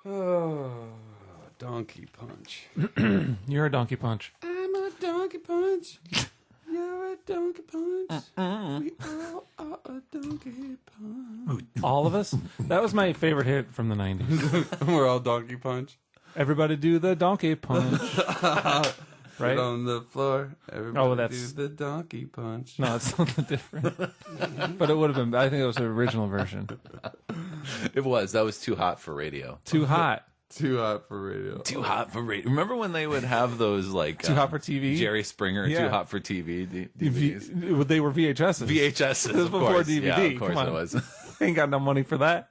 Oh, donkey punch. You're a donkey punch. I'm a donkey punch. You're a donkey punch. We all are a donkey punch. All of us? That was my favorite hit from the 90s. We're all donkey punch. Everybody do the donkey punch. Right? Sit on the floor. Everybody that's- do the donkey punch. No, it's something different. But it would have been, I think it was the original version. It was. That was too hot for radio. Too hot. Too hot for radio. Too hot for radio. Remember when they would have those like Too hot for TV? Jerry Springer, Yeah. Too Hot for TV DVDs? They were VHSs. VHSs. It was of before course. DVD. Yeah, of course Come on. it was. Ain't got no money for that.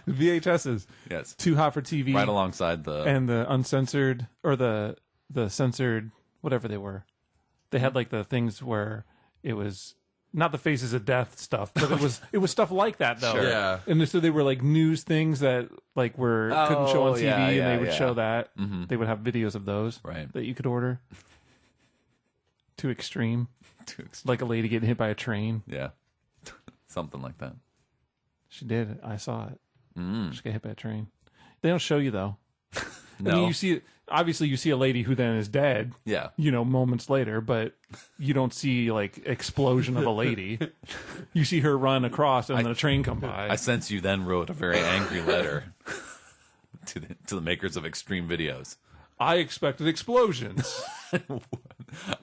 VHSs. Yes. Too hot for TV. Right alongside the And the uncensored, or the censored, whatever they were. They had like the things where it was not the Faces of Death stuff, but it was stuff like that though. Sure. Yeah. And so they were like news things that like couldn't show on TV, yeah, and yeah, they would yeah. show that. Mm-hmm. They would have videos of those Right. that you could order. Too extreme, Too ex- like a lady getting hit by a train. yeah. Something like that. She did. I saw it. She got hit by a train. They don't show you though. No. I mean, you see, obviously, you see a lady who then is dead. Yeah. Moments later, but you don't see like explosion of a lady. You see her run across, and then a train come by. I sense you then wrote a very angry letter to the makers of Extreme Videos. I expected explosions.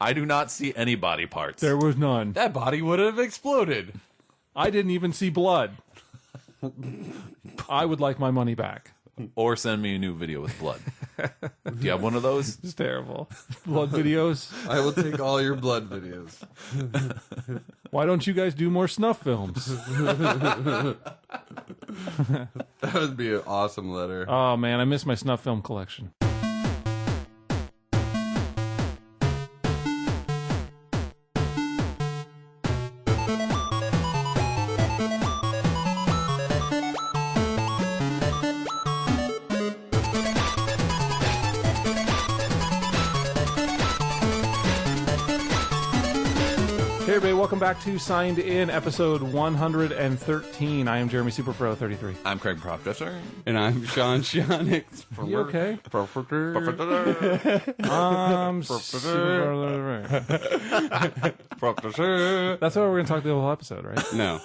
I do not see any body parts. There was none. That body would have exploded. I didn't even see blood. I would like my money back. Or send me a new video with blood. Do you have one of those? It's terrible. Blood videos. I will take all your blood videos. Why don't you guys do more snuff films? That would be an awesome letter. Oh man, I miss my snuff film collection. Hey everybody, welcome back to Signed In, episode 113. I am Jeremy Superpro 33. I'm Craig Propdresser. And I'm Sean Shonix. You okay? That's what we're going to talk the whole episode, right? No,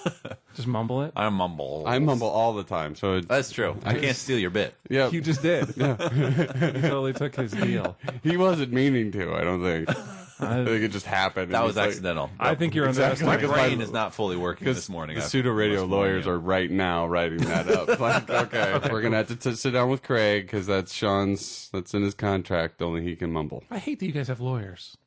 Just mumble it. I mumble. I mumble all the time. So That's true. I can't steal your bit. yeah, You just did. You totally took his deal. he wasn't meaning to. I don't think. I think it just happened. That and was he's like- accidental. I think you're Exactly. My underestimating. brain is not fully working this morning. The after pseudo radio this lawyers morning. are right now writing that up. Like, okay, we're gonna have to sit down with Craig because that's Sean's. That's in his contract. Only he can mumble. I hate that you guys have lawyers.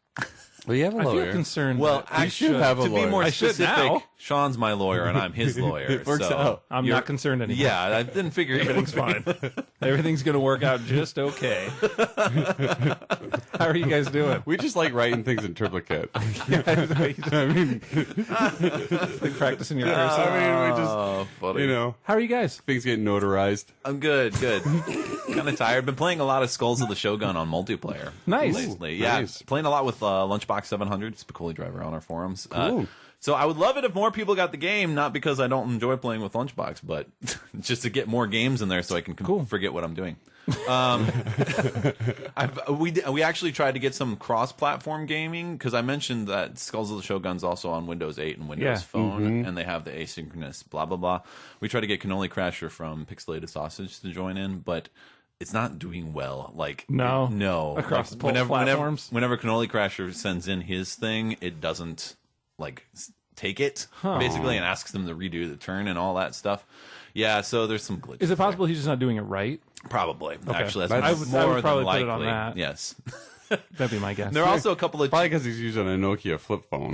Well, you have a I feel lawyer. concerned. Well, that I you should have a to lawyer. be more I should specific, now. Sean's my lawyer and I'm his lawyer. It works so out. I'm you're- not concerned anymore. Yeah, I didn't figure Everything's fine. Everything's going to work out just okay. How are you guys doing? We just like writing things in triplicate. I mean, like practicing your cursive. I mean, we just, Oh, funny. you know, How are you guys? things get notarized. I'm good. Kind of tired. Been playing a lot of Skulls of the Shogun on multiplayer. Nice. Lately. Ooh, Yeah, nice. playing a lot with Lunchbox 700, Spicoli driver on our forums. Cool. So I would love it if more people got the game, not because I don't enjoy playing with Lunchbox, but just to get more games in there so I can forget what I'm doing. We actually tried to get some cross-platform gaming because I mentioned that Skulls of the Shogun's also on Windows 8 and Windows Yeah. Phone, and they have the asynchronous blah blah blah. We tried to get Cannoli Crasher from Pixelated Sausage to join in, but it's not doing well. Like no Across Like, both platforms? Whenever Cannoli Crasher sends in his thing, it doesn't like take it basically and asks them to redo the turn and all that stuff. Yeah, so there's some glitches. Is it possible he's just not doing it right? Probably. Actually, I that's would- more I would than probably put likely. it on that. Yes. That'd be my guess. There are also a couple of Probably because he's using a Nokia flip phone.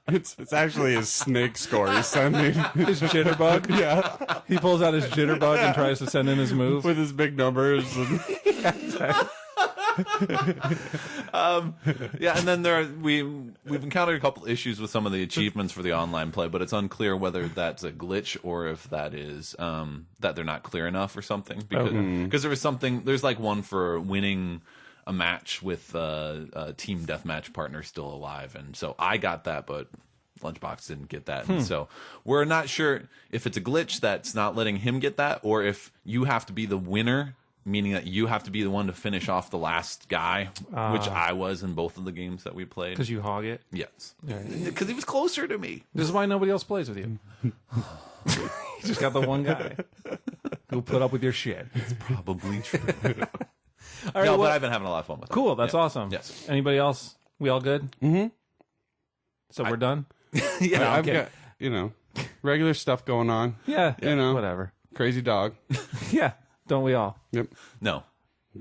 It's actually his snake score he's sending his jitterbug. yeah, He pulls out his jitterbug and tries to send in his move. with his big numbers. And Yeah, and then we've encountered a couple issues with some of the achievements for the online play, but it's unclear whether that's a glitch or if that is that they're not clear enough or something. Because there was something. There's like one for winning a match with a team deathmatch partner still alive, and so I got that, but Lunchbox didn't get that. And so we're not sure if it's a glitch that's not letting him get that, or if you have to be the winner, meaning that you have to be the one to finish off the last guy, which I was in both of the games that we played. Because you hog it? Yes. Because he was closer to me. This is why nobody else plays with you. You just got the one guy who'll put up with your shit. It's probably true. All right, But I've been having a lot of fun with it. Cool, that's awesome. Yes. Anybody else? We all good? Mm-hmm. So we're done? Yeah, I've got, regular stuff going on. Yeah. Whatever. Crazy dog. Yeah. Don't we all? Yep. No.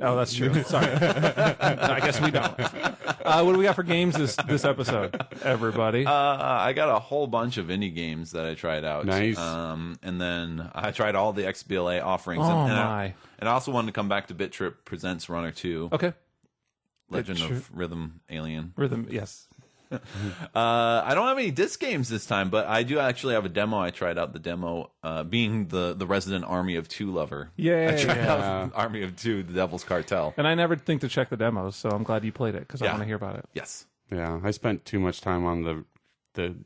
Oh, that's true. Sorry. I guess we don't. What do we got for games this episode, everybody? I got a whole bunch of indie games that I tried out. Nice. And then I tried all the XBLA offerings. Oh, and my. And I also wanted to come back to BIT.TRIP Presents Runner 2. Okay. Legend of Rhythm Alien. Rhythm, yes. I don't have any disc games this time, but I do actually have a demo. I tried out the demo, being the resident Army of Two lover. Yay. I tried out Army of Two, the Devil's Cartel. And I never think to check the demos, so I'm glad you played it, because I Yeah. want to hear about it. Yes. Yeah, I spent too much time on the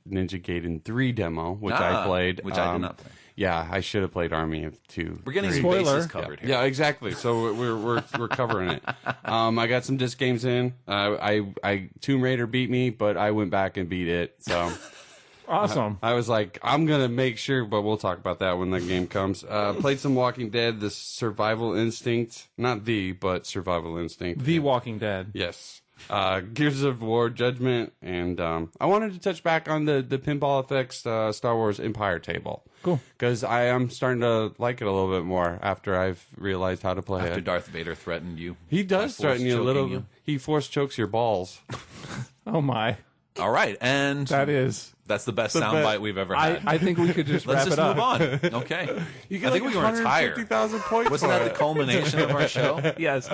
Ninja Gaiden 3 demo, which I played. Which I did not play. Yeah, I should have played Army of 2. We're getting some Spoiler. bases covered here. Yeah, exactly. So we're covering it. I got some disc games in. I Tomb Raider beat me, but I went back and beat it. So Awesome. I was like, I'm gonna make sure, but we'll talk about that when that game comes. Played some Walking Dead, the Survival Instinct, but Survival Instinct. The Walking Dead. Yes. Gears of War Judgment, and I wanted to touch back on the Pinball Effects Star Wars Empire table. Cool. Because I am starting to like it a little bit more after I've realized how to play After it. Darth Vader threatened you. He does By threaten you a force little choking bit. He force chokes your balls. Oh, my. All right, and that's the best soundbite we've ever had. I think we could just Let's wrap just it move up. on. Okay. You get I think we can retire. 150,000 points. Wasn't for that it. the culmination of our show? Yes.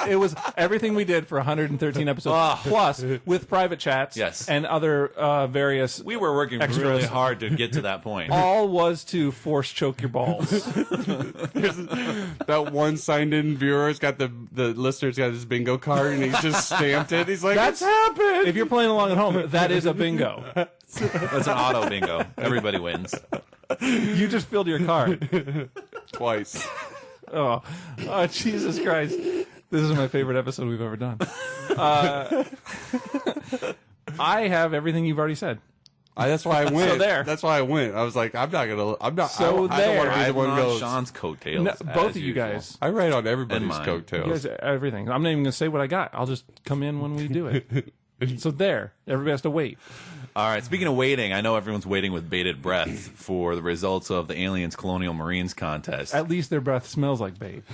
It was everything we did for 113 episodes, plus with private chats Yes. and other various... We were working Extras. really hard to get to that point. All was to force choke your balls. That one signed-in viewer's got the listener's got his bingo card, and he's just stamped it. He's like, That's happened. If you're playing along at home, that is a bingo. That's an auto bingo. Everybody wins. You just filled your card. twice. Oh, Jesus Christ. This is my favorite episode we've ever done. I have everything you've already said. That's why I went. So there. That's why I went. I was like, I'm not. So I don't want there. to be the I'm one on goes. Sean's coattails. No, as both of you usual. guys. I write on everybody's And mine. You coattails. guys, everything. I'm not even going to say what I got. I'll just come in when we do it. So there. Everybody has to wait. All right. Speaking of waiting, I know everyone's waiting with bated breath for the results of the Aliens Colonial Marines contest. At least their breath smells like bait.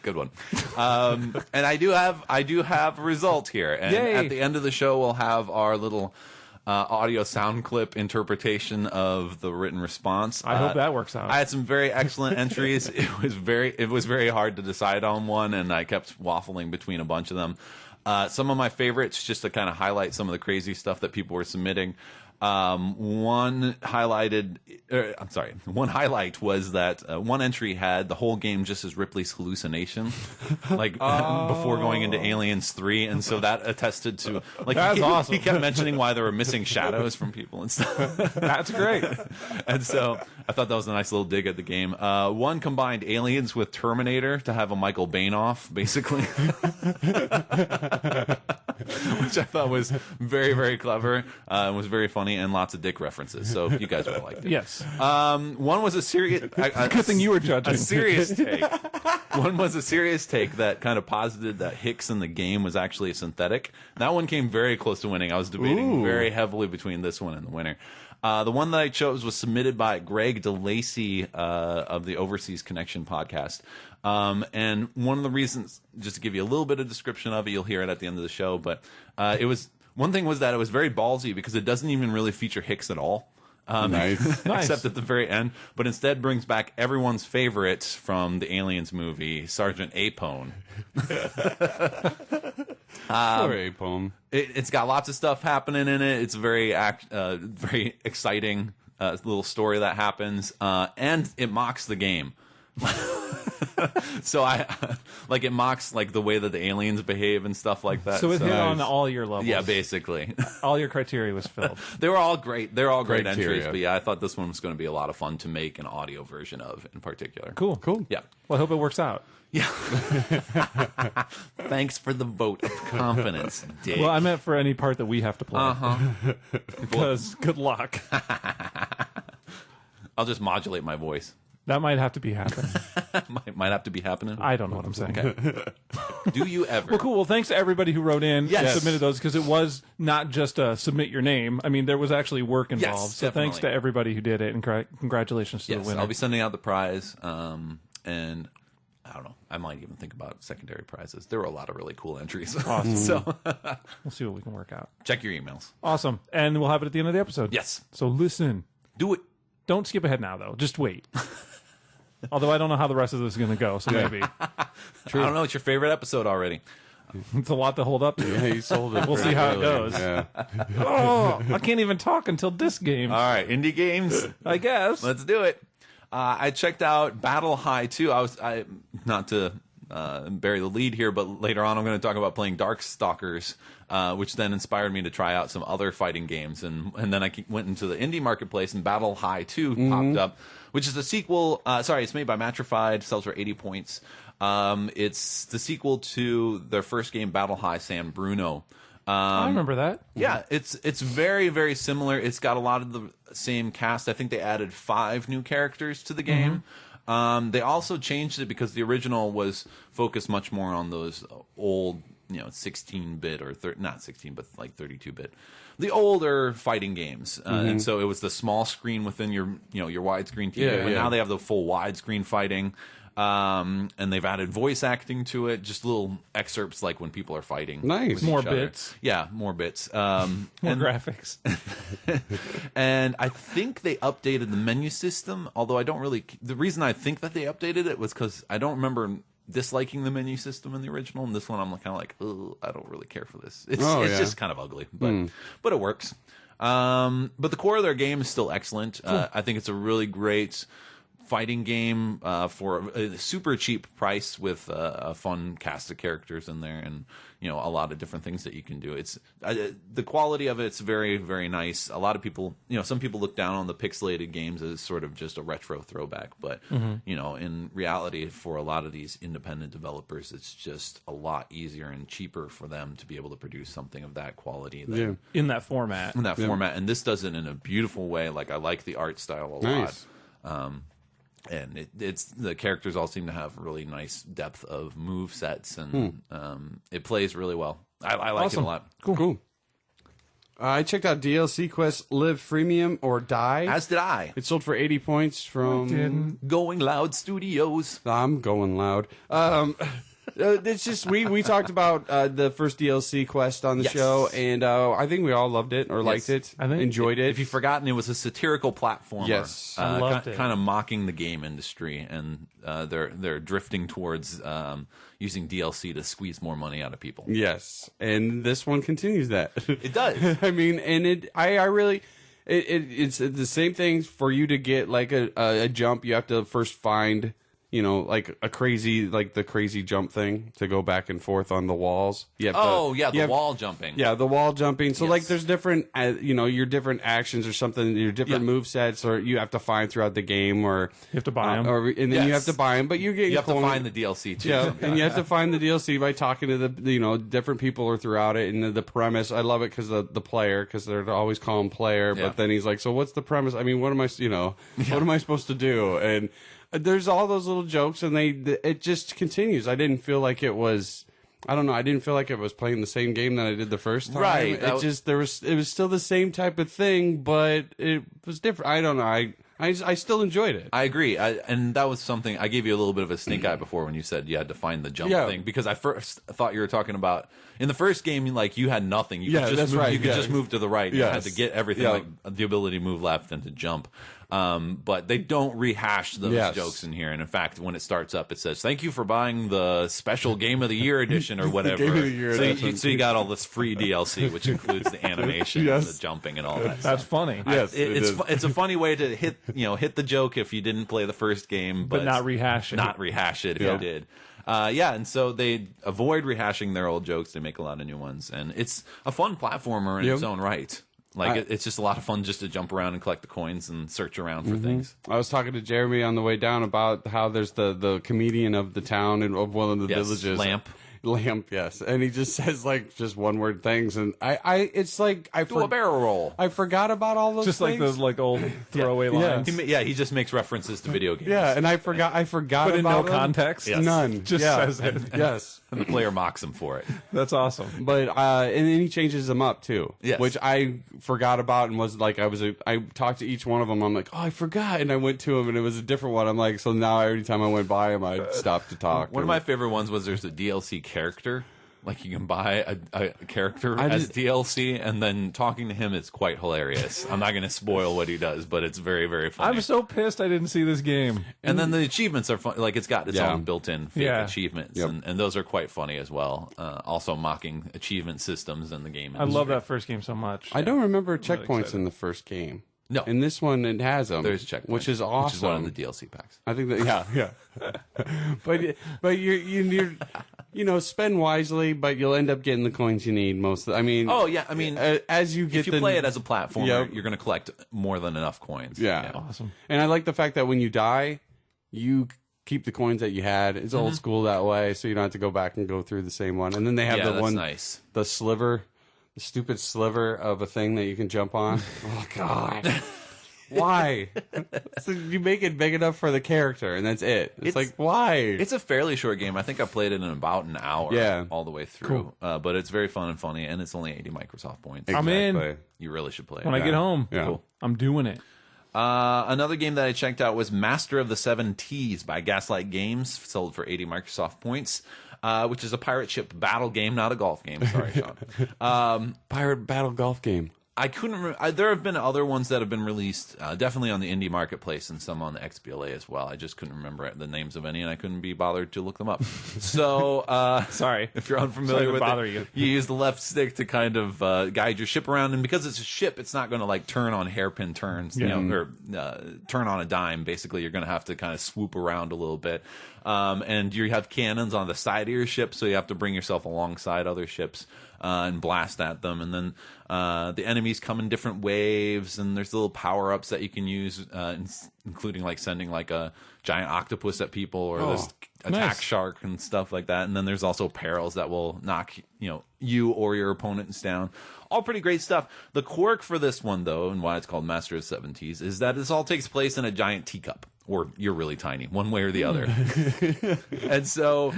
Good one. And I do have a result here. And Yay. at the end of the show, we'll have our little audio sound clip interpretation of the written response. I hope that works out. I had some very excellent entries. It was very hard to decide on one, and I kept waffling between a bunch of them. Some of my favorites, just to kind of highlight some of the crazy stuff that people were submitting. One highlight was that one entry had the whole game just as Ripley's hallucination, like before going into Aliens 3, and so that attested to like That's awesome. He kept mentioning why there were missing shadows from people and stuff. That's great. And so I thought that was a nice little dig at the game. One combined Aliens with Terminator to have a Michael Bain off, basically. Which I thought was very, very clever. And was very funny and lots of dick references. So you guys would have liked it. Yes. One was a serious... Good thing you were judging. A serious take. One was a serious take that kind of posited that Hicks in the game was actually a synthetic. That one came very close to winning. I was debating very heavily between this one and the winner. The one that I chose was submitted by Greg DeLacy of the Overseas Connection podcast. And one of the reasons, just to give you a little bit of description of it, you'll hear it at the end of the show, but it was... One thing was that it was very ballsy because it doesn't even really feature Hicks at all. Nice. Except at the very end, but instead brings back everyone's favorite from the Aliens movie, Sergeant Apone. Poor Apone. It's got lots of stuff happening in it. It's a very exciting little story that happens, and it mocks the game. So like it mocks like the way that the aliens behave and stuff like that. So it hit on all your levels. Yeah, basically. All your criteria was filled. They were all great. They're all great Criteria. entries. But yeah, I thought this one was going to be a lot of fun to make an audio version of in particular. Cool. Yeah. Well, I hope it works out. Yeah. Thanks for the vote of confidence, Dick. Well, I meant for any part that we have to play. Because good luck. I'll just modulate my voice. That might have to be happening. Might have to be happening. I don't know what I'm saying. Do you ever? Well, cool. Well, thanks to everybody who wrote in Yes. and submitted those, because it was not just submit your name. I mean, there was actually work involved. Yes, so thanks to definitely. everybody who did it, and congratulations to the Yes, winner. I'll be sending out the prize, and I don't know. I might even think about secondary prizes. There were a lot of really cool entries. Awesome. So We'll see what we can work out. check your emails. Awesome. And we'll have it at the end of the episode. Yes. So listen. Do it. Don't skip ahead now, though. Just wait. Although I don't know how the rest of this is going to go, so maybe. I don't know. It's your favorite episode already. It's a lot to hold up to. Yeah, you sold it. We'll see how it goes. Yeah. Oh, I can't even talk until this game, All right, indie games. I guess. Let's do it. I checked out Battle High 2. I not to bury the lead here, but later on I'm going to talk about playing Darkstalkers, which then inspired me to try out some other fighting games. And then I went into the indie marketplace, and Battle High 2 popped up, which is the sequel. It's made by Matrified, sells for 80 points. It's the sequel to their first game, Battle High San Bruno. I remember that. Yeah, it's very, very similar. It's got a lot of the same cast. I think they added 5 new characters to the game. They also changed it because the original was focused much more on those old, 16-bit or not 16, but like 32-bit, the older fighting games. And so it was the small screen within your widescreen TV. Yeah, but yeah. now they have the full widescreen fighting. And they've added voice acting to it, just little excerpts like when people are fighting. Nice. with More each other. bits. Yeah, more bits. More graphics. And I think they updated the menu system, although I don't really. The reason I think that they updated it was because I don't remember disliking the menu system in the original, and this one I'm kind of like, oh, I don't really care for this. It's just kind of ugly, but it works. But the core of their game is still excellent. I think it's a really great fighting game for a super cheap price with a fun cast of characters in there, and a lot of different things that you can do. It's the quality of it's very, very nice. A lot of people, some people look down on the pixelated games as sort of just a retro throwback, but in reality, for a lot of these independent developers, it's just a lot easier and cheaper for them to be able to produce something of that quality than In that format. format. And this does it in a beautiful way. Like, I like the art style a Nice. lot. And it's the characters all seem to have really nice depth of move sets, and it plays really well. I like it a lot. Cool. I checked out DLC Quest Live Freemium or Die. As did I. It sold for 80 points from... Going Loud Studios. I'm going loud. It's just we talked about the first DLC Quest on the Yes. show, and I think we all loved it or liked it, I think- enjoyed it. If you've forgotten, it was a satirical platformer. Yes. I loved it. Kind of mocking the game industry, and they're drifting towards using DLC to squeeze more money out of people. Yes, and this one continues that. It does. I mean, and I really. It's the same thing for you to get like a jump. You have to first find, like the crazy jump thing to go back and forth on the walls. You have the wall jumping. Yeah, the wall jumping. So like, Yes. there's different, your different actions or something, your different move sets, or you have to find throughout the game, or You have to buy 'em. and then you have to buy them. But you get You have to find the DLC too. yeah, sometimes. and you have to find the DLC by talking to the different people are throughout it, and the premise. I love it because the player, because they're always call him player, Yeah. but then he's like, so what's the premise? I mean, what am I what am I supposed to do? And there's all those little jokes, and it just continues. I didn't feel like it was. I don't know. I didn't feel like it was playing the same game that I did the first time. Right. It was still the same type of thing, but it was different. I don't know. I still enjoyed it. I agree, and that was something I gave you a little bit of a stink eye before when you said you had to find the jump thing, because I first thought you were talking about in the first game, like, you had nothing. You could just that's move, right. You could just move to the right. You had to Yes. get everything, Yeah. like the ability to move left and to jump. But they don't rehash those Yes. jokes in here. And in fact, when it starts up, it says, "Thank you for buying the special Game of the Year edition," or whatever. Game of the Year edition. So you got all this free DLC, which includes the animation, and the jumping, and all that. That's funny. Yes, It's a funny way to hit the joke if you didn't play the first game, but not rehash it. Not rehash it if you did. And so they avoid rehashing their old jokes. They make a lot of new ones, and it's a fun platformer in its own right. Like it's just a lot of fun just to jump around and collect the coins and search around for things. I was talking to Jeremy on the way down about how there's the comedian of the town and of one of the villages, Lamp, yes, and he just says like just one word things, and it's like Do a barrel roll. I forgot about all those Just things. like those like old throwaway lines. He just makes references to video games. Yeah, and I forgot But in about no them. context. Yes. None. Just Yeah. says it. Yes. And the player mocks him for it. That's awesome. But and then he changes them up too, Yes. which I forgot about and was like I talked to each one of them. I'm like, oh, I forgot, and I went to him and it was a different one. I'm like, so now every time I went by him, I'd stop to talk. One of my favorite ones was there's a DLC character. Like you can buy a character as DLC, and then talking to him is quite hilarious. I'm not going to spoil what he does, but it's very, very funny. I'm so pissed I didn't see this game. And then the achievements are fun. Like it's got its own built-in fake achievements, Yep. and those are quite funny as well. Also mocking achievement systems in the game. I love that first game so much. I don't remember checkpoints excited. in the first game. No. In this one, it has them. There's checkpoints, which is awesome. Which is one of the DLC packs. I think that but you're spend wisely, but you'll end up getting the coins you need most. As you get If you play it as a platformer, you're going to collect more than enough coins. Yeah. Awesome. And I like the fact that when you die, you keep the coins that you had. It's old school that way, so you don't have to go back and go through the same one. And then they have the that's one, nice. the sliver, the stupid sliver of a thing that you can jump on. Oh God. Why? So you make it big enough for the character, and that's it. It's like, why? It's a fairly short game. I think I played it in about an hour all the way through. Cool. But it's very fun and funny, and it's only 80 Microsoft points. I'm in. Exactly. You really should play it. When I get home, Yeah. I'm doing it. Another game that I checked out was Master of the Seven T's by Gaslight Games, sold for 80 Microsoft points, which is a pirate ship battle game, not a golf game. Sorry, Sean. Pirate battle golf game. I couldn't. There have been other ones that have been released, definitely on the indie marketplace and some on the XBLA as well. I just couldn't remember the names of any, and I couldn't be bothered to look them up. So, Sorry. if you're unfamiliar with bother it, you use the left stick to kind of guide your ship around, and because it's a ship, it's not going to like turn on hairpin turns, or turn on a dime. Basically, you're going to have to kind of swoop around a little bit, and you have cannons on the side of your ship, so you have to bring yourself alongside other ships. And blast at them, and then the enemies come in different waves, and there's little power-ups that you can use, including like sending like a giant octopus at people, or this attack shark and stuff like that. And then there's also perils that will knock you or your opponents down. All pretty great stuff. The quirk for this one, though, and why it's called Master of the 70s, is that this all takes place in a giant teacup. Or you're really tiny, one way or the other. And so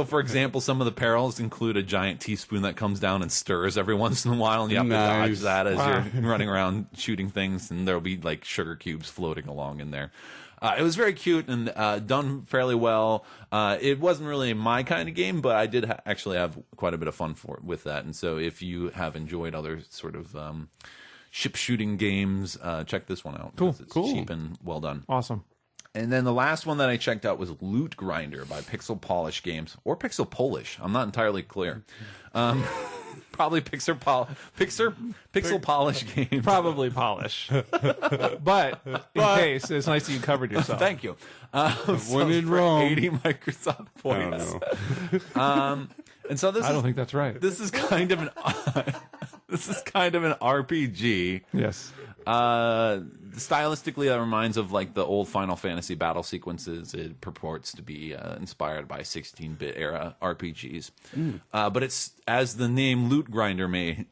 for example, some of the perils include a giant teaspoon that comes down and stirs every once in a while, and you have to dodge that as you're running around shooting things, and there'll be like sugar cubes floating along in there. It was very cute and done fairly well. It wasn't really my kind of game, but I did actually have quite a bit of fun with that. And so if you have enjoyed other sort of ship shooting games, check this one out. Cool. It's cheap and well done. Awesome. And then the last one that I checked out was Loot Grinder by Pixel Polish Games, or Pixel Polish. I'm not entirely clear. Probably Pixel Polish Games. Probably polish. But in case, it's nice that you covered yourself. Thank you. When in for Rome. 80 Microsoft points. And so I don't think that's right. This is kind of an RPG. Yes. Stylistically, that reminds of like the old Final Fantasy battle sequences. It purports to be inspired by 16-bit era RPGs. But it's, as the name Loot Grinder may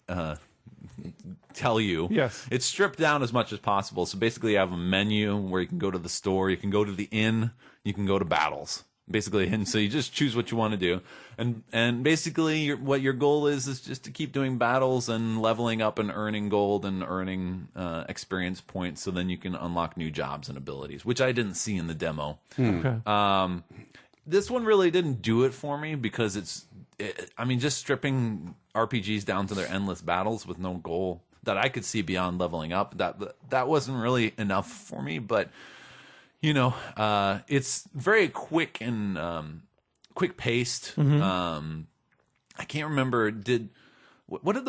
tell you, yes, it's stripped down as much as possible. So basically you have a menu where you can go to the store, you can go to the inn, you can go to battles. Basically, and so you just choose what you want to do, and basically what your goal is just to keep doing battles and leveling up and earning gold and earning experience points, so then you can unlock new jobs and abilities, which I didn't see in the demo. Okay. This one really didn't do it for me because just stripping RPGs down to their endless battles with no goal that I could see beyond leveling up. That wasn't really enough for me, but you know, it's very quick and quick paced. I can't remember. What were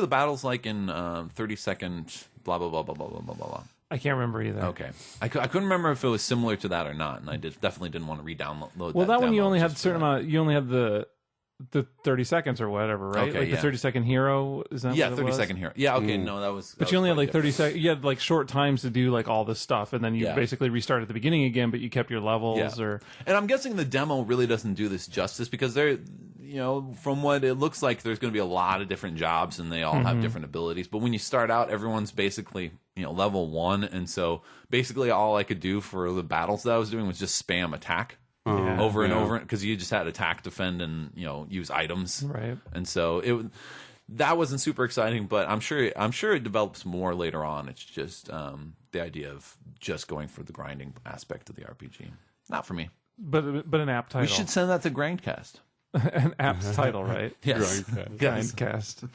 the battles like in 30-second? Blah blah blah blah blah blah blah blah. I can't remember either. Okay, I couldn't remember if it was similar to that or not, and I definitely didn't want to re-download. Well, that one you only had a certain that. amount. You only had the 30 seconds or whatever, right? Okay, like the 30-second hero. Is that Yeah, what it was? 30-second hero. Yeah, okay, no, that was. But you only had like 30 seconds. You had like short times to do like all this stuff, and then you basically restart at the beginning again. But you kept your levels, or and I'm guessing the demo really doesn't do this justice because they're, you know, from what it looks like, there's going to be a lot of different jobs and they all have different abilities. But when you start out, everyone's basically, you know, level 1, and so basically all I could do for the battles that I was doing was just spam attack. Over and over, because you just had attack, defend, and you know, use items. Right. And so that wasn't super exciting, but I'm sure it develops more later on. It's just the idea of just going for the grinding aspect of the RPG. Not for me. But an app title. We should send that to Grindcast. An app's title, right? Yes. Grindcast.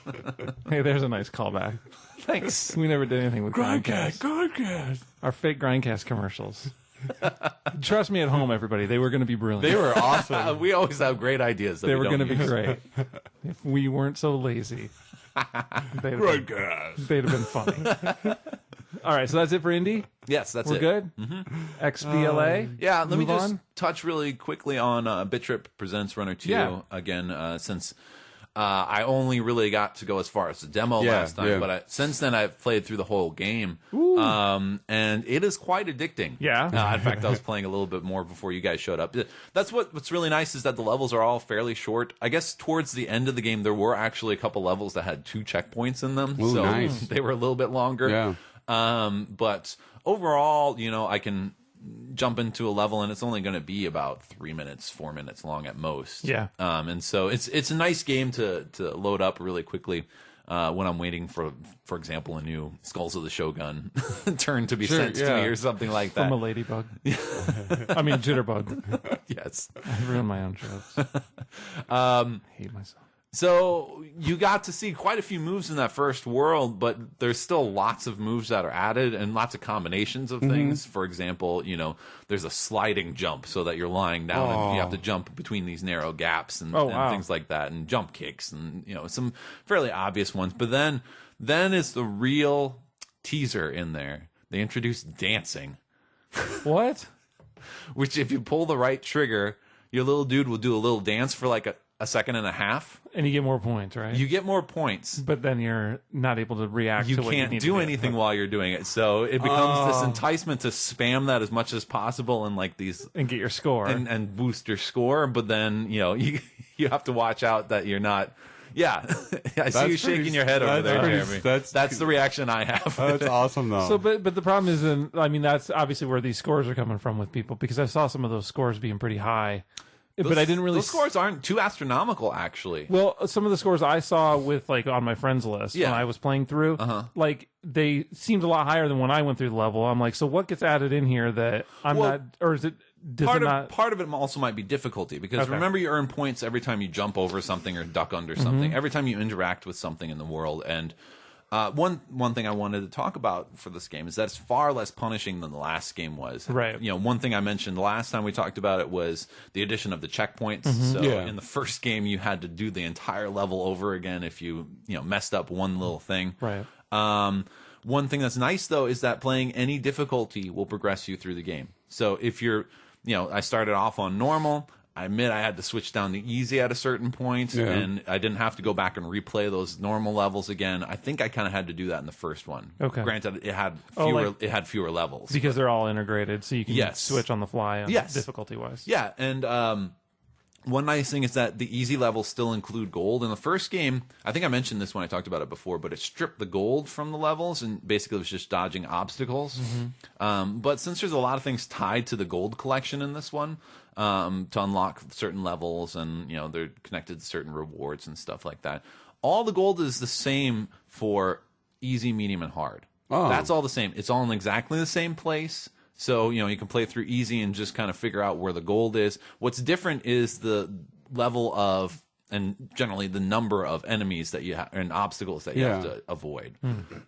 Hey, there's a nice callback. Thanks. We never did anything with Grindcast. Grindcast. Our fake Grindcast commercials. Trust me at home, everybody. They were going to be brilliant. They were awesome. We always have great ideas. They were going to be great. If we weren't so lazy, they'd have been funny. All right, so that's it for indie? Yes, that's We're it. good? XBLA? Yeah, let me Move just on? touch really quickly on BIT.TRIP Presents Runner 2 Yeah. again, since I only really got to go as far as the demo last time, but since then I've played through the whole game, and it is quite addicting. Yeah. In fact, I was playing a little bit more before you guys showed up. That's what's really nice is that the levels are all fairly short. I guess towards the end of the game, there were actually a couple levels that had 2 checkpoints in them, Ooh, so nice. they were a little bit longer. Yeah. But overall, you know, I can jump into a level and it's only going to be about 3 minutes, 4 minutes long at most. Yeah. And so it's a nice game to load up really quickly when I'm waiting for example, a new Skulls of the Shogun turn to be sent to me or something like that. From a ladybug. I mean, jitterbug. Yes. I ruined my own jokes. I hate myself. So you got to see quite a few moves in that first world, but there's still lots of moves that are added and lots of combinations of things. For example, you know, there's a sliding jump so that you're lying down and you have to jump between these narrow gaps and things like that, and jump kicks and, you know, some fairly obvious ones. But then is the real teaser in there. They introduced dancing. What? Which if you pull the right trigger, your little dude will do a little dance for like a second and a half. And you get more points, right? You get more points. But then you're not able to react You to what you can't need do to anything while you're doing it. So it becomes this enticement to spam that as much as possible and like these and get your score. and boost your score. But then, you know, you have to watch out that you're not. Yeah, I see you shaking your head over there, Jeremy. That's the reaction I have. That's awesome, though. So, but the problem is, I mean, that's obviously where these scores are coming from with people, because I saw some of those scores being pretty high. But I didn't really. Those scores aren't too astronomical, actually. Well, some of the scores I saw with like on my friends list when I was playing through, like they seemed a lot higher than when I went through the level. I'm like, so what gets added in here that I'm not, or is it? Part of it also might be difficulty, because remember, you earn points every time you jump over something or duck under something, every time you interact with something in the world. And one thing I wanted to talk about for this game is that it's far less punishing than the last game was. Right. You know, one thing I mentioned the last time we talked about it was the addition of the checkpoints. So in the first game, you had to do the entire level over again if you messed up one little thing. Right. One thing that's nice though is that playing any difficulty will progress you through the game. So if you're, I started off on normal. I admit I had to switch down to easy at a certain point, and I didn't have to go back and replay those normal levels again. I think I kind of had to do that in the first one. Okay. Granted, it had fewer levels because they're all integrated, so you can switch on the fly, difficulty wise. Yeah, and one nice thing is that the easy levels still include gold. In the first game, I think I mentioned this when I talked about it before, but it stripped the gold from the levels, and basically it was just dodging obstacles. But since there's a lot of things tied to the gold collection in this one, to unlock certain levels, and they're connected to certain rewards and stuff like that, all the gold is the same for easy, medium, and hard. That's all the same. It's all in exactly the same place. So, you can play through easy and just kind of figure out where the gold is. What's different is the level of and generally the number of enemies that you have and obstacles that you have to avoid.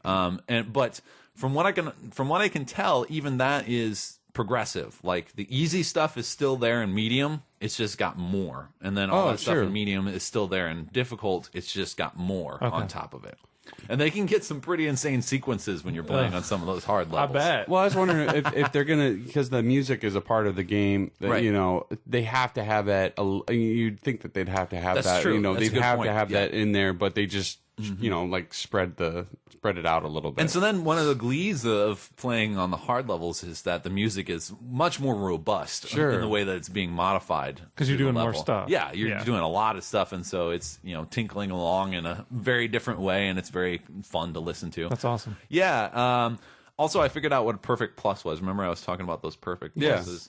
But from what I can tell, even that is progressive. Like the easy stuff is still there in medium, it's just got more, and then all that stuff in medium is still there in difficult, it's just got more on top of it. And they can get some pretty insane sequences when you're playing on some of those hard levels. I bet. Well, I was wondering if they're gonna, because the music is a part of the game. That, you know, they have to have that. You'd think that they'd have to have That's that. true. You know, That's they'd a good have point. to have that in there, but they just you know, like spread it out a little bit. And so then one of the glees of playing on the hard levels is that the music is much more robust in the way that it's being modified. Because you're doing more stuff. Yeah, you're doing a lot of stuff, and so it's, you know, tinkling along in a very different way, and it's very fun to listen to. That's awesome. Yeah. Also, I figured out what a perfect plus was. Remember I was talking about those perfect pluses?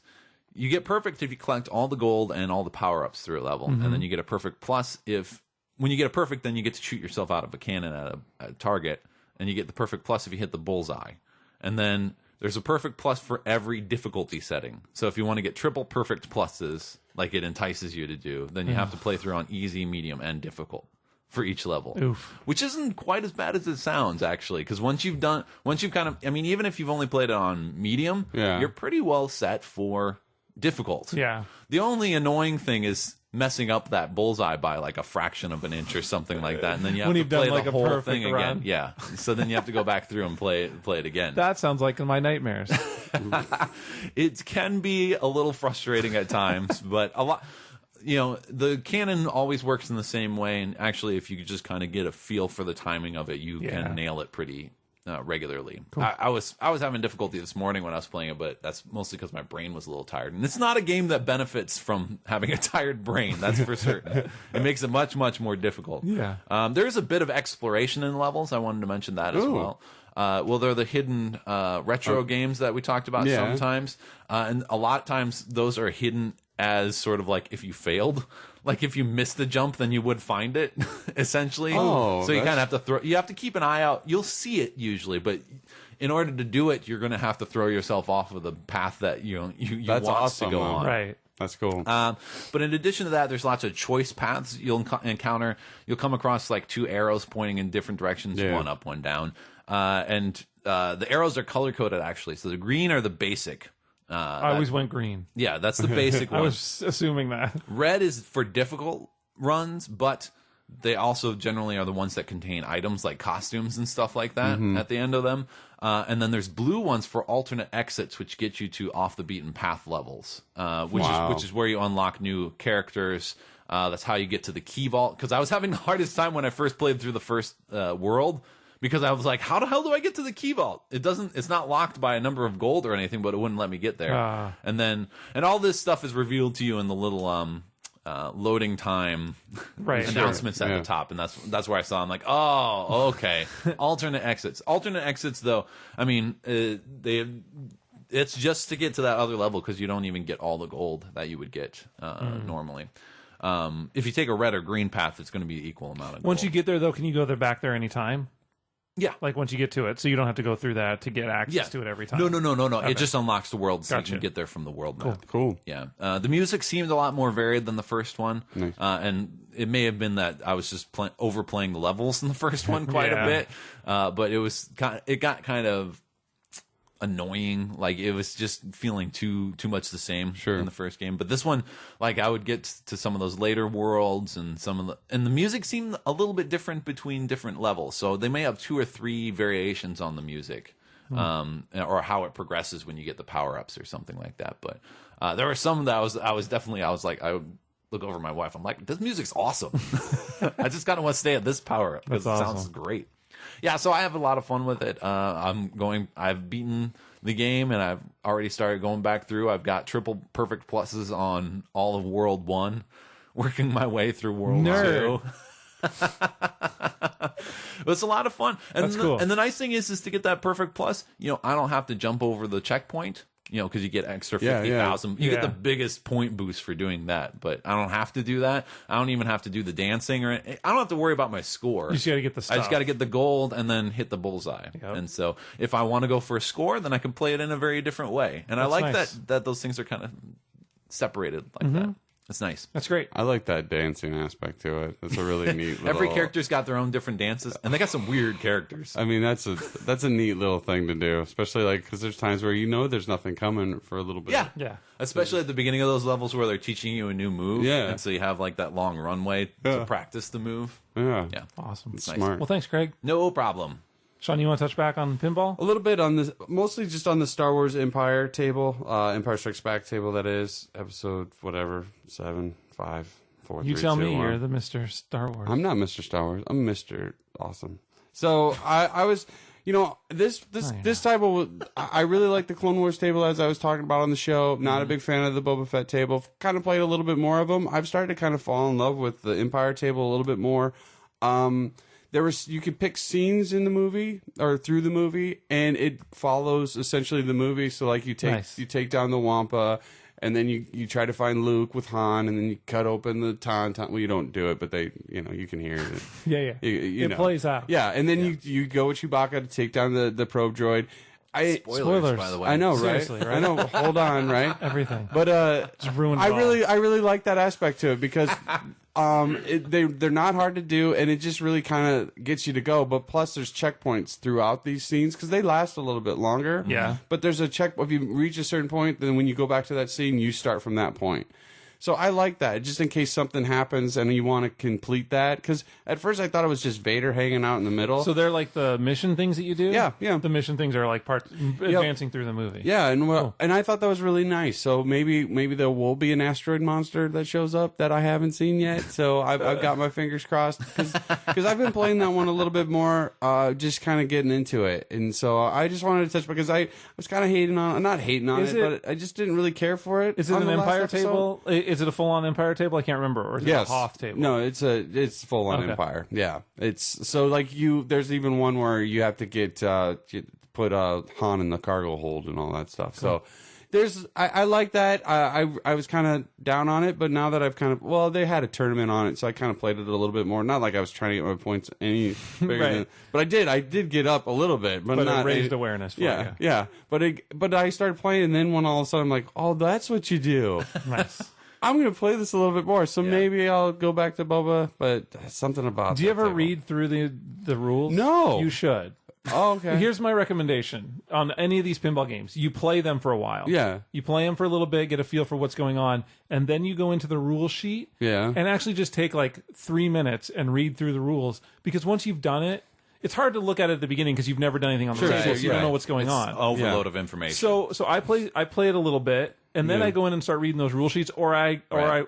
You get perfect if you collect all the gold and all the power-ups through a level, and then you get a perfect plus if... When you get a perfect, then you get to shoot yourself out of a cannon at a target, and you get the perfect plus if you hit the bullseye. And then there's a perfect plus for every difficulty setting. So if you want to get triple perfect pluses, like it entices you to do, then you have to play through on easy, medium, and difficult for each level. Oof. Which isn't quite as bad as it sounds, actually, because once you've kind of, I mean, even if you've only played it on medium, you're pretty well set for difficult. Yeah. The only annoying thing is messing up that bullseye by like a fraction of an inch or something like that, and then you have to play the whole thing again. Yeah, so then you have to go back through and play it again. That sounds like in my nightmares. It can be a little frustrating at times, but a lot. You know, the cannon always works in the same way, and actually, if you could just kind of get a feel for the timing of it, you can nail it pretty regularly. Cool. I was having difficulty this morning when I was playing it, but that's mostly because my brain was a little tired. And it's not a game that benefits from having a tired brain, that's for certain. It makes it much, much more difficult. Yeah. There is a bit of exploration in levels. I wanted to mention that as well. Well, they're the hidden retro games that we talked about sometimes. And a lot of times those are hidden as sort of like if you failed. Like if you missed the jump, then you would find it, essentially. So you kind of have to you have to keep an eye out. You'll see it usually, but in order to do it, you're going to have to throw yourself off of the path that you want to go on. Right. That's cool. But in addition to that, there's lots of choice paths you'll encounter. You'll come across like two arrows pointing in different directions, one up, one down. And the arrows are color coded actually. So the green are the basic. I always went green. Yeah, that's the basic one. I was assuming that. Red is for difficult runs, but they also generally are the ones that contain items like costumes and stuff like that at the end of them. And then there's blue ones for alternate exits, which get you to off the beaten path levels, which is where you unlock new characters. That's how you get to the key vault. Because I was having the hardest time when I first played through the first world. Because I was like, how the hell do I get to the key vault? It's not locked by a number of gold or anything, but it wouldn't let me get there. And all this stuff is revealed to you in the little loading time announcements at the top, and that's where I saw. I'm like, oh, okay. Alternate exits. Alternate exits, though. I mean, it's just to get to that other level because you don't even get all the gold that you would get normally. If you take a red or green path, it's going to be the equal amount of gold. Once you get there, though, can you go back there anytime? Yeah. Like once you get to it, so you don't have to go through that to get access to it every time. No. Okay. It just unlocks the world so you can get there from the world map. Cool. Yeah. The music seemed a lot more varied than the first one. Nice. And it may have been that I was just overplaying the levels in the first one quite a bit. But it got kind of annoying. Like it was just feeling too much the same in the first game. But this one, like I would get to some of those later worlds and the music seemed a little bit different between different levels. So they may have 2 or 3 variations on the music, or how it progresses when you get the power ups or something like that. But there were some that I was like, I would look over at my wife. I'm like, this music's awesome. I just kind of want to stay at this power up because it sounds great. Yeah, so I have a lot of fun with it. I've beaten the game, and I've already started going back through. I've got triple perfect pluses on all of World 1, working my way through World 2. It's a lot of fun. And That's cool. And the nice thing is to get that perfect plus, I don't have to jump over the checkpoint. Because you get extra 50,000. You get the biggest point boost for doing that. But I don't have to do that. I don't even have to do the dancing. I don't have to worry about my score. You just got to get the stuff. I just got to get the gold and then hit the bullseye. Yep. And so if I want to go for a score, then I can play it in a very different way. And I like that those things are kind of separated like that. That's nice. That's great. I like that dancing aspect to it. That's a really neat little... Every character's got their own different dances, and they got some weird characters. I mean, that's a neat little thing to do, especially like because there's times where there's nothing coming for a little bit. Yeah. Especially at the beginning of those levels where they're teaching you a new move. Yeah. And so you have like that long runway to practice the move. Yeah. Awesome. It's Smart. nice. Well, thanks, Craig. No problem. Sean, you want to touch back on pinball? A little bit on this, mostly just on the Star Wars Empire table, Empire Strikes Back table. That is episode whatever 7, 5, 4. You 3, tell 2, me 1. you're the Mr. Star Wars. I'm not Mr. Star Wars. I'm Mr. Awesome. So I was, this table. I really like the Clone Wars table as I was talking about on the show. Not a big fan of the Boba Fett table. Kind of played a little bit more of them. I've started to kind of fall in love with the Empire table a little bit more. You could pick scenes in the movie or through the movie, and it follows essentially the movie. So like you take down the Wampa, and then you try to find Luke with Han, and then you cut open the Tauntaun. Well, you don't do it, but you can hear it. Yeah. It plays out. Yeah, and then you go with Chewbacca to take down the probe droid. Spoilers, by the way. I know, right? Seriously, right? I know. Hold on, right? Everything. But Just ruined I it all. really like that aspect to it because they're not hard to do, and it just really kind of gets you to go. But plus, there's checkpoints throughout these scenes because they last a little bit longer. Yeah. But there's a check. If you reach a certain point, then when you go back to that scene, you start from that point. So I like that, just in case something happens and you want to complete that. Because at first I thought it was just Vader hanging out in the middle. So they're like the mission things that you do? Yeah. The mission things are like advancing through the movie. Yeah, and I thought that was really nice. So maybe there will be an asteroid monster that shows up that I haven't seen yet. So I've got my fingers crossed because I've been playing that one a little bit more, just kind of getting into it. And so I just wanted to touch because I was kind of not hating on it, but I just didn't really care for it. Is it an Empire table? Is it a full-on Empire table? I can't remember. Or is it a Hoth table? No, it's full-on Empire. Yeah, it's so like there's even one where you have to get put Han in the cargo hold and all that stuff. Cool. So I like that. I was kind of down on it, but now that I've they had a tournament on it, so I kind of played it a little bit more. Not like I was trying to get my points any bigger than, but I did get up a little bit, but not it raised awareness for you. Yeah. But I started playing, and then when all of a sudden I'm like, oh, that's what you do. Nice. I'm going to play this a little bit more, so maybe I'll go back to Boba, but something about Do you ever read through the rules? No. You should. Oh, okay. Here's my recommendation on any of these pinball games. You play them for a while. Yeah. You play them for a little bit, get a feel for what's going on, and then you go into the rule sheet and actually just take like 3 minutes and read through the rules, because once you've done it, it's hard to look at it at the beginning because you've never done anything on the table, so you don't know what's going on. Overload of information. So I play it a little bit, and then I go in and start reading those rule sheets, or I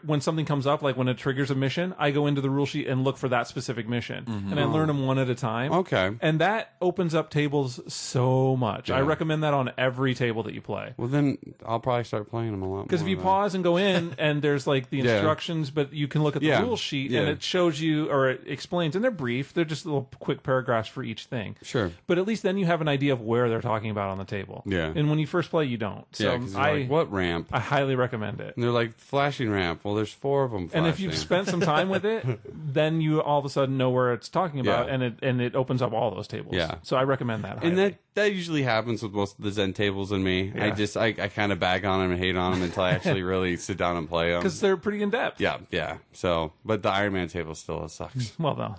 when something comes up, like when it triggers a mission, I go into the rule sheet and look for that specific mission, and I learn them one at a time. Okay. And that opens up tables so much. I recommend that on every table that you play. Well, then I'll probably start playing them a lot more. Because if you pause and go in, and there's like the instructions, but you can look at the rule sheet, and it shows you, or it explains, and they're brief. They're just little quick paragraphs for each thing. Sure. But at least then you have an idea of where they're talking about on the table. Yeah. And when you first play, you don't. So like, what ramp? I highly recommend it. And they're like, flashing ramp. Well, there's 4 of them flashing. And if you've spent some time with it, then you all of a sudden know where it's talking about, and it opens up all those tables. Yeah. So I recommend that highly. And that usually happens with most of the Zen tables and me. Yeah. I kind of bag on them and hate on them until I actually really sit down and play them. Because they're pretty in-depth. Yeah. So, but the Iron Man table still sucks. Well, no.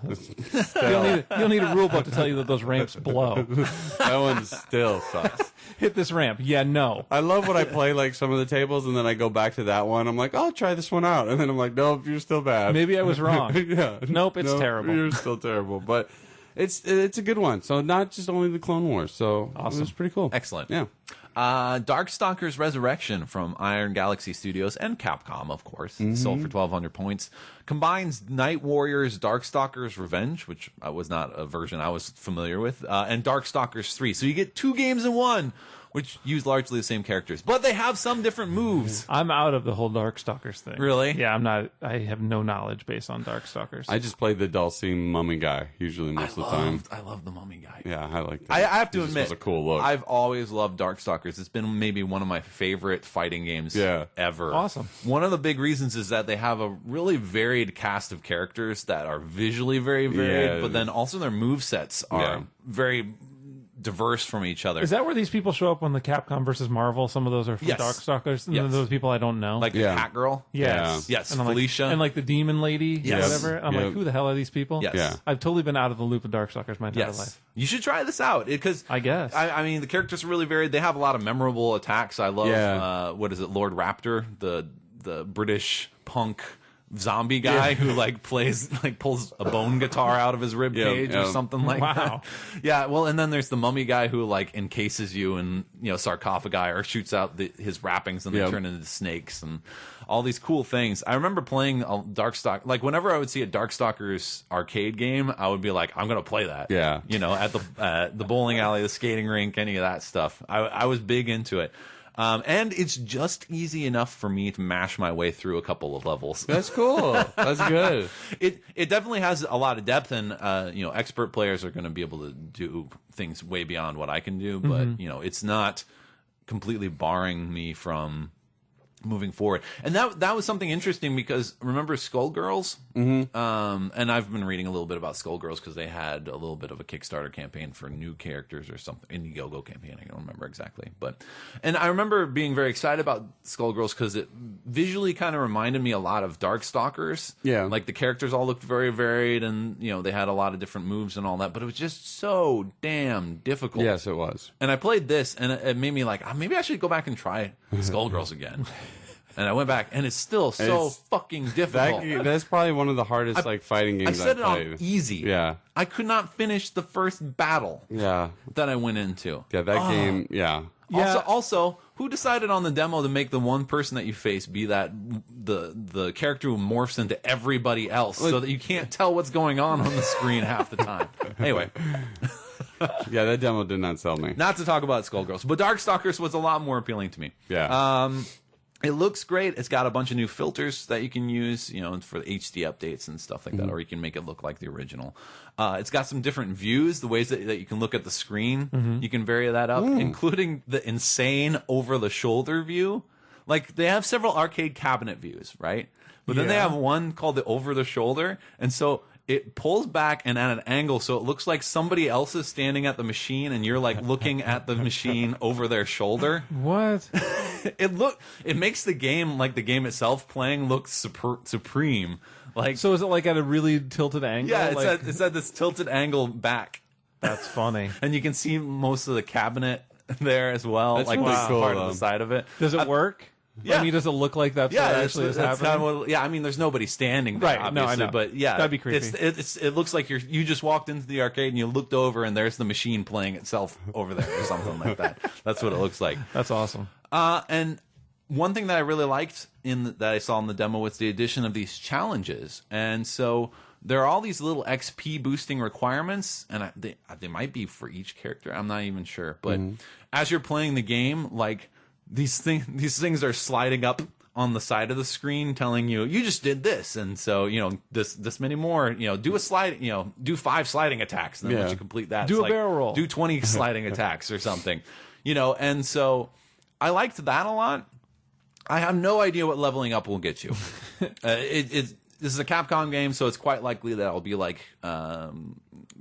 You'll need a rule book to tell you that those ramps blow. That one still sucks. Hit this ramp. Yeah, no. I love when I play like some of the tables and then I go back to that one. I'm like, I'll try this one out. And then I'm like, nope, you're still bad. Maybe I was wrong. Nope, it's terrible. You're still terrible. But it's a good one. So not just only the Clone Wars. So awesome. It was pretty cool. Excellent. Yeah. Darkstalkers Resurrection from Iron Galaxy Studios and Capcom, of course, sold for 1,200 points. Combines Night Warriors Darkstalkers Revenge, which was not a version I was familiar with, and Darkstalkers 3. So you get 2 games in one, which use largely the same characters, but they have some different moves. I'm out of the whole Darkstalkers thing. Really? Yeah, I'm not. I have no knowledge based on Darkstalkers. I just played the Dulcine mummy guy usually most of the time. I love the mummy guy. Yeah, I like that. I have to admit, it was a cool look. I've always loved Darkstalkers. It's been maybe one of my favorite fighting games ever. Awesome. One of the big reasons is that they have a really varied cast of characters that are visually very varied, but then also their movesets are very diverse from each other. Is that where these people show up on the Capcom versus Marvel? Some of those are from Darkstalkers, and then those people I don't know. Like the Cat Girl? Yes. Yes, and Felicia. and like the Demon Lady or whatever. I'm like, who the hell are these people? Yes. Yeah. I've totally been out of the loop of Darkstalkers my entire life. You should try this out because I guess. I mean, the characters are really varied. They have a lot of memorable attacks. I love, what is it, Lord Raptor, the British punk zombie guy who pulls a bone guitar out of his rib cage or something like that. Yeah, well, and then there's the mummy guy who like encases you in sarcophagi or shoots out his wrappings and they turn into snakes and all these cool things. I remember playing a Darkstalker, like whenever I would see a Darkstalkers arcade game, I would be like, I'm gonna play that. Yeah, at the bowling alley, the skating rink, any of that stuff. I was big into it. And it's just easy enough for me to mash my way through a couple of levels. That's cool. That's good. It definitely has a lot of depth, and expert players are going to be able to do things way beyond what I can do. But it's not completely barring me from moving forward. And that was something interesting because remember Skullgirls? And I've been reading a little bit about Skullgirls because they had a little bit of a Kickstarter campaign for new characters or something. Indiegogo campaign, I don't remember exactly. And I remember being very excited about Skullgirls because it visually kind of reminded me a lot of Darkstalkers. Yeah. Like the characters all looked very varied and they had a lot of different moves and all that, but it was just so damn difficult. Yes, it was. And I played this and it made me like, maybe I should go back and try Skullgirls again. And I went back, and it's still so fucking difficult. That's probably one of the hardest fighting games I've played. I set it on easy. Yeah. I could not finish the first battle that I went into. Yeah, that game, Also, who decided on the demo to make the one person that you face be the character who morphs into everybody else so that you can't tell what's going on the screen half the time? Anyway. Yeah, that demo did not sell me. Not to talk about Skullgirls, but Darkstalkers was a lot more appealing to me. Yeah. It looks great. It's got a bunch of new filters that you can use, for the HD updates and stuff like that, or you can make it look like the original. It's got some different views, the ways that you can look at the screen. You can vary that up, including the insane over-the-shoulder view. Like, they have several arcade cabinet views, right? But then they have one called the over-the-shoulder, and so it pulls back and at an angle so it looks like somebody else is standing at the machine and you're like looking at the machine over their shoulder. What? It makes the game, like the game itself playing, look supreme. Like, so is it like at a really tilted angle? Yeah, it's at this tilted angle back. That's funny. And you can see most of the cabinet there as well. That's like really cool, part of the side of it. Does it work? Yeah. I mean, does it look like that's what actually is happening? Kind of I mean, there's nobody standing there, obviously, I know. but yeah, that'd be creepy. It looks like you just walked into the arcade and you looked over and there's the machine playing itself over there or something like that. That's what it looks like. That's awesome. And one thing that I really liked that I saw in the demo was the addition of these challenges, and so there are all these little XP boosting requirements, and they might be for each character. I'm not even sure, but as you're playing the game, like these things are sliding up on the side of the screen telling you just did this, and so this many more, do a slide, do 5 sliding attacks, and then once you complete that, do a barrel roll, do 20 sliding attacks or something, and so I liked that a lot. I have no idea what leveling up will get you. This is a Capcom game, so it's quite likely that it'll be like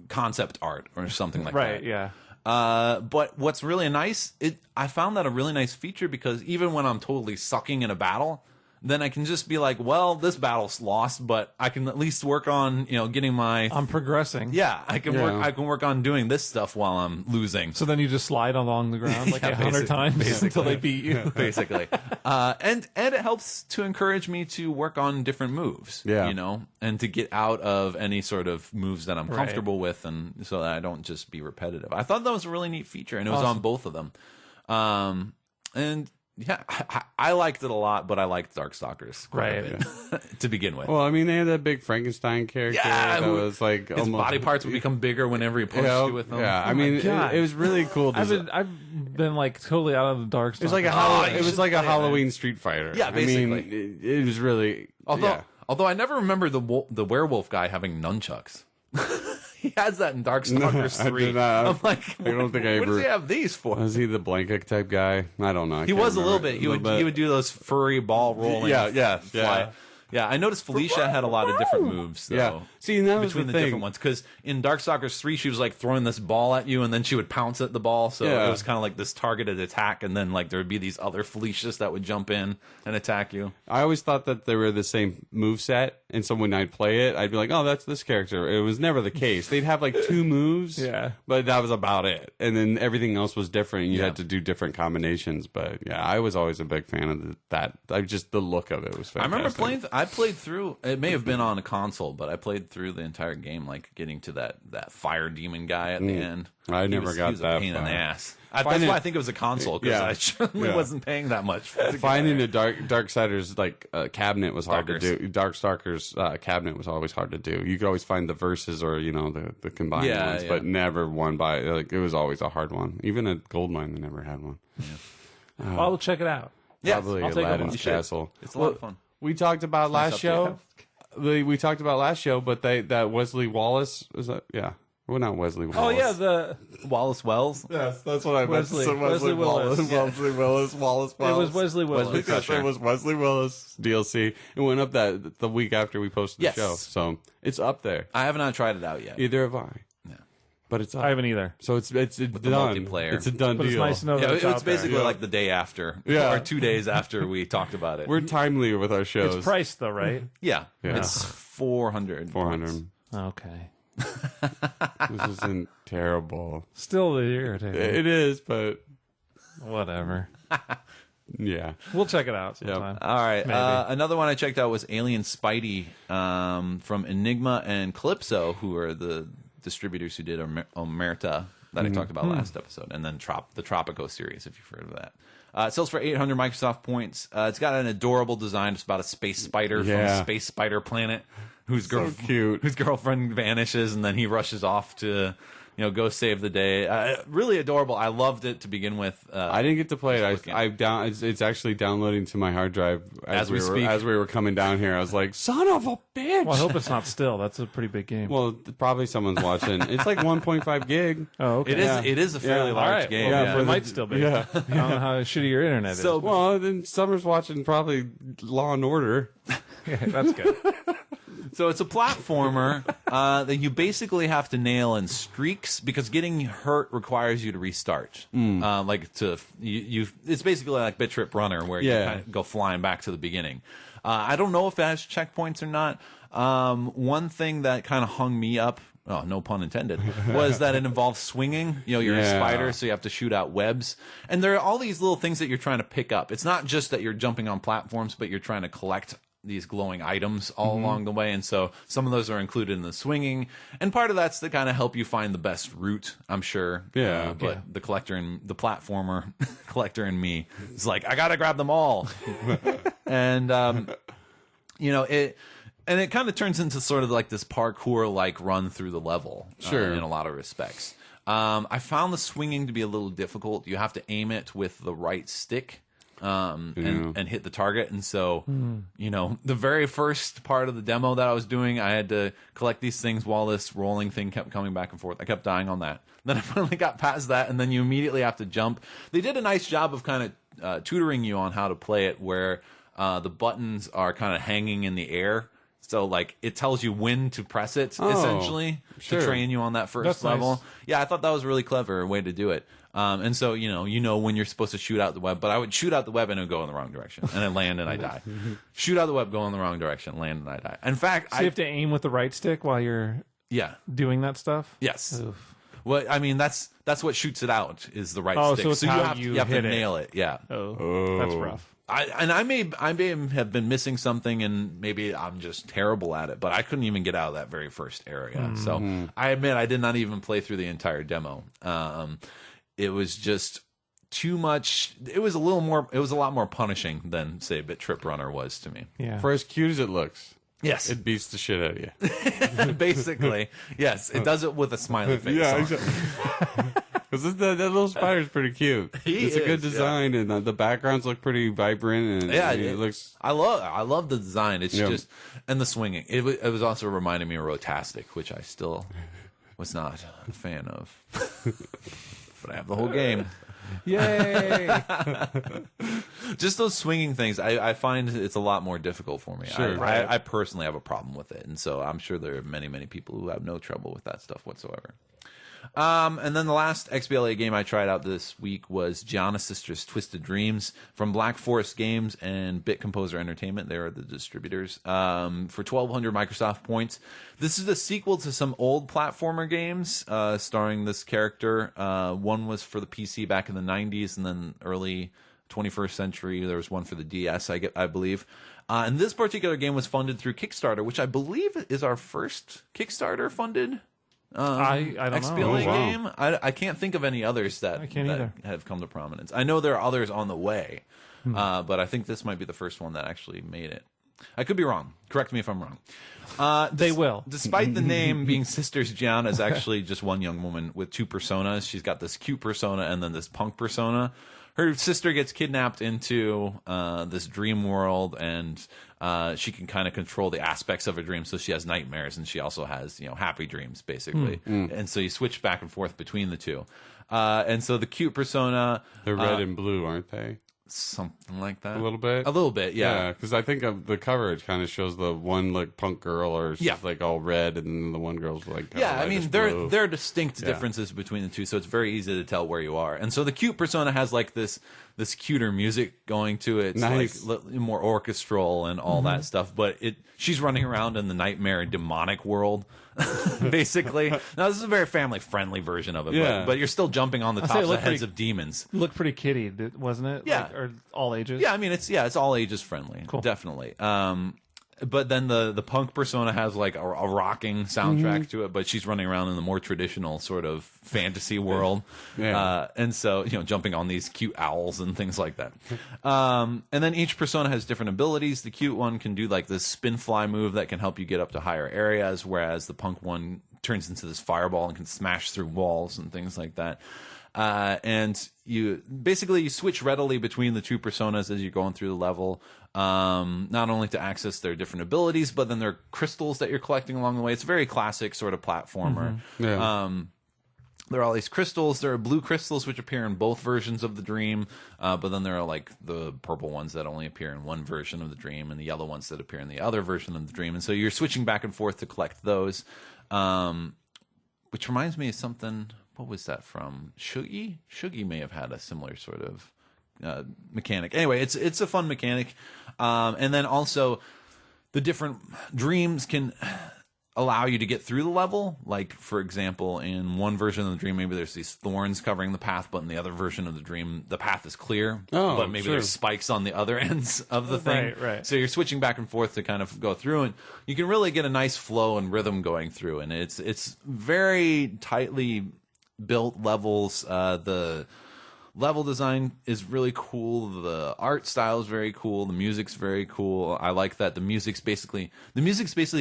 concept art or something like that. Right, yeah. But what's really nice, I found that a really nice feature because even when I'm totally sucking in a battle, then I can just be like, well, this battle's lost, but I can at least work on, getting my... I'm progressing. Yeah, I can work on doing this stuff while I'm losing. So then you just slide along the ground like 100 times until they beat you. Basically. And it helps to encourage me to work on different moves, and to get out of any sort of moves that I'm comfortable with, and so that I don't just be repetitive. I thought that was a really neat feature, and it was on both of them. And... yeah, I liked it a lot, but I liked Darkstalkers quite a bit to begin with. Well, I mean, they had that big Frankenstein character that was like his body parts would become bigger whenever he pushed you with them. Yeah, I mean, it was really cool. I've been like totally out of the Darkstalkers. It was like a Halloween Street Fighter. Yeah, basically. I mean, it was really. Although I never remember the werewolf guy having nunchucks. He has that in Darkstalkers 3. I'm like, I don't think I ever. What does he have these for? Was he the blanket type guy? I don't know. He was a little bit. He would do those furry ball rolling. Yeah. Yeah, I noticed Felicia had a lot of different moves, though. Yeah. See, and that was between the the thing. different ones. Because in Darkstalkers 3, she was like throwing this ball at you, and then she would pounce at the ball. So it was kind of like this targeted attack, and then like there would be these other Felicias that would jump in and attack you. I always thought that they were the same move set, and so when I'd play it, I'd be like, "Oh, that's this character." It was never the case. They'd have like 2 moves, but that was about it, and then everything else was different. And you had to do different combinations. But yeah, I was always a big fan of that. Just the look of it was fantastic. I remember playing. I played through. It may have been on a console, but I played through the entire game, like getting to that fire demon guy at the end. I never got he was that a pain in far. the ass. That's why I think it was a console, because I certainly wasn't paying that much for the Finding a Darksiders like cabinet was hard to do. Darkstalkers cabinet was always hard to do. You could always find the verses or the combined ones, but never one by like it was always a hard one. Even at Goldmine, they never had one. I'll check it out. Probably I'll take Aladdin's Castle. It's a lot of fun. We talked about last show. We talked about last show, but that Wesley Wallace was that? Yeah, well, not Wesley Wallace. Oh yeah, the Wallace Wells. Yes, that's what I meant. Wesley Willis. Wesley Willis. Wallace. It was Wesley Willis. It was Wesley Willis DLC. It went up the week after we posted the show, so it's up there. I have not tried it out yet. Either have I. But it's up. I haven't either. So it's done. Multiplayer. It's a done But deal. it's nice to know that It's basically like the day after, or 2 days after we talked about it. We're timely with our shows. It's priced though, right? Yeah. It's 400. 400. Okay. This isn't terrible. Still irritating. It is, but whatever. Yeah. We'll check it out sometime. All right. Another one I checked out was Alien Spidey from Enigma and Calypso, who are the distributors who did Omerta that I talked about last episode, and then the Tropico series, if you've heard of that. It sells for 800 Microsoft points. It's got an adorable design. It's about a space spider from Space Spider Planet whose girlfriend vanishes, and then he rushes off to go save the day. Really adorable. I loved it to begin with. I didn't get to play it. It's actually downloading to my hard drive as we were coming down here. I was like, son of a bitch. Well, I hope it's not still. That's a pretty big game. Well, probably someone's watching. It's like 1.5 gig. Oh, okay. It is a fairly large game. Yeah, it might still be. Yeah. I don't know how shitty your internet is. Well, then Summer's watching probably Law and Order. Yeah, that's good. So it's a platformer that you basically have to nail in streaks, because getting hurt requires you to restart. It's basically like BIT.TRIP Runner, where you kind of go flying back to the beginning. I don't know if it has checkpoints or not. One thing that kind of hung me up, oh, no pun intended, was that it involves swinging. You're a spider, so you have to shoot out webs. And there are all these little things that you're trying to pick up. It's not just that you're jumping on platforms, but you're trying to collect these glowing items all along the way, and so some of those are included in the swinging, and part of that's to kind of help you find the best route, I'm sure. But the collector and the platformer collector in me is like, I gotta grab them all. And it kind of turns into sort of like this parkour like run through the level, in a lot of respects. I found the swinging to be a little difficult. You have to aim it with the right stick and hit the target. And so, the very first part of the demo that I was doing, I had to collect these things while this rolling thing kept coming back and forth. I kept dying on that. Then I finally got past that, and then you immediately have to jump. They did a nice job of kind of tutoring you on how to play it, where the buttons are kind of hanging in the air. So, like, it tells you when to press it, essentially, to train you on that first level. Nice. Yeah, I thought that was a really clever way to do it. And so, you know when you're supposed to shoot out the web, but I would shoot out the web and it would go in the wrong direction, and then land and I die. Shoot out the web, go in the wrong direction, land and I die. In fact, so you have to aim with the right stick while you're doing that stuff? Yes. Oof. Well, I mean, that's what shoots it out, is the right stick. So it's how you have to nail it. Yeah. Oh, that's rough. I may have been missing something, and maybe I'm just terrible at it, but I couldn't even get out of that very first area. So I admit I did not even play through the entire demo. It was just too much. It was a lot more punishing than, say, BIT.TRIP Runner was to me. Yeah. For as cute as it looks. Yes. It beats the shit out of you. Basically. Yes. It does it with a smiley face. Yeah, exactly. Because that little spider's pretty cute. It's a good design, and the backgrounds look pretty vibrant. And it looks. I love the design. It's just, and the swinging. It was also reminding me of Rotastic, which I still was not a fan of. But I have the whole game. Yay! Just those swinging things, I find it's a lot more difficult for me. Sure. I personally have a problem with it, and so I'm sure there are many, many people who have no trouble with that stuff whatsoever. And then the last XBLA game I tried out this week was Giana Sisters Twisted Dreams from Black Forest Games and Bit Composer Entertainment. They are the distributors. For 1,200 Microsoft points. This is a sequel to some old platformer games starring this character. One was for the PC back in the 90s, and then early 21st century there was one for the DS, I believe. And this particular game was funded through Kickstarter, which I believe is our first Kickstarter funded I don't XBLA know. game. I can't think of any others that have come to prominence. I know there are others on the way, but I think this might be the first one that actually made it. I could be wrong. Correct me if I'm wrong. They will. Despite the name being Sisters, Giana is actually just one young woman with two personas. She's got this cute persona and then this punk persona. Her sister gets kidnapped into this dream world, and she can kind of control the aspects of her dream. So she has nightmares, and she also has happy dreams, basically. And so you switch back and forth between the two. And so the cute persona, they're red and blue, aren't they? Something like that. A little bit, yeah. Because I think of the cover, it kind of shows the one like punk girl, or she's like all red, and then the one girl's like I mean blue. there are distinct differences between the two, so it's very easy to tell where you are. And so the cute persona has like this cuter music going to it, nice, like more orchestral and all that stuff. But she's running around in the nightmare demonic world. Basically, now this is a very family-friendly version of it, but you're still jumping on the tops of heads of demons. Looked pretty kiddie, wasn't it? Yeah, or all ages. Yeah, I mean it's all ages friendly, definitely. But then the punk persona has like a rocking soundtrack to it, but she's running around in the more traditional sort of fantasy world, and so jumping on these cute owls and things like that. And then each persona has different abilities. The cute one can do like this spin fly move that can help you get up to higher areas, whereas the punk one turns into this fireball and can smash through walls and things like that. And you switch readily between the two personas as you're going through the level, not only to access their different abilities, but then there are crystals that you're collecting along the way. It's a very classic sort of platformer. There are all these crystals. There are blue crystals which appear in both versions of the dream, but then there are like the purple ones that only appear in one version of the dream, and the yellow ones that appear in the other version of the dream. And so you're switching back and forth to collect those, which reminds me of something. What was that from? Shuggy? Shuggy may have had a similar sort of mechanic. Anyway, it's a fun mechanic. And then also the different dreams can allow you to get through the level. Like, for example, in one version of the dream, maybe there's these thorns covering the path, but in the other version of the dream, the path is clear. But maybe there's spikes on the other ends of the thing. Right. So you're switching back and forth to kind of go through, and you can really get a nice flow and rhythm going through. And it's very tightly built levels. The level design is really cool. The art style is very cool. The music's very cool. I like that the music's basically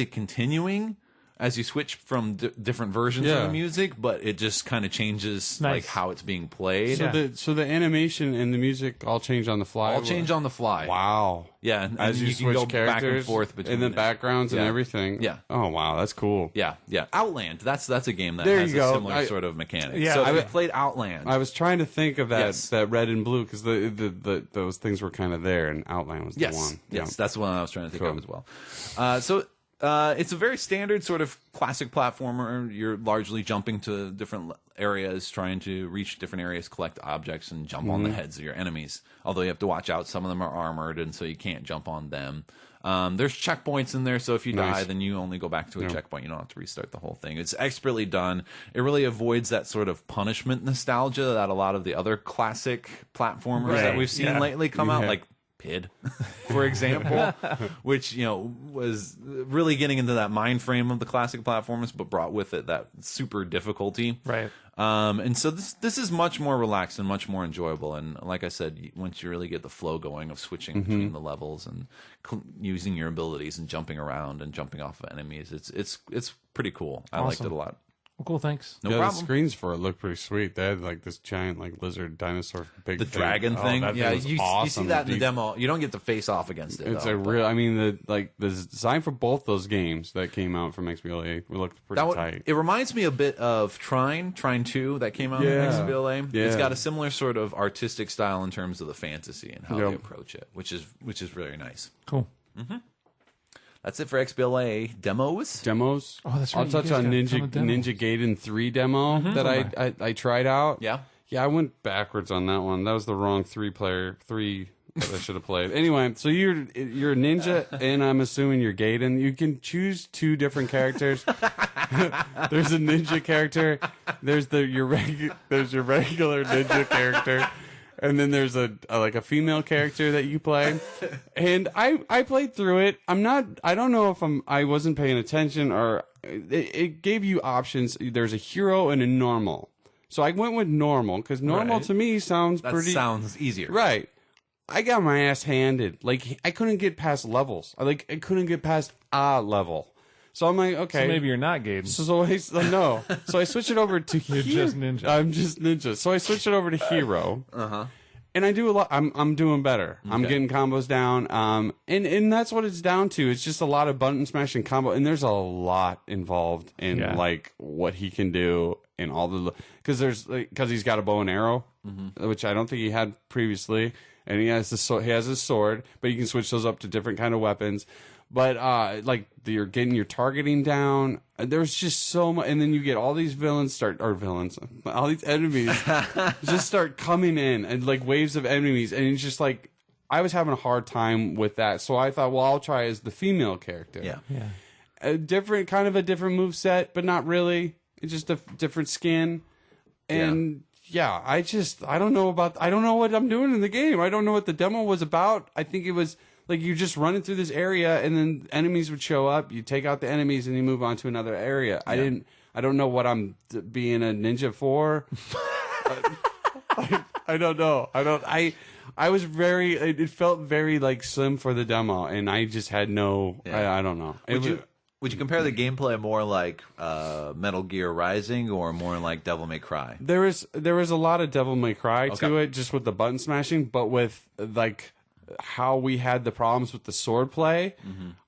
continuing as you switch from different versions of the music, but it just kind of changes like how it's being played. So the animation and the music all change on the fly. All change on the fly. Wow. Yeah, and as you can switch go characters back and forth between and the backgrounds and everything. Yeah. Oh wow, that's cool. Yeah. Outland. That's a game that there has you a go. similar sort of mechanic. Yeah, so I played Outland. I was trying to think of that red and blue because those things were kind of there, and Outland was the one. Yes, that's the one I was trying to think of as well. It's a very standard sort of classic platformer. You're largely jumping to different areas, trying to reach different areas, collect objects, and jump on the heads of your enemies. Although you have to watch out. Some of them are armored, and so you can't jump on them. There's checkpoints in there, so if you die, then you only go back to a checkpoint. You don't have to restart the whole thing. It's expertly done. It really avoids that sort of punishment nostalgia that a lot of the other classic platformers that we've seen lately come out, like PID, for example, which was really getting into that mind frame of the classic platformers, but brought with it that super difficulty. Right. And so this is much more relaxed and much more enjoyable. And like I said, once you really get the flow going of switching between the levels and using your abilities and jumping around and jumping off of enemies, it's pretty cool. I liked it a lot. Well, cool, thanks. No yeah, problem. the screens for it look pretty sweet. They had like this giant like lizard dinosaur big Dragon thing. Oh, Yeah, was you awesome. see that in the demo. You don't get to face off against it. It's though, a real. I mean, the design for both those games that came out from XBLA looked pretty tight. It reminds me a bit of Trine 2 that came out in XBLA. Yeah. It's got a similar sort of artistic style in terms of the fantasy and how they approach it, which is very nice. Cool. That's it for XBLA demos. Oh, that's right. I'll touch on Ninja Gaiden 3 demo that I tried out. Yeah. Yeah, I went backwards on that one. That was the wrong three that I should have played. Anyway, so you're a ninja, and I'm assuming you're Gaiden. You can choose 2 different characters. There's a ninja character. There's your regular ninja character. And then there's a female character that you play. And I played through it. I don't know if I wasn't paying attention or it gave you options. There's a hero and a normal. So I went with normal because normal to me sounds sounds easier. Right. I got my ass handed. Like I couldn't get past levels. I couldn't get past a level. So I'm like, okay. So maybe you're not Gaiden. No. So I switch it over to You're just ninja. I'm just ninja. So I switch it over to hero. And I do a lot. I'm doing better. Okay. I'm getting combos down. And that's what it's down to. It's just a lot of button smashing combo. And there's a lot involved in like what he can do and all the because he's got a bow and arrow, which I don't think he had previously. And he has his sword, but you can switch those up to different kind of weapons. But you're getting your targeting down. There's just so much, and then you get all these all these enemies just start coming in, and like waves of enemies, and it's just like I was having a hard time with that. So I thought, well, I'll try as the female character. Yeah. A different move set, but not really. It's just a different skin, and I don't know what I'm doing in the game. I don't know what the demo was about. I think it was. Like, you're just running through this area, and then enemies would show up. You take out the enemies, and you move on to another area. Yeah. I don't know what I'm being a ninja for. I don't know. I was it felt very, like, slim for the demo, and I just had no, I don't know. Would you compare the gameplay more like Metal Gear Rising or more like Devil May Cry? There was a lot of Devil May Cry to it, just with the button smashing, but with, like, how we had the problems with the sword play,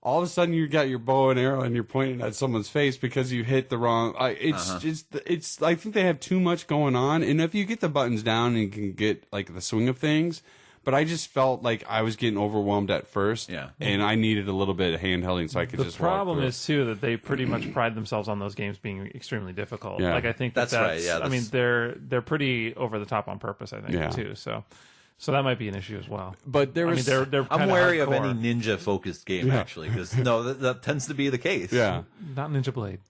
all of a sudden you got your bow and arrow and you're pointing at someone's face because you hit the wrong. It's I think they have too much going on, and if you get the buttons down and you can get like the swing of things, but I just felt like I was getting overwhelmed at first, and I needed a little bit of handholding so I could just. The problem is too that they pretty much pride themselves on those games being extremely difficult. Yeah. Like I think that's right. Yeah, I mean they're pretty over the top on purpose. I think too. So that might be an issue as well. But they're I'm wary of any ninja-focused game, actually, because that tends to be the case. Yeah. Not Ninja Blade.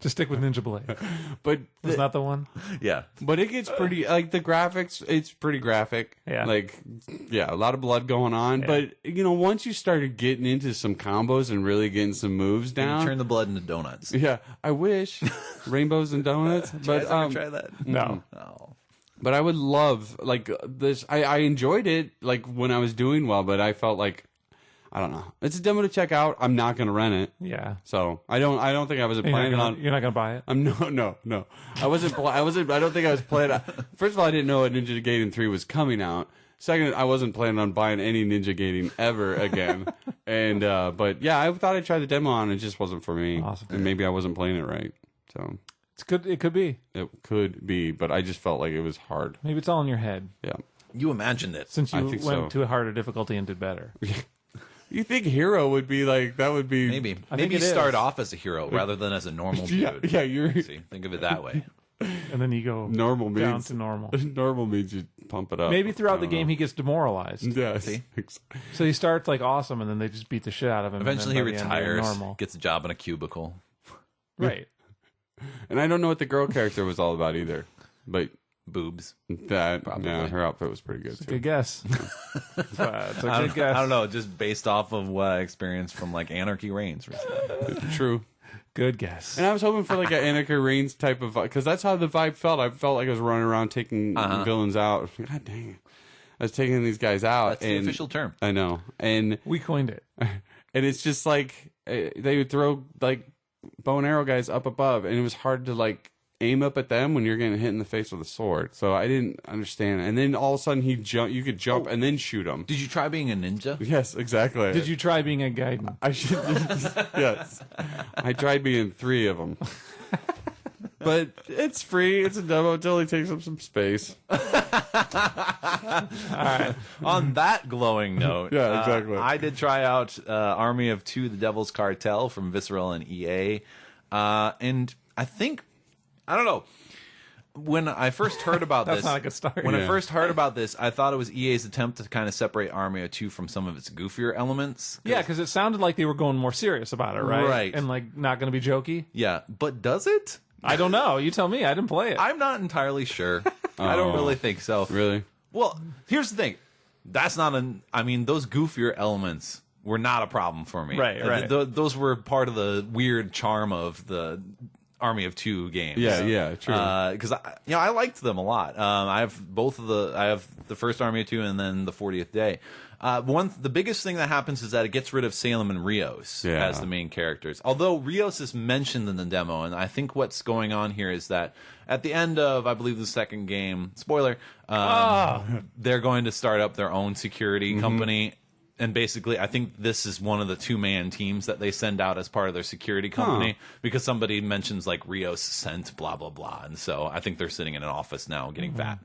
Just stick with Ninja Blade. But is that the one? Yeah. But it gets pretty, like, the graphics, it's pretty graphic. Yeah. Like, a lot of blood going on. Yeah. But, once you started getting into some combos and really getting some moves down. You turn the blood into donuts. Yeah. I wish. Rainbows and donuts. But try that? No. Oh. But I would love, like, this. I enjoyed it, like, when I was doing well, but I felt like, I don't know. It's a demo to check out. I'm not going to rent it. Yeah. So I don't think I was planning on. You're not going to buy it? No. I don't think I was planning. First of all, I didn't know Ninja Gaiden 3 was coming out. Second, I wasn't planning on buying any Ninja Gaiden ever again. And, but yeah, I thought I'd try the demo on. It just wasn't for me. Awesome. And maybe I wasn't playing it right. So. It's good. It could be. It could be, but I just felt like it was hard. Maybe it's all in your head. Yeah. You imagined it. Since you went to a harder difficulty and did better. You think hero would be like, that would be... Maybe you start off as a hero rather than as a normal dude. Yeah, you're... See, think of it that way. And then you go down to normal. Normal means you pump it up. Maybe throughout the game he gets demoralized. Yeah. So he starts like awesome, and then they just beat the shit out of him. Eventually he retires, gets a job in a cubicle. Right. And I don't know what the girl character was all about either, but boobs. Her outfit was pretty good. It's a good guess. It's a good guess. I don't know, just based off of what I experienced from like Anarchy Reigns recently. True. Good guess. And I was hoping for like an Anarchy Reigns type of vibe, because that's how the vibe felt. I felt like I was running around taking villains out. God dang it. I was taking these guys out. That's the official term. I know. And we coined it. And it's just like they would throw like bow and arrow guys up above, and it was hard to like aim up at them when you're getting hit in the face with a sword. So I didn't understand. And then all of a sudden you could jump and then shoot him. Did you try being a ninja? Yes, exactly. Did you try being a Gaiden? I should. Yes, I tried being 3 of them. But it's free. It's a demo until he takes up some space. All right. On that glowing note, yeah, exactly. I did try out Army of Two: The Devil's Cartel from Visceral and EA, and I think I don't know. When I first heard about That's this, not a good start. When I first heard about this, I thought it was EA's attempt to kind of separate Army of Two from some of its goofier elements. Yeah, because it sounded like they were going more serious about it, right? Right. And like not going to be jokey. Yeah, but does it? I don't know. You tell me. I didn't play it. I'm not entirely sure. I don't really think so. Really? Well, here's the thing. That's not an. I mean, those goofier elements were not a problem for me. Right. Those were part of the weird charm of the Army of Two games. Yeah, true. Because I liked them a lot. I have I have the first Army of Two and then the 40th Day. The biggest thing that happens is that it gets rid of Salem and Rios as the main characters. Although Rios is mentioned in the demo, and I think what's going on here is that at the end of, I believe, the second game, spoiler, they're going to start up their own security company. And basically, I think this is one of the 2-man teams that they send out as part of their security company because somebody mentions like Rios sent blah blah blah, and so I think they're sitting in an office now getting fat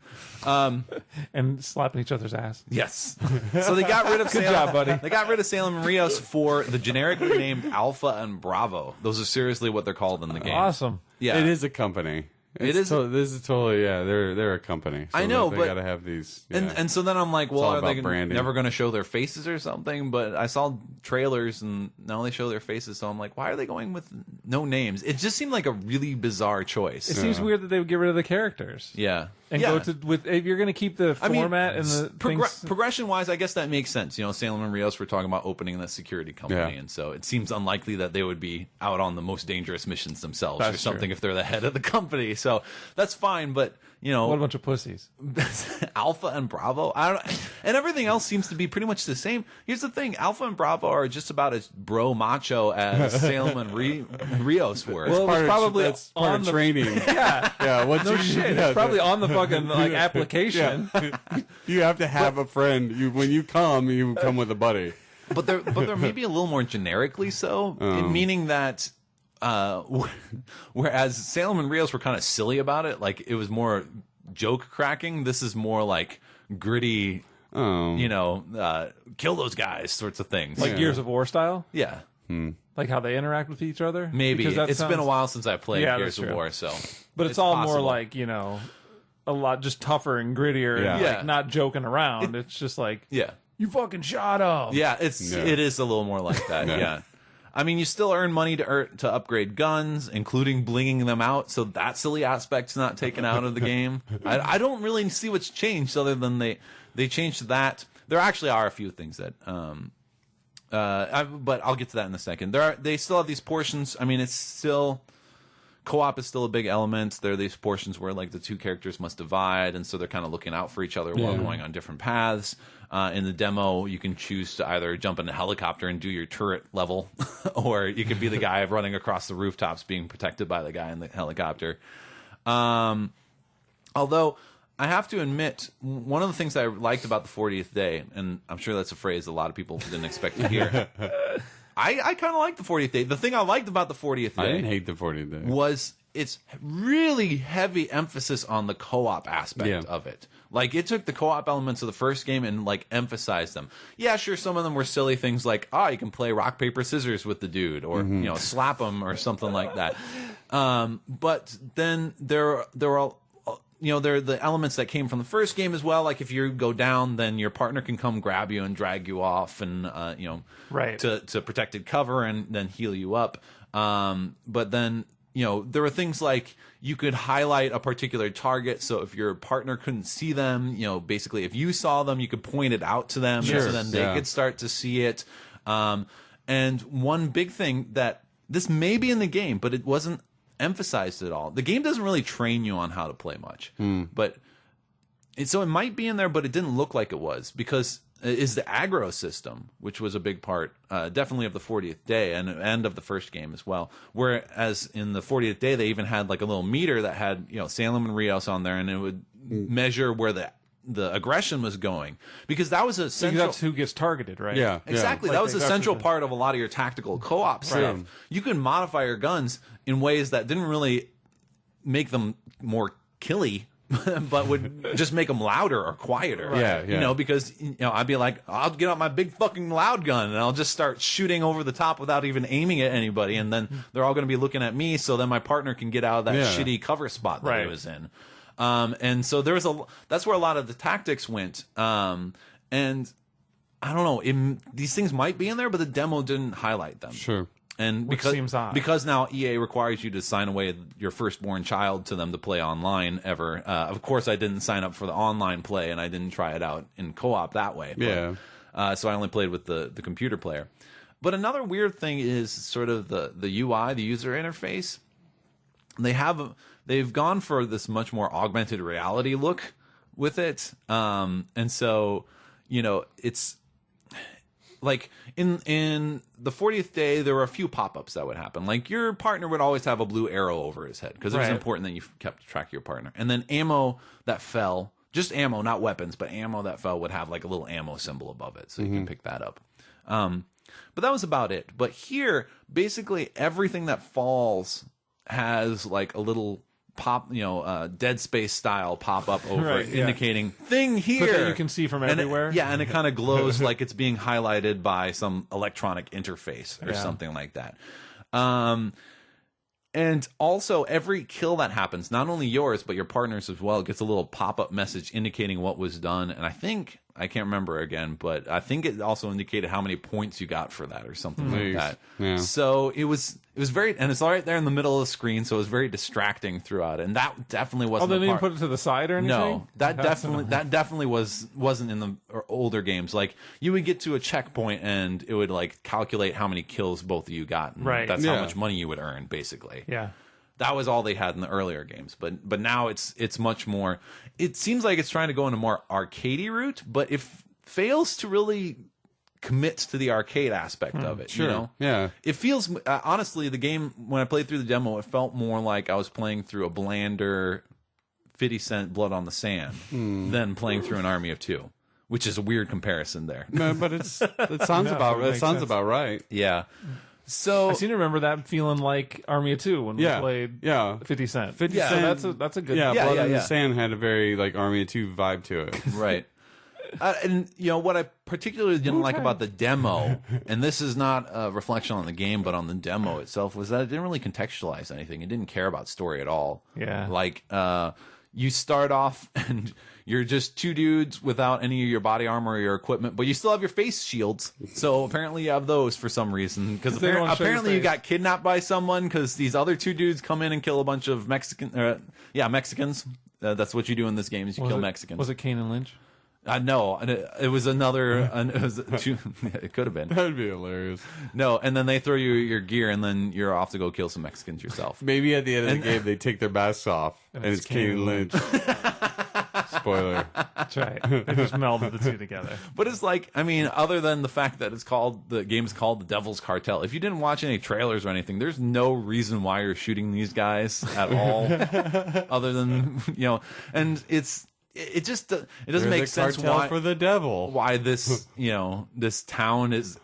and slapping each other's ass. Yes. So they got rid of Good Salem. job, buddy. They got rid of Salem and Rios for the generically named Alpha and Bravo. Those are seriously what they're called in the game. Awesome. Yeah, it is a company. This is totally they're a company. So I know, they but gotta have these. And so then I'm like, well, all are they about branding. never going to show their faces or something? But I saw trailers and now they show their faces, so I'm like, why are they going with no names? It just seemed like a really bizarre choice. It seems weird that they would get rid of the characters. Yeah. And go to with if you're going to keep the format and the progression wise, I guess that makes sense. You know, Salem and Rios were talking about opening the security company, and so it seems unlikely that they would be out on the most dangerous missions themselves or something if they're the head of the company. So that's fine, but you know, what a bunch of pussies. Alpha and Bravo, I don't know. And everything else seems to be pretty much the same. Here's the thing: Alpha and Bravo are just about as bro macho as Salem and Rios were. Well, it's probably that's part of training. Yeah. What's no shit. It's probably on the fucking like application. Yeah. You have to have a friend. When you come with a buddy. But they're maybe a little more generically so, meaning that. Whereas Salem and Rios were kind of silly about it, like it was more joke cracking. This is more like gritty, you know, kill those guys sorts of things, like Gears of War style. Yeah, like how they interact with each other. Maybe it's been a while since I played Gears of War, so but it's all possible. More like, you know, a lot just tougher and grittier. And like not joking around. It's just like you fucking shot him. Yeah, it is a little more like that. Yeah. I mean, you still earn money to upgrade guns, including blinging them out, so that silly aspect's not taken out of the game. I don't really see what's changed other than they changed that. There actually are a few things that, but I'll get to that in a second. They still have these portions. I mean, it's still co-op is still a big element. There are these portions where like the two characters must divide, and so they're kind of looking out for each other while going on different paths. In the demo, you can choose to either jump in a helicopter and do your turret level, or you could be the guy running across the rooftops being protected by the guy in the helicopter. Although, I have to admit, one of the things I liked about the 40th Day, and I'm sure that's a phrase a lot of people didn't expect to hear, I kind of liked the 40th Day. The thing I liked about the 40th Day... I didn't hate the 40th Day. ...was its really heavy emphasis on the co-op aspect of it. Like, it took the co-op elements of the first game and, like, emphasized them. Yeah, sure, some of them were silly things like, you can play rock, paper, scissors with the dude, or, you know, slap him or something like that. But then there were, you know, there are the elements that came from the first game as well. Like, if you go down, then your partner can come grab you and drag you off and, you know, to protected cover and then heal you up. But then... You know, there were things like you could highlight a particular target, so if your partner couldn't see them, you know, basically if you saw them, you could point it out to them, so then they could start to see it. And one big thing that this may be in the game, but it wasn't emphasized at all. The game doesn't really train you on how to play much, but so it might be in there, but it didn't look like it was because is the aggro system, which was a big part, definitely of the 40th day and of the first game as well. Whereas in the 40th day, they even had like a little meter that had, you know, Salem and Rios on there, and it would measure where the aggression was going, because that was a central. That's who gets targeted, right? Yeah, exactly. Yeah. That was a central part of a lot of your tactical co-op stuff. Right. You could modify your guns in ways that didn't really make them more killy, but would just make them louder or quieter. Yeah, You know, because, you know, I'd be like, I'll get out my big fucking loud gun and I'll just start shooting over the top without even aiming at anybody, and then they're all going to be looking at me, so then my partner can get out of that shitty cover spot that he was in. And so there was that's where a lot of the tactics went. And I don't know, these things might be in there, but the demo didn't highlight them. Sure. And because now EA requires you to sign away your firstborn child to them to play online ever. Of course, I didn't sign up for the online play, and I didn't try it out in co-op that way. But, so I only played with the computer player. But another weird thing is sort of the UI, the user interface. They've gone for this much more augmented reality look with it, and so, you know, it's like in the 40th day, there were a few pop-ups that would happen. Like your partner would always have a blue arrow over his head because it was important that you kept track of your partner. And then ammo that fell, just ammo, not weapons, but ammo that fell would have like a little ammo symbol above it, so you can pick that up. But that was about it. But here, basically everything that falls has like a little pop, you know, Dead Space style pop up over it, indicating thing here. But that you can see from everywhere. And it kind of glows like it's being highlighted by some electronic interface or something like that. And also, every kill that happens, not only yours, but your partner's as well, gets a little pop-up message indicating what was done. And I can't remember again, but I think it also indicated how many points you got for that or something like that. Yeah. So it was very, and it's all right there in the middle of the screen, so it was very distracting throughout. And that definitely wasn't. Oh, they didn't put it to the side or anything? No, that definitely wasn't in the older games. Like you would get to a checkpoint and it would like calculate how many kills both of you got. And that's how much money you would earn, basically. Yeah. That was all they had in the earlier games, but now it's much more. It seems like it's trying to go in a more arcadey route, but it fails to really commit to the arcade aspect of it. Sure. You know? Yeah. It feels honestly, the game when I played through the demo, it felt more like I was playing through a blander 50-cent Blood on the Sand than playing through an Army of Two, which is a weird comparison there. No, but it sounds about right. Yeah. So I seem to remember that feeling like Army of Two when we played 50 Cent. 50 Cent. So that's a good Blood on the Sand had a very like Army of Two vibe to it. Right. And you know what I particularly didn't like about the demo, and this is not a reflection on the game, but on the demo itself, was that it didn't really contextualize anything. It didn't care about story at all. Yeah. Like you start off and you're just two dudes without any of your body armor or your equipment, but you still have your face shields. So apparently you have those for some reason. Because apparently you got kidnapped by someone because these other two dudes come in and kill a bunch of Mexicans. That's what you do in this game is you kill Mexicans. Was it Kane and Lynch? No, it was another. It could have been. That'd be hilarious. No, and then they throw you your gear, and then you're off to go kill some Mexicans yourself. Maybe at the end of the game, they take their masks off, and it's Kane and Lynch. Spoiler. That's right. They just melded the two together. But it's like, I mean, other than the fact that the game's called The Devil's Cartel, if you didn't watch any trailers or anything, there's no reason why you're shooting these guys at all, other than, you know, and it doesn't make sense why for the devil. Why this, you know, this town is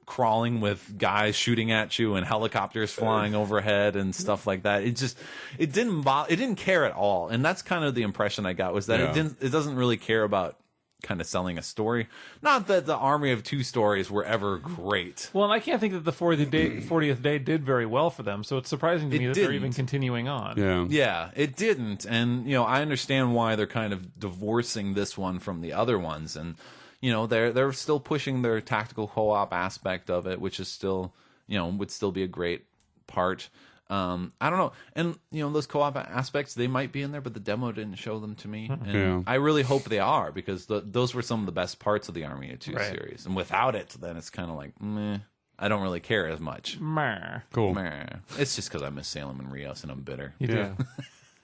crawling with guys shooting at you and helicopters flying overhead and stuff like that. It didn't care at all. And that's kind of the impression I got, was that it doesn't really care about kind of selling a story. Not that the Army of Two stories were ever great. Well, and I can't think that the 40th day did very well for them, so it's surprising to me that they're even continuing on. Yeah, it didn't. And, you know, I understand why they're kind of divorcing this one from the other ones. And, you know, they're still pushing their tactical co-op aspect of it, which is still, you know, would still be a great part. I don't know. And, you know, those co-op aspects, they might be in there, but the demo didn't show them to me. And I really hope they are, because those were some of the best parts of the Army of Two series. And without it, then it's kind of like, meh, I don't really care as much. Meh. Cool. Meh. It's just because I miss Salem and Rios and I'm bitter. You do.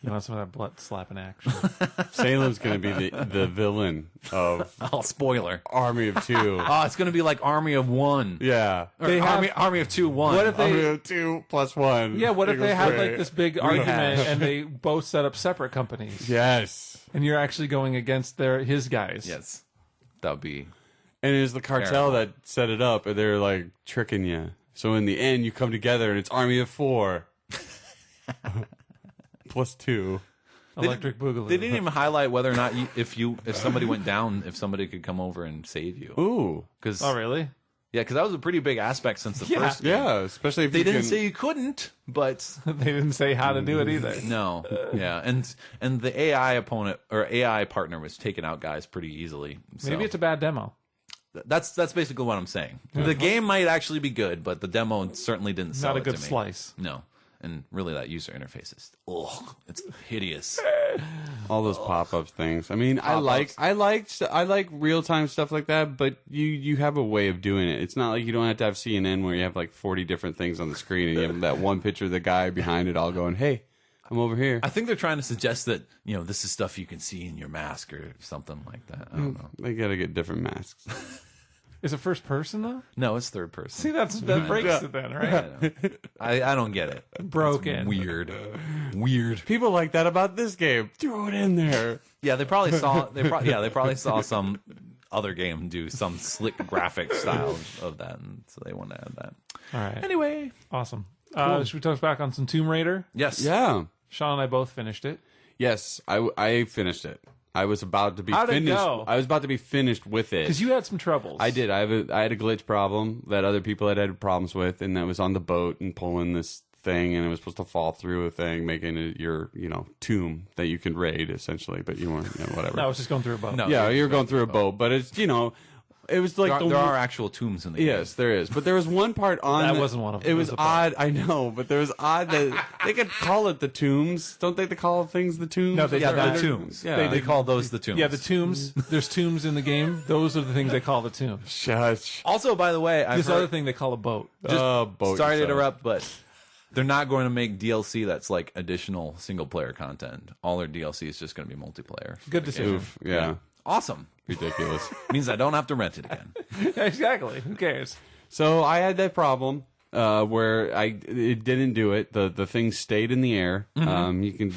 You want some of that blood slapping action? Salem's going to be the villain of spoiler. Army of Two. Oh, it's going to be like Army of One. Yeah. Or Army of Two, One. What if Army of Two plus one. Yeah, what if they had great. like this big argument and they both set up separate companies? Yes. And you're actually going against his guys. Yes. That would be... And it was the cartel that set it up, and they're like tricking you. So in the end, you come together, and it's Army of Four. Plus two. Electric Boogaloo. They didn't even highlight whether or not if somebody went down, if somebody could come over and save you. Ooh. Oh, really? Yeah, because that was a pretty big aspect since the first game. Yeah, especially if They you didn't can... say you couldn't, but... They didn't say how to do it either. No. Yeah, and the AI opponent, or AI partner was taking out guys pretty easily. So. Maybe it's a bad demo. That's basically what I'm saying. The game might actually be good, but the demo certainly didn't sell Not a it to good me. slice. No. And really that user interface is, it's hideous. all those pop-up things. I mean, I like real-time stuff like that, but you have a way of doing it. It's not like you don't have to have CNN where you have like 40 different things on the screen and you have that one picture of the guy behind it all going, "Hey, I'm over here." I think they're trying to suggest that, this is stuff you can see in your mask or something like that. I don't know. They gotta get different masks. Is it first person though? No, it's third person. See, that breaks it then, right? I don't get it. Broken. It's weird. People like that about this game. Throw it in there. Yeah, they probably saw some other game do some slick graphic style of that, and so they want to add that. All right. Anyway, Awesome. Should we talk back on some Tomb Raider? yes, Yeah. Sean and I both finished it. Yes, I finished it. I was about to be How'd it finished. go? I was about to be finished with it. Because you had some troubles. I did. I had a glitch problem that other people had problems with, and that was on the boat and pulling this thing, and it was supposed to fall through a thing, making it your tomb that you can raid essentially. But you weren't, whatever. No, I was just going through a boat. No. Yeah, you're going through a boat, but it's it was like there are actual tombs in the game. Yes, there is. But there was one part on That wasn't one of them. It It was was a part. odd. I know, but there was odd that they could call it the tombs. Don't they call things the tombs? No, they Yeah, They're- the tombs. Yeah. They call those the tombs. Yeah, the tombs. There's tombs in the game. Those are the things they call the tombs. Shush. Also, by the way, I've This heard, other thing they call a boat. Boat. sorry to yourself. interrupt, but they're not going to make DLC that's like additional single player content. All their DLC is just going to be multiplayer. for Good the decision. game. Oof, yeah. Awesome. Ridiculous. Means I don't have to rent it again. Exactly. Who cares? So I had that problem where it didn't do it. The thing stayed in the air. You can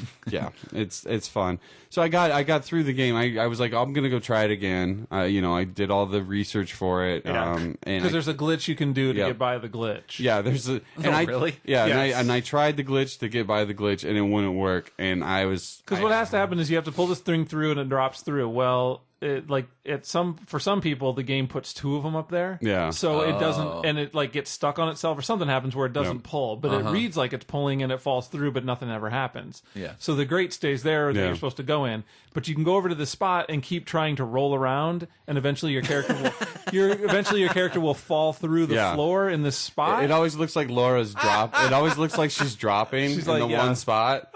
it's fun. So I got through the game. I was like, I'm gonna go try it again. I did all the research for it. And Because there's a glitch you can do to Yep. get by the glitch. yeah, there's a really? Yeah, Yes. and I tried the glitch to get by the glitch and it wouldn't work. And I was Because what has to happen is you have to pull this thing through and it drops through. Well, for some people the game puts two of them up there. Yeah. So it doesn't, and it like gets stuck on itself, or something happens where it doesn't pull, but it reads like it's pulling and it falls through, but nothing ever happens. Yeah. So the grate stays there that Yeah. you're supposed to go in, but you can go over to the spot and keep trying to roll around, and eventually your character will fall through the Yeah. floor in this spot. It always looks like Laura's drop. It always looks like she's dropping She's in like, the yeah. one spot.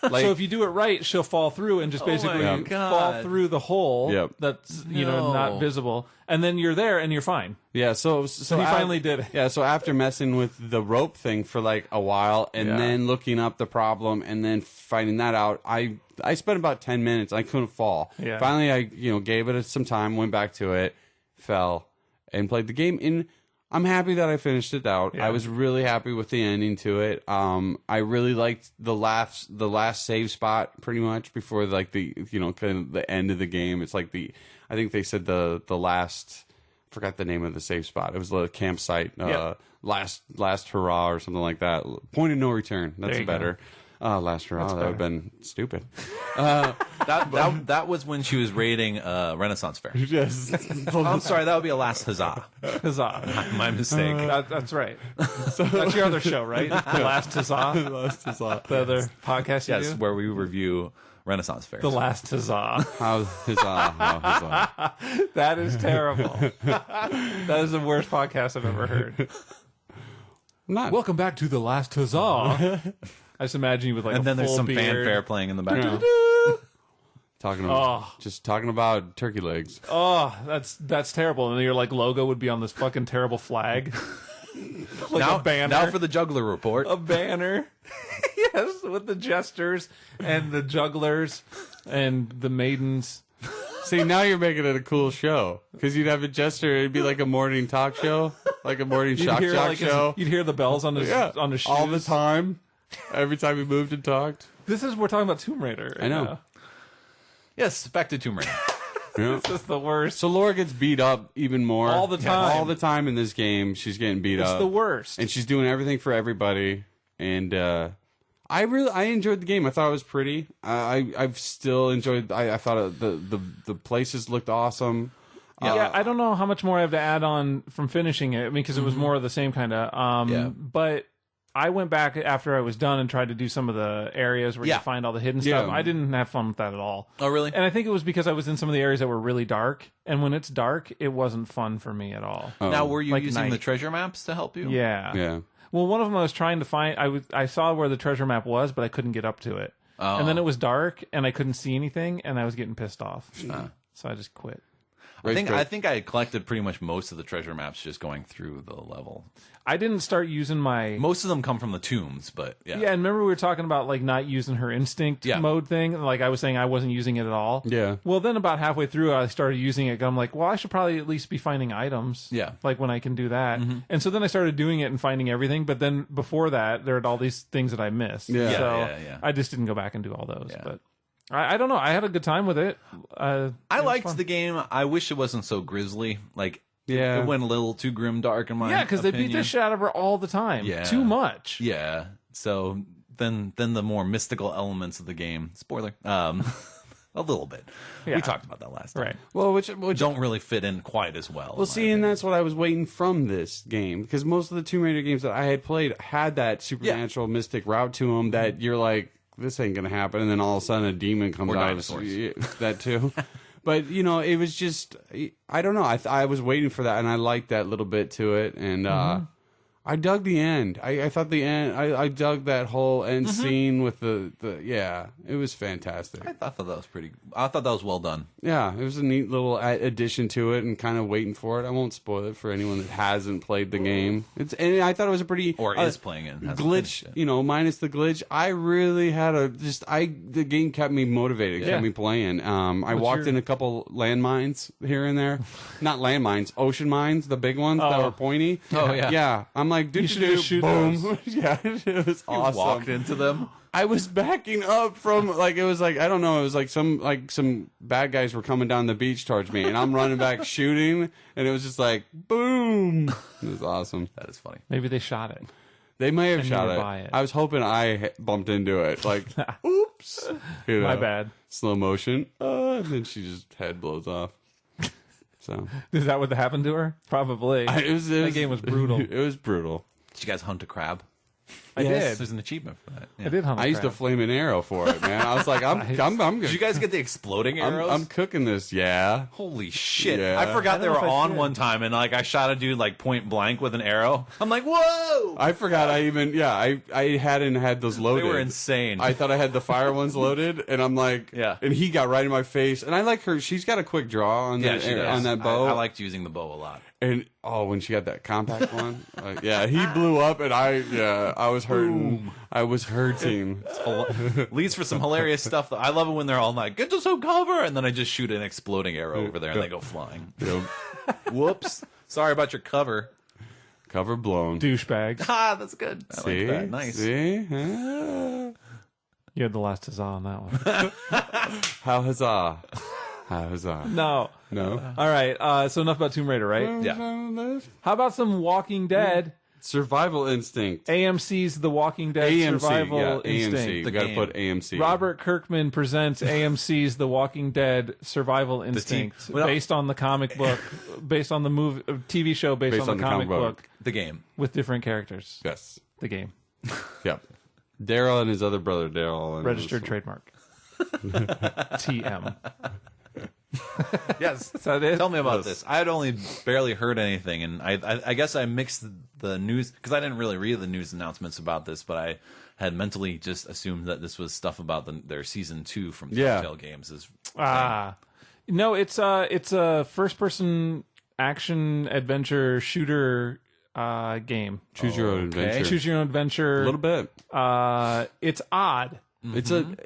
Like, so if you do it right, she'll fall through and just basically my fall God. through the hole Yep. that's No. not visible, and then you're there and you're fine. yeah, so he finally did it. Yeah, so after messing with the rope thing for like a while, and Yeah. then looking up the problem, and then finding that out, I spent about 10 minutes. I couldn't fall. Yeah. Finally, I gave it some time, went back to it, fell, and played the game. And I'm happy that I finished it out. Yeah. I was really happy with the ending to it. I really liked the last save spot pretty much before like the kind of the end of the game. It's like I think they said the last. Forgot the name of the safe spot. It was the campsite. Yeah. Last hurrah or something like that. Point of no return. That's There you better. Last hurrah. That would have been stupid. That was when she was raiding Renaissance Fair. Yes. I'm sorry, that would be a last huzzah. Huzzah! My mistake. That's right. That's your other show, right? The Last Huzzah. Last hurrah. The other podcast you Yes, do. where we review Renaissance Fairs. The Last Huzzah. How huzzah. That is terrible. That is the worst podcast I've ever heard. Not. Welcome back to The Last Huzzah. I just imagine you with like and a then there's full some beard. fanfare playing in the background. Talking about turkey legs. Oh, that's terrible. And then your like logo would be on this fucking terrible flag. Like a banner. Now for the juggler report. a banner. Yes, with the jesters and the jugglers and the maidens. See, now you're making it a cool show because you'd have a jester. It'd be like a morning talk show, like a morning shock show. You'd hear the bells on his on his shoes all the time. Every time he moved and talked. We're talking about Tomb Raider. I know. Yes, back to Tomb Raider. Yeah. This is the worst. So Laura gets beat up even more all the time. All the time in this game, she's getting beat up. It's the worst, and she's doing everything for everybody. And I enjoyed the game. I thought it was pretty. I've still enjoyed. I thought the places looked awesome. Yeah, I don't know how much more I have to add on from finishing it. I mean, because it was more of the same kind of. But I went back after I was done and tried to do some of the areas where you find all the hidden stuff. I didn't have fun with that at all. Oh, really? And I think it was because I was in some of the areas that were really dark. And when it's dark, it wasn't fun for me at all. Oh. Now, were you using the treasure maps to help you? Yeah. Yeah. Well, one of them I was trying to find. I saw where the treasure map was, but I couldn't get up to it. Oh. And then it was dark, and I couldn't see anything, and I was getting pissed off. So I just quit. I think I collected pretty much most of the treasure maps just going through the level. I didn't start using my... Most of them come from the tombs, but yeah. Yeah, and remember we were talking about like not using her instinct mode thing? Like I was saying I wasn't using it at all. Yeah. Well, then about halfway through I started using it. I'm like, well, I should probably at least be finding items. Yeah. Like when I can do that. And so then I started doing it and finding everything. But then before that, there were all these things that I missed. Yeah. So I just didn't go back and do all those. Yeah. But I don't know. I had a good time with it. I liked the game. I wish it wasn't so grisly. Like, it went a little too grim dark in my opinion. Yeah, because they beat the shit out of her all the time. Yeah. Too much. Yeah. So then the more mystical elements of the game, spoiler, a little bit. Yeah. We talked about that last time. Right. Well, which don't really fit in quite as well. Well, see, and that's what I was waiting from this game, because most of the Tomb Raider games that I had played had that supernatural mystic route to them that you're like, this ain't gonna happen, and then all of a sudden a demon comes out of that too. But it was just, I don't know. I was waiting for that, and I liked that little bit to it, and I dug the end. I thought the end. I dug that whole end scene with the it was fantastic. I thought that was pretty. I thought that was well done. Yeah, it was a neat little addition to it, and kind of waiting for it. I won't spoil it for anyone that hasn't played the game. And I thought it was a pretty is playing it glitch. Minus the glitch, I really had the game kept me motivated, kept me playing. I walked in a couple landmines here and there, not landmines, ocean mines, the big ones that were pointy. Oh yeah, yeah. I'm like, dude, you should just shoot boom. Yeah, it was awesome. You walked into them. I was backing up from I don't know, it was like some bad guys were coming down the beach towards me, and I'm running back shooting, and it was just like boom. It was awesome. That is funny. Maybe they shot it. They may have shot it. I was hoping I bumped into it. Like, oops, my bad. Slow motion, and then she just head blows off. So is that what happened to her? Probably. That game was brutal. It was brutal. Did you guys hunt a crab? I did. There's an achievement for that. Yeah. I did hunt a crab. I used a flaming arrow for it, man. I was like, I'm good. Did you guys get the exploding arrows? I'm cooking this, yeah. Holy shit. Yeah. I forgot they were on one time, and I shot a dude point blank with an arrow. I'm like, whoa! I forgot I hadn't had those loaded. They were insane. I thought I had the fire ones loaded, and I'm like, and he got right in my face. And I like her. She's got a quick draw on that bow. I liked using the bow a lot. And when she got that compact one, he blew up, and I was hurting. Boom. I was hurting. Leads for some hilarious stuff. I love it when they're all like, "Get to some cover," and then I just shoot an exploding arrow over there, and they go flying. Whoops! Sorry about your cover. Cover blown. Douchebags. That's good. I like that. Nice. See? You had the last huzzah on that one. How huzzah? No. All right. So enough about Tomb Raider, right? Yeah. How about some Walking Dead? Survival Instinct. AMC's The Walking Dead Survival Instinct. AMC. You got to put AMC. Robert Kirkman presents AMC's The Walking Dead Survival Instinct, based on the comic book, based on the TV show, based on the comic book. The game. With different characters. Yes. The game. Yep. Daryl and his other brother, Daryl. Registered trademark. TM. Yes. Is that it? Tell me about this. I had only barely heard anything, and I guess I mixed the news because I didn't really read the news announcements about this, but I had mentally just assumed that this was stuff about their season 2 from Cartel Games. No, it's a first person action adventure shooter game. Choose your own adventure. Choose your own adventure. A little bit. It's odd.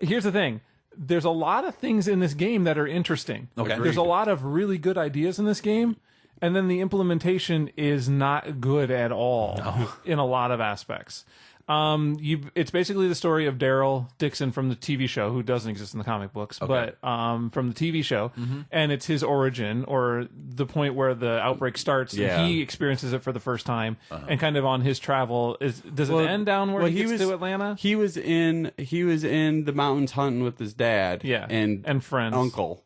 Here's the thing. There's a lot of things in this game that are interesting. Okay. There's a lot of really good ideas in this game, and then the implementation is not good at all in a lot of aspects. It's basically the story of Daryl Dixon from the TV show, who doesn't exist in the comic books, but from the TV show, and it's his origin, or the point where the outbreak starts, and he experiences it for the first time, and kind of on his travel. Does it end down where he gets to Atlanta? He was in the mountains hunting with his dad, and friends, uncle,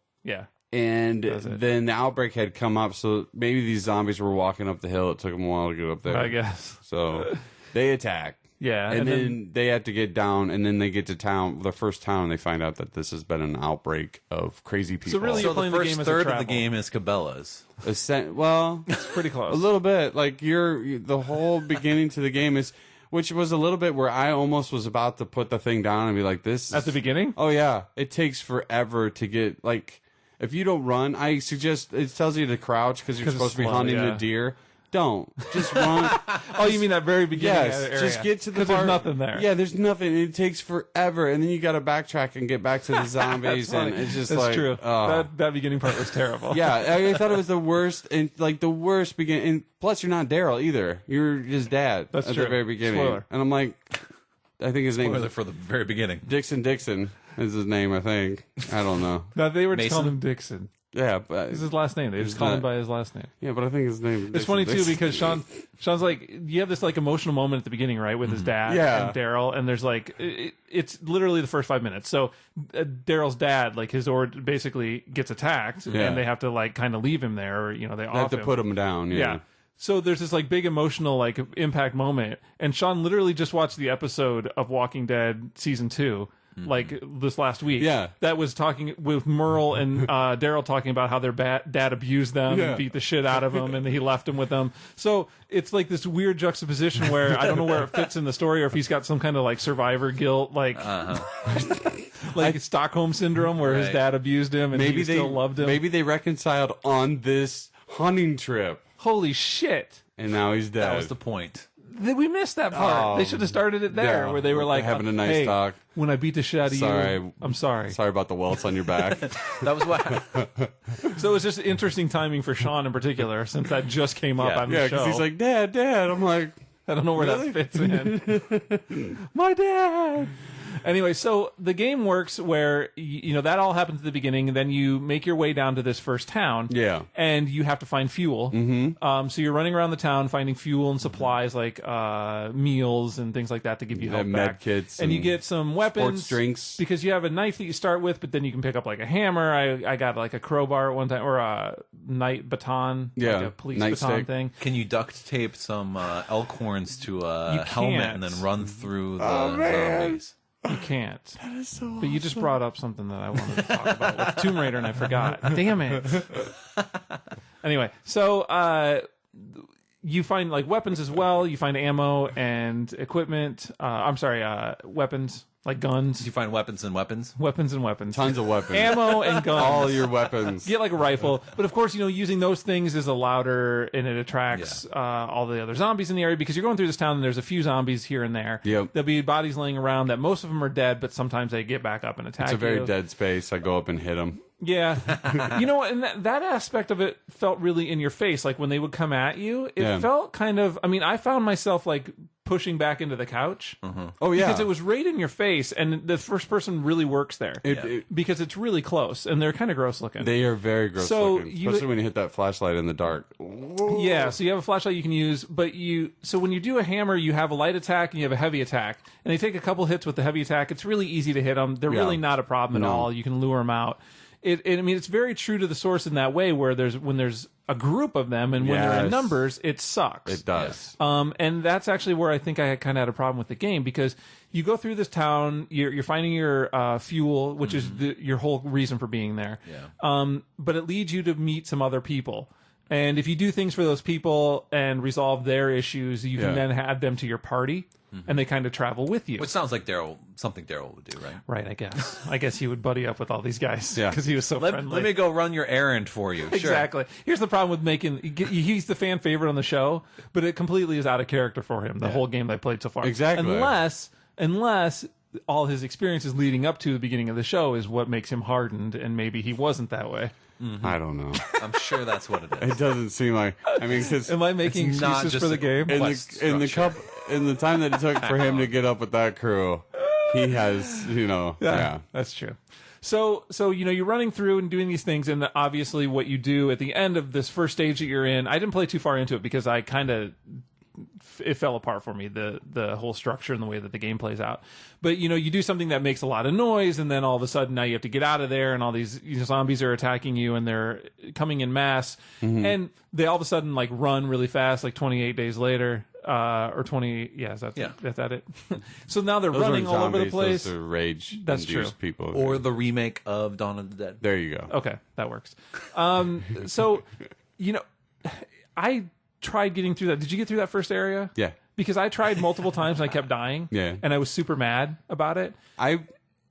And then the outbreak had come up, so maybe these zombies were walking up the hill. It took them a while to get up there, I guess. So they attack. Yeah, and then they have to get down, and then they get to town, the first town, and they find out that this has been an outbreak of crazy people. So really, you're playing the first the game third as a of the game is Cabela's. Well, it's pretty close. A little bit. Like the whole beginning to the game is, which was a little bit where I almost was about to put the thing down and be like, "This." At the beginning? Oh yeah, it takes forever to get like. If you don't run, I suggest it tells you to crouch because you're supposed to be hunting the deer. Don't just run. Oh, you mean that very beginning? Yes, area. just get to the part. There's nothing there. Yeah, there's nothing. It takes forever, and then you got to backtrack and get back to the zombies, and it's just That's like true. That beginning part was terrible. Yeah, I thought it was the worst, and like the worst beginning. And plus, you're not Daryl either. You're his dad. That's at true. the very beginning. Spoiler. And I'm like, I think his name is for the very beginning. Dixon is his name. I think. I don't know. No, they were just Mason? calling him Dixon. Yeah, but It's his last name. They just call him by his last name. Yeah, but I think his name. It's funny too because Sean's like, you have this like emotional moment at the beginning, right, with his dad and Daryl, and there's like, it's literally the first 5 minutes. So Daryl's dad, like his basically gets attacked, and they have to like kind of leave him there, or they have to put him down. Yeah. So there's this like big emotional like impact moment, and Sean literally just watched the episode of Walking Dead season 2. Like this last week, that was talking with Merle and Daryl talking about how their dad abused them and beat the shit out of them, and he left them with them. So it's like this weird juxtaposition where I don't know where it fits in the story, or if he's got some kind of like survivor guilt, like like Stockholm syndrome, where his dad abused him and he still loved him. Maybe they reconciled on this hunting trip. Holy shit! And now he's dead. That was the point. We missed that part. They should have started it there, where they were like having a nice talk. When I beat the shit out of you, I'm sorry. Sorry about the welts on your back. That was what. So it was just interesting timing for Sean in particular, since that just came up on the show. Yeah, because he's like, Dad. I'm like, I don't know where that fits in. My dad. Anyway, so the game works where that all happens at the beginning, and then you make your way down to this first town. Yeah, and you have to find fuel. So you're running around the town finding fuel and supplies like meals and things like that to give you health med back. kits, and you get some weapons, sports drinks, because you have a knife that you start with, but then you can pick up like a hammer. I got like a crowbar at one time, or a night baton, like a police baton thing. Can you duct tape some elk horns to a helmet and then run through the zombies? You can't. That is so awesome. But you just brought up something that I wanted to talk about with Tomb Raider, and I forgot. Damn it. Anyway, so you find like weapons as well. You find ammo and equipment. Weapons. Like guns. You find weapons and weapons? Weapons and weapons. Tons of weapons. Ammo and guns. All your weapons. You get like a rifle. But of course, using those things is a louder, and it attracts all the other zombies in the area, because you're going through this town and there's a few zombies here and there. Yep. There'll be bodies laying around that most of them are dead, but sometimes they get back up and attack you. It's a very dead space. I go up and hit them. Yeah. And that aspect of it felt really in your face. Like when they would come at you, it felt kind of, I found myself like pushing back into the couch. Oh yeah, because it was right in your face, and the first person really works there because it's really close, and they're kind of gross looking. They are very gross looking, especially when you hit that flashlight in the dark. Yeah, so you have a flashlight you can use, but so when you do a hammer, you have a light attack and you have a heavy attack, and they take a couple hits with the heavy attack. It's really easy to hit them. They're really not a problem at all. You can lure them out. It's very true to the source in that way, where when there's a group of them and when they're in numbers, it sucks. It does. And that's actually where I think I kind of had a problem with the game, because you go through this town, you're finding your fuel, which is your whole reason for being there. Yeah. But it leads you to meet some other people. And if you do things for those people and resolve their issues, you can then add them to your party, and they kind of travel with you. Which sounds like something Daryl would do, right? Right, I guess. I guess he would buddy up with all these guys because he was so friendly. Let me go run your errand for you. Exactly. Sure. Here's the problem with he's the fan favorite on the show, but it completely is out of character for him, the whole game I played so far. Exactly. Unless all his experiences leading up to the beginning of the show is what makes him hardened, and maybe he wasn't that way. I don't know. I'm sure that's what it is. It doesn't seem like. I mean, because am I making excuses for the game? In the time that it took for him to get up with that crew, he has, that's true. So you're running through and doing these things, and obviously what you do at the end of this first stage that you're in, I didn't play too far into it because I kind of it fell apart for me, the whole structure and the way that the game plays out. But you do something that makes a lot of noise, and then all of a sudden now you have to get out of there, and all these zombies are attacking you, and they're coming in mass, and they all of a sudden like run really fast, like 28 days later. Or 20, is that it? So now they're running all over the place. Those are rage. That's true. People. Or the remake of Dawn of the Dead. There you go. Okay, that works. So, I tried getting through that. Did you get through that first area? Yeah. Because I tried multiple times and I kept dying. Yeah. And I was super mad about it.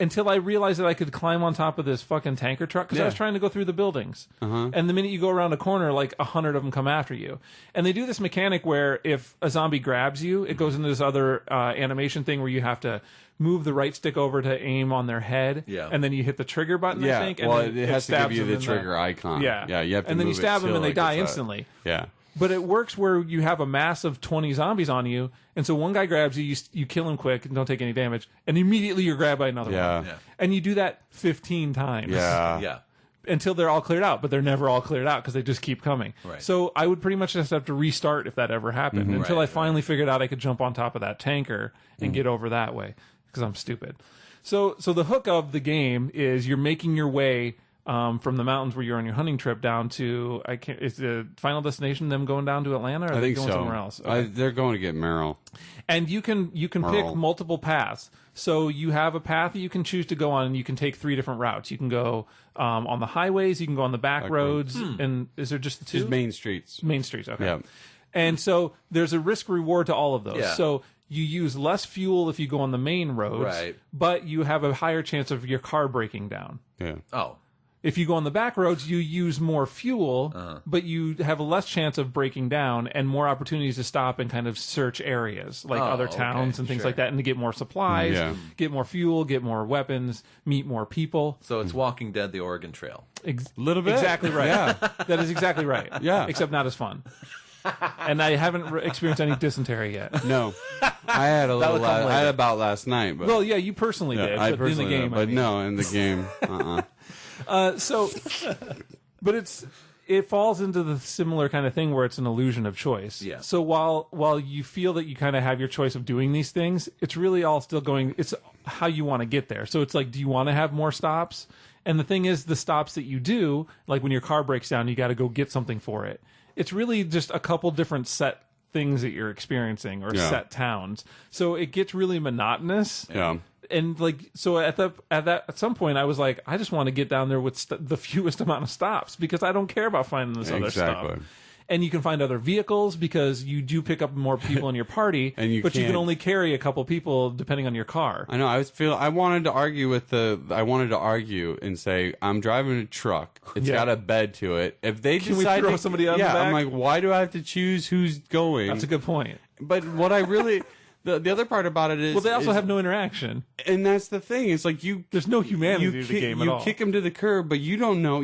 Until I realized that I could climb on top of this fucking tanker truck because I was trying to go through the buildings. And the minute you go around a corner, like 100 of them come after you. And they do this mechanic where if a zombie grabs you, it goes into this other animation thing where you have to move the right stick over to aim on their head. Yeah. And then you hit the trigger button, I think. And well, it has to give you the trigger icon. Yeah. Yeah, you have to and then you move stab it them and they like die it's instantly. Yeah. But it works where you have a mass of 20 zombies on you, and so one guy grabs you, you kill him quick and don't take any damage, and immediately you're grabbed by another one. Yeah. And you do that 15 times. Yeah. Until they're all cleared out, but they're never all cleared out because they just keep coming. Right. So I would pretty much just have to restart if that ever happened until I finally figured out I could jump on top of that tanker and get over that way because I'm stupid. So the hook of the game is you're making your way from the mountains where you're on your hunting trip down to is the final destination them going down to Atlanta, or are they going somewhere else? Okay. They're going to get Merrill. And you can pick multiple paths. So you have a path that you can choose to go on, and you can take 3 different routes. You can go on the highways, you can go on the back roads, and is there just the 2? Just main streets. Main streets, okay. Yeah. And so there's a risk reward to all of those. Yeah. So you use less fuel if you go on the main roads, right, but you have a higher chance of your car breaking down. Yeah. Oh. If you go on the back roads, you use more fuel, but you have a less chance of breaking down and more opportunities to stop and kind of search areas like other towns and things like that, and to get more supplies, get more fuel, get more weapons, meet more people. So it's Walking Dead, the Oregon Trail. Little bit. Exactly right. Yeah. That is exactly right. Yeah. Except not as fun. And I haven't experienced any dysentery yet. No. I had a little. I had about last night. But well, yeah, you personally did. I but personally in the game, did, but no, in the game. But it falls into the similar kind of thing where it's an illusion of choice. Yeah. So while you feel that you kind of have your choice of doing these things, it's really all still going. It's how you want to get there. So it's like, do you want to have more stops? And the thing is, the stops that you do, like when your car breaks down, you got to go get something for it. It's really just a couple different set things that you're experiencing or set towns. So it gets really monotonous. Yeah. And like, so at some point I was like, I just want to get down there with the fewest amount of stops because I don't care about finding this other stuff. And you can find other vehicles because you do pick up more people in your party, but you can only carry a couple people depending on your car. I know. I wanted to argue and say, I'm driving a truck. It's got a bed to it. If they decide we throw somebody on the back? I'm like, why do I have to choose who's going? That's a good point. But what I really the other part about it is, well, they also have no interaction, and that's the thing. It's like there's no humanity to the game at all. You kick them to the curb, but you don't know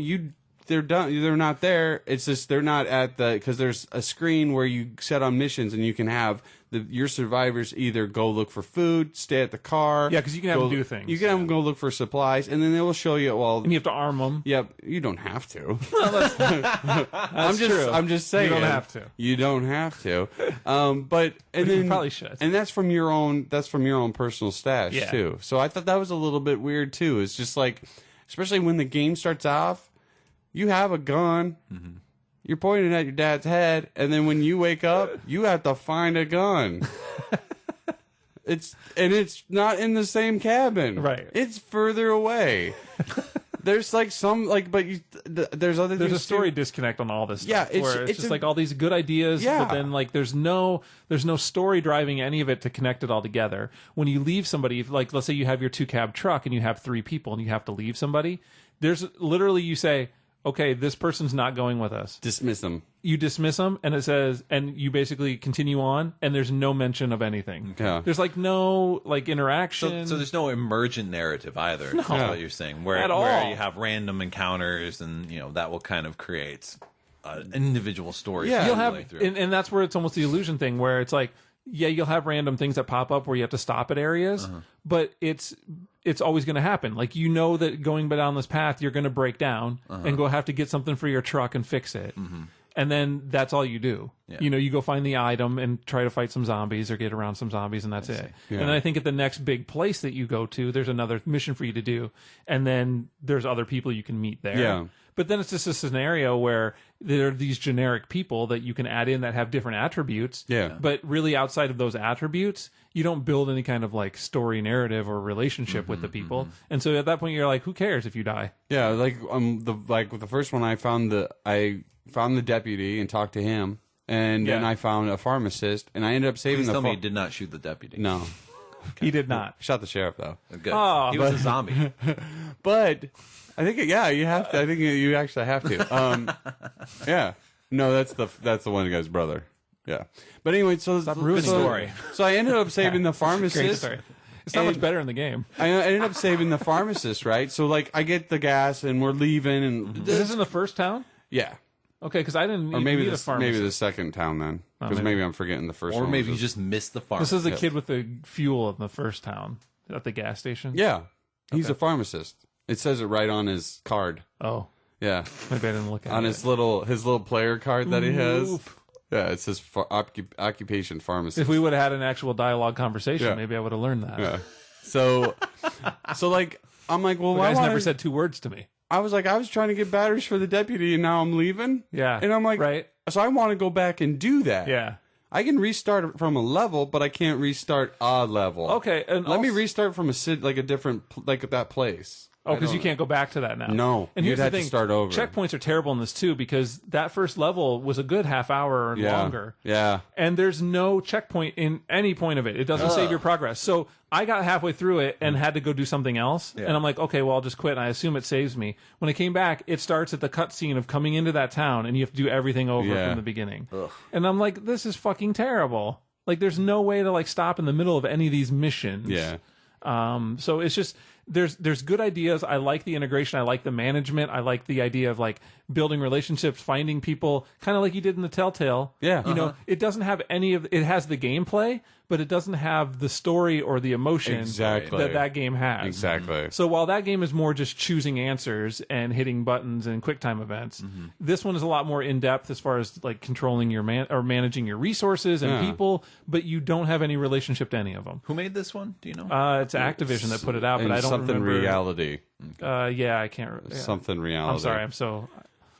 they're done. They're not there. It's just they're not at because there's a screen where you set on missions and you can have your survivors either go look for food, stay at the car. Yeah, because you can have them do things. You can have them go look for supplies, and then they will show you. Well, and you have to arm them. Yep, you don't have to. That's true. I'm just saying. You don't have to. You don't have to. But then you probably should. And that's from your own. That's from your own personal stash too. So I thought that was a little bit weird too. It's just like, especially when the game starts off. You have a gun. Mm-hmm. You're pointing at your dad's head, and then when you wake up, you have to find a gun. It's not in the same cabin. Right. It's further away. There's like some like, but there's other. There's things a story too. disconnect on all this stuff. Yeah, where it's just like all these good ideas, but then like there's no story driving any of it to connect it all together. When you leave somebody, like let's say you have your 2-cab truck and you have 3 people and you have to leave somebody, there's literally you say, okay, this person's not going with us. Dismiss them. You dismiss them, and it says, and you basically continue on, and there's no mention of anything. Yeah. There's like no like interaction. So there's no emergent narrative either. No. Is what you're saying, where At all. where you have random encounters, and that will kind of create an individual story. Yeah. You'll have, and that's where it's almost the illusion thing, where it's like, yeah, you'll have random things that pop up where you have to stop at areas, but it's always going to happen. Like that going down this path, you're going to break down and go have to get something for your truck and fix it. And then that's all you do. Yeah. You go find the item and try to fight some zombies or get around some zombies, and that's it. Yeah. And I think at the next big place that you go to, there's another mission for you to do, and then there's other people you can meet there. Yeah. But then it's just a scenario where there are these generic people that you can add in that have different attributes. Yeah. But really, outside of those attributes, you don't build any kind of like story narrative or relationship with the people. And so at that point, you're like, who cares if you die? Yeah, like with the first one, I found the deputy and talked to him, and then I found a pharmacist, and I ended up saving Please tell me you did not shoot the deputy. No. He did not. Shot the sheriff though. Good. Oh, he was a zombie. But I think you have to. I think you actually have to. Yeah. No, that's the one guy's brother. Yeah. But anyway, so ruining story. So I ended up saving the pharmacist. Great story. It's not much better in the game. I ended up saving the pharmacist, right? So like I get the gas and we're leaving, and Is this in the first town? yeah. Okay, because I didn't. Or maybe need a pharmacist. maybe the second town then, because maybe I'm forgetting the first one. Or maybe you just missed the farm. This is the kid with the fuel in the first town at the gas station. Yeah, he's a pharmacist. It says it right on his card. Oh, Yeah, maybe I didn't look at on it. his little player card that he has. Oof. Yeah, it says occupation pharmacist. If we would have had an actual dialogue conversation, Yeah. maybe I would have learned that. Yeah. So like I'm like, well, The why guy's never wanna- said 2 words to me. I was like, I was trying to get batteries for the deputy, and now I'm leaving. Yeah, and I'm like, right. So I want to go back and do that. Yeah. I can restart from a level, but I can't restart a level. Okay, and Let me restart from a different like that place. Oh, because you can't go back to that now. No, and you'd here's have the to thing: start over. checkpoints are terrible in this too, because that first level was a good half hour or longer. Yeah. And there's no checkpoint in any point of it. It doesn't save your progress. So I got halfway through it and had to go do something else. And I'm like, okay, well, I'll just quit. And I assume it saves me. When I came back, it starts at the cutscene of coming into that town, and you have to do everything over from the beginning. And I'm like, this is fucking terrible. Like, there's no way to like stop in the middle of any of these missions. Yeah. So it's just there's good ideas. I like the integration. I like the management. I like the idea of like building relationships, finding people, kind of like you did in the Telltale. Yeah. You know, it doesn't have any of it has the gameplay, but it doesn't have the story or the emotion that game has. Exactly. So while that game is more just choosing answers and hitting buttons and QuickTime events, this one is a lot more in depth as far as like controlling your managing your resources and people, but you don't have any relationship to any of them. Who made this one? Do you know? It's Activision that put it out, but I don't something remember. reality. Yeah, I can't. Yeah. Something reality. I'm sorry. I'm so.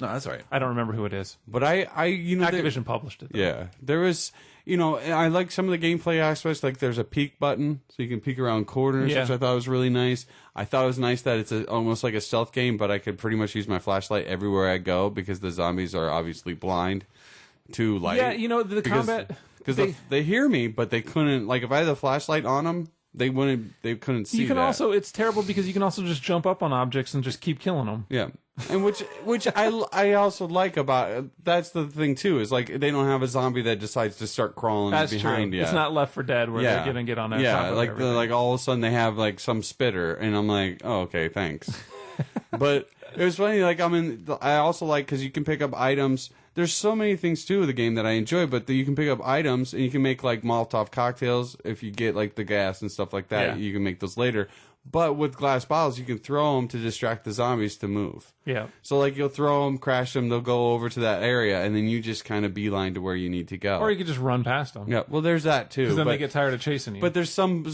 No, that's all right. I don't remember who it is. But Activision published it. Though. Yeah, there was. I like some of the gameplay aspects. Like there's a peek button, so you can peek around corners, which I thought was really nice. I thought it was nice that it's almost like a stealth game, but I could pretty much use my flashlight everywhere I go because the zombies are obviously blind to light. Yeah, the combat because they hear me, but they couldn't. Like if I had the flashlight on them, they couldn't see. You can that. also. It's terrible because you can also just jump up on objects and just keep killing them. Yeah. And which I also like about that's the thing too is like they don't have a zombie that decides to start crawling behind you. It's not Left 4 Dead where they're gonna get on that. Yeah, top of like everything. like all of a sudden they have like some spitter, and I'm like, oh okay, thanks. But it was funny. Like I also like because you can pick up items. There's so many things too with the game that I enjoy, but you can pick up items and you can make like Molotov cocktails if you get like the gas and stuff like that. Yeah. You can make those later. But with glass bottles, you can throw them to distract the zombies to move. Yeah. So, like, you'll throw them, crash them, they'll go over to that area, and then you just kind of beeline to where you need to go. Or you could just run past them. Yeah, well, there's that, too. Because then they get tired of chasing you. But there's some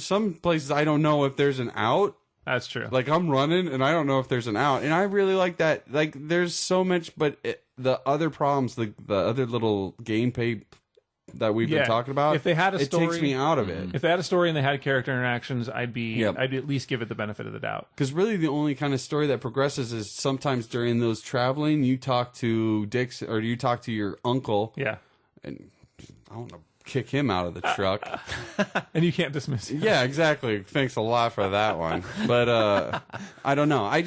places I don't know if there's an out. That's true. Like, I'm running, and I don't know if there's an out. And I really like that. Like, there's so much, but the other problems, the other little gameplay that we've been talking about, if they had a story, it takes me out of it. If they had a story and they had character interactions, I'd at least give it the benefit of the doubt. Because really, the only kind of story that progresses is sometimes during those traveling, you talk to Dick's or you talk to your uncle. Yeah, and I want to kick him out of the truck. And you can't dismiss him. Yeah, exactly. Thanks a lot for that one. But I don't know. I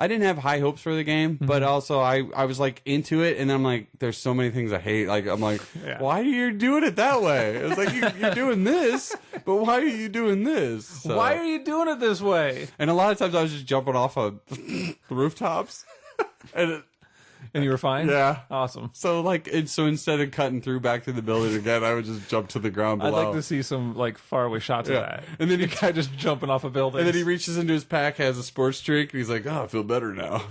didn't have high hopes for the game, but also I was like into it, and I'm like, there's so many things I hate. Like I'm like, why are you doing it that way? It's like you're doing this, but why are you doing this? So, why are you doing it this way? And a lot of times I was just jumping off of rooftops, and you were fine. Yeah, awesome. So so instead of cutting through back to the building again, I would just jump to the ground below. I'd like to see some faraway shots of that. And then the guy just jumping off a building. And then he reaches into his pack, has a sports drink, and he's like, "Oh, I feel better now."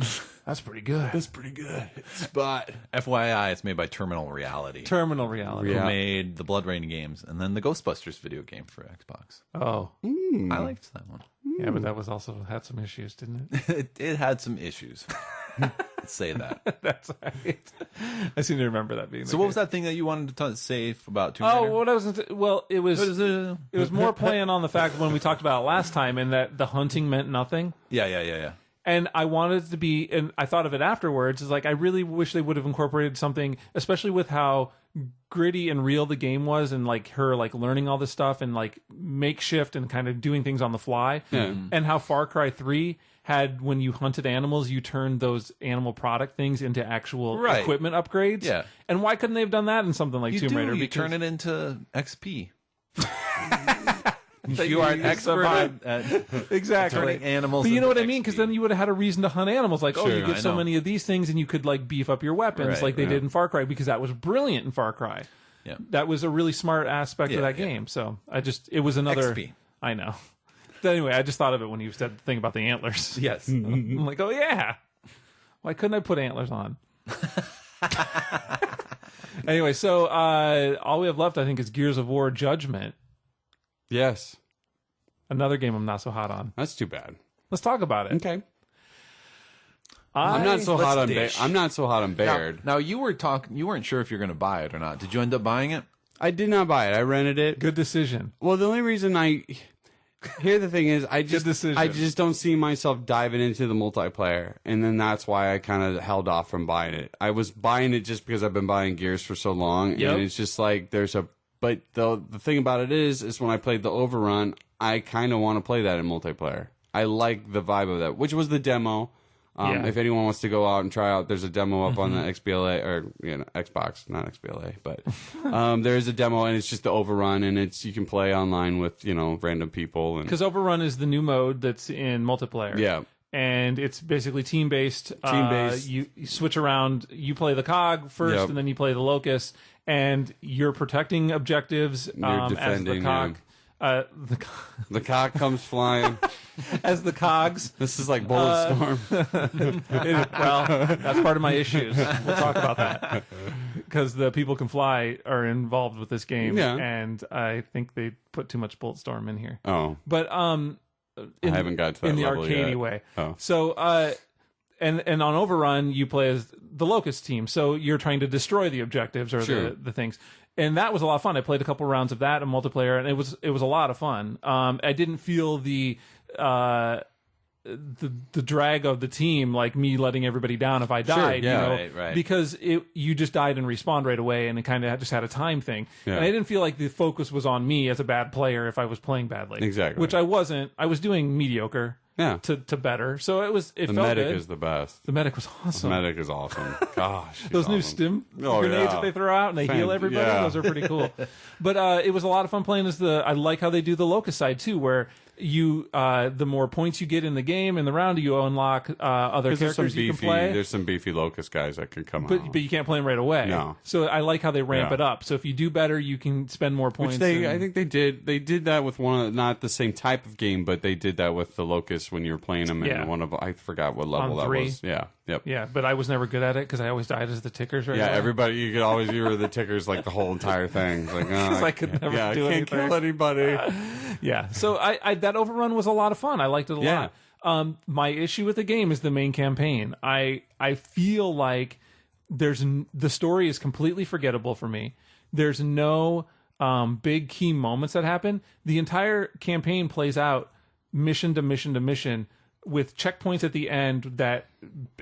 That's pretty good. That's pretty good. Spot. FYI, it's made by Terminal Reality. Terminal Reality. Who made the Blood Rain games and then the Ghostbusters video game for Xbox. Oh. I liked that one. Yeah, but that was also had some issues, didn't it? It had some issues. Let's say that. That's right. I seem to remember that being. So, what was that thing that you wanted to say about Tomb Raider? Oh, what I was. It was more playing on the fact when we talked about it last time, and that the hunting meant nothing. Yeah. And I wanted it to be, and I thought of it afterwards. Is like I really wish they would have incorporated something, especially with how gritty and real the game was, and like her learning all this stuff and like makeshift and kind of doing things on the fly, and how Far Cry 3 had, when you hunted animals, you turned those animal product things into actual equipment upgrades. Yeah. And why couldn't they have done that in something like Tomb Raider? You turn it into XP. You are an expert at exactly turning animals. But you know what I XP. mean? Because then you would have had a reason to hunt animals. Like, Sure, you get so many of these things, and you could beef up your weapons like they did in Far Cry, because that was brilliant in Far Cry. Yeah. That was a really smart aspect of that game. So it was another. XP. I know. But anyway, I just thought of it when you said the thing about the antlers. Yes. I'm like, oh yeah. Why couldn't I put antlers on? Anyway, so all we have left, I think, is Gears of War Judgment. Yes. Another game I'm not so hot on. That's too bad. Let's talk about it. Okay. I'm not so hot on Baird. Now you weren't sure if you're going to buy it or not. Did you end up buying it? I did not buy it. I rented it. Good decision. Well, the only reason here the thing is, I just don't see myself diving into the multiplayer, and then that's why I kind of held off from buying it. I was buying it just because I've been buying Gears for so long, and it's just like but the thing about it is when I played the Overrun, I kind of want to play that in multiplayer. I like the vibe of that, which was the demo. If anyone wants to go out and try out, there's a demo up on the XBLA or Xbox, not XBLA, but there is a demo, and it's just the Overrun, and you can play online with random people. Because Overrun is the new mode that's in multiplayer. Yeah. And it's basically team-based. You switch around. You play the cog first, and then you play the locust, and you're protecting objectives as the cog. The cock comes flying as the cogs. This is like Bulletstorm. Well, that's part of my issues. We'll talk about that because the people can fly are involved with this game, and I think they put too much Bulletstorm in here. Oh, but I haven't got to that in the level arcadey yet. way. Oh, so and on Overrun you play as the Locust team, so you're trying to destroy the objectives or the things. And that was a lot of fun. I played a couple rounds of that in multiplayer, and it was a lot of fun. I didn't feel the drag of the team, like me letting everybody down if I died. Right. Because you just died and respawned right away, and it kind of just had a time thing. Yeah. And I didn't feel like the focus was on me as a bad player if I was playing badly. Exactly. Which I wasn't. I was doing mediocre. Yeah. To better. So it felt good. The medic is the best. The medic was awesome. The medic is awesome. Gosh. Those new stim grenades that they throw out and they heal everybody. Yeah. Those are pretty cool. But it was a lot of fun playing as I like how they do the Locust side too, where you the more points you get in the game in the round, you unlock other characters you can play. There's some beefy Locust guys that can come out. But you can't play them right away. No. So I like how they ramp it up. So if you do better, you can spend more points. I think they did. They did that with not the same type of game, but they did that with the Locust when you were playing them in one of, I forgot what level that was. Yeah. Yep. Yeah, but I was never good at it because I always died as the tickers. Right? Yeah, everybody. You were the tickers like the whole entire thing. It's like, I could never do anything. Can't kill anybody. Yeah. So I that Overrun was a lot of fun. I liked it a lot. My issue with the game is the main campaign. I feel like the story is completely forgettable for me. There's no big key moments that happen. The entire campaign plays out mission to mission to mission with checkpoints at the end that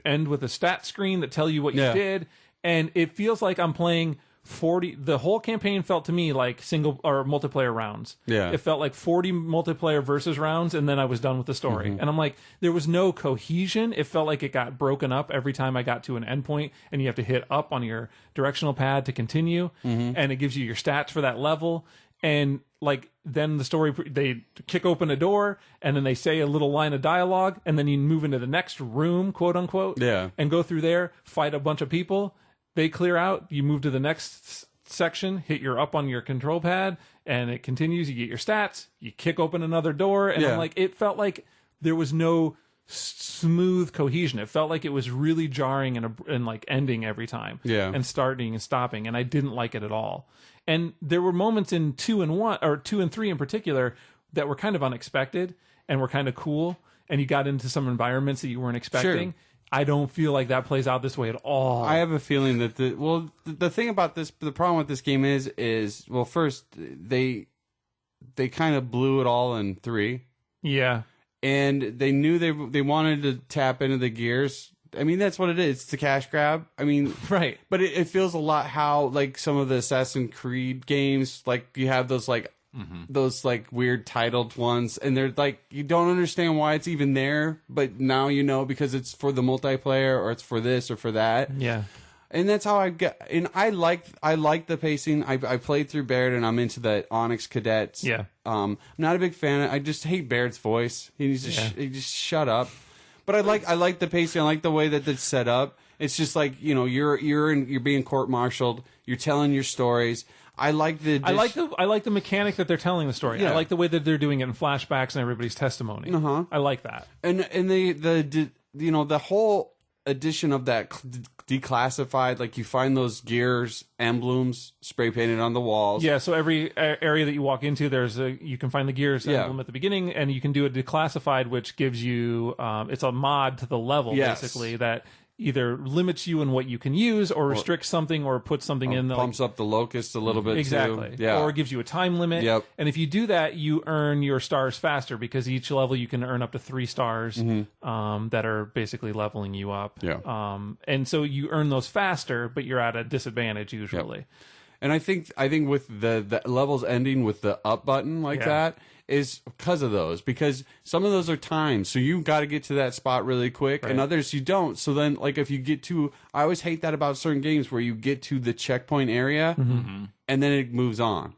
end with a stat screen that tell you what you did. And it feels like I'm playing 40. The whole campaign felt to me like single or multiplayer rounds. Yeah. It felt like 40 multiplayer versus rounds, and then I was done with the story. And I'm like, there was no cohesion. It felt like it got broken up every time I got to an endpoint, and you have to hit up on your directional pad to continue, and it gives you your stats for that level. And like then the story, they kick open a door and then they say a little line of dialogue, and then you move into the next room, quote unquote, and go through there, fight a bunch of people. They clear out. You move to the next section, hit your up on your control pad, and it continues. You get your stats. You kick open another door, and I'm like, it felt like there was no smooth cohesion. It felt like it was really jarring and like ending every time, and starting and stopping, and I didn't like it at all. And there were moments in 2 and 3 in particular that were kind of unexpected and were kind of cool, and you got into some environments that you weren't expecting. I don't feel like that plays out this way at all. I have a feeling that the thing about this, the problem with this game is well, first they kind of blew it all in 3. Yeah. And they knew they wanted to tap into the gears. I mean, that's what it is. It's a cash grab. I mean, right. But it feels a lot how like some of the Assassin's Creed games, like you have those like those like weird titled ones, and they're like you don't understand why it's even there, but now you know because it's for the multiplayer or it's for this or for that. Yeah. And that's how I get. And I like the pacing. I played through Baird, and I'm into the Onyx Cadets. Yeah. I'm not a big fan. I just hate Baird's voice. He needs to he just shut up. But I like the pacing. I like the way that it's set up. It's just like you're being court-martialed. You're telling your stories. I like the mechanic that they're telling the story. Yeah. I like the way that they're doing it in flashbacks and everybody's testimony. I like that. And the whole addition of that declassified, like you find those gears emblems spray painted on the walls. Yeah, so every area that you walk into, you can find the gears emblem at the beginning, and you can do a declassified, which gives you it's a mod to the level basically that either limits you in what you can use or restricts something or puts something in. Pumps up the locust a little bit exactly. too. Yeah. Or gives you a time limit. Yep. And if you do that, you earn your stars faster because each level you can earn up to 3 stars that are basically leveling you up. Yeah. And so you earn those faster, but you're at a disadvantage usually. Yep. And I think with the levels ending with the up button like that is because of those, because some of those are timed, so you got to get to that spot really quick, and others you don't. So then, like if you get to, I always hate that about certain games where you get to the checkpoint area and then it moves on.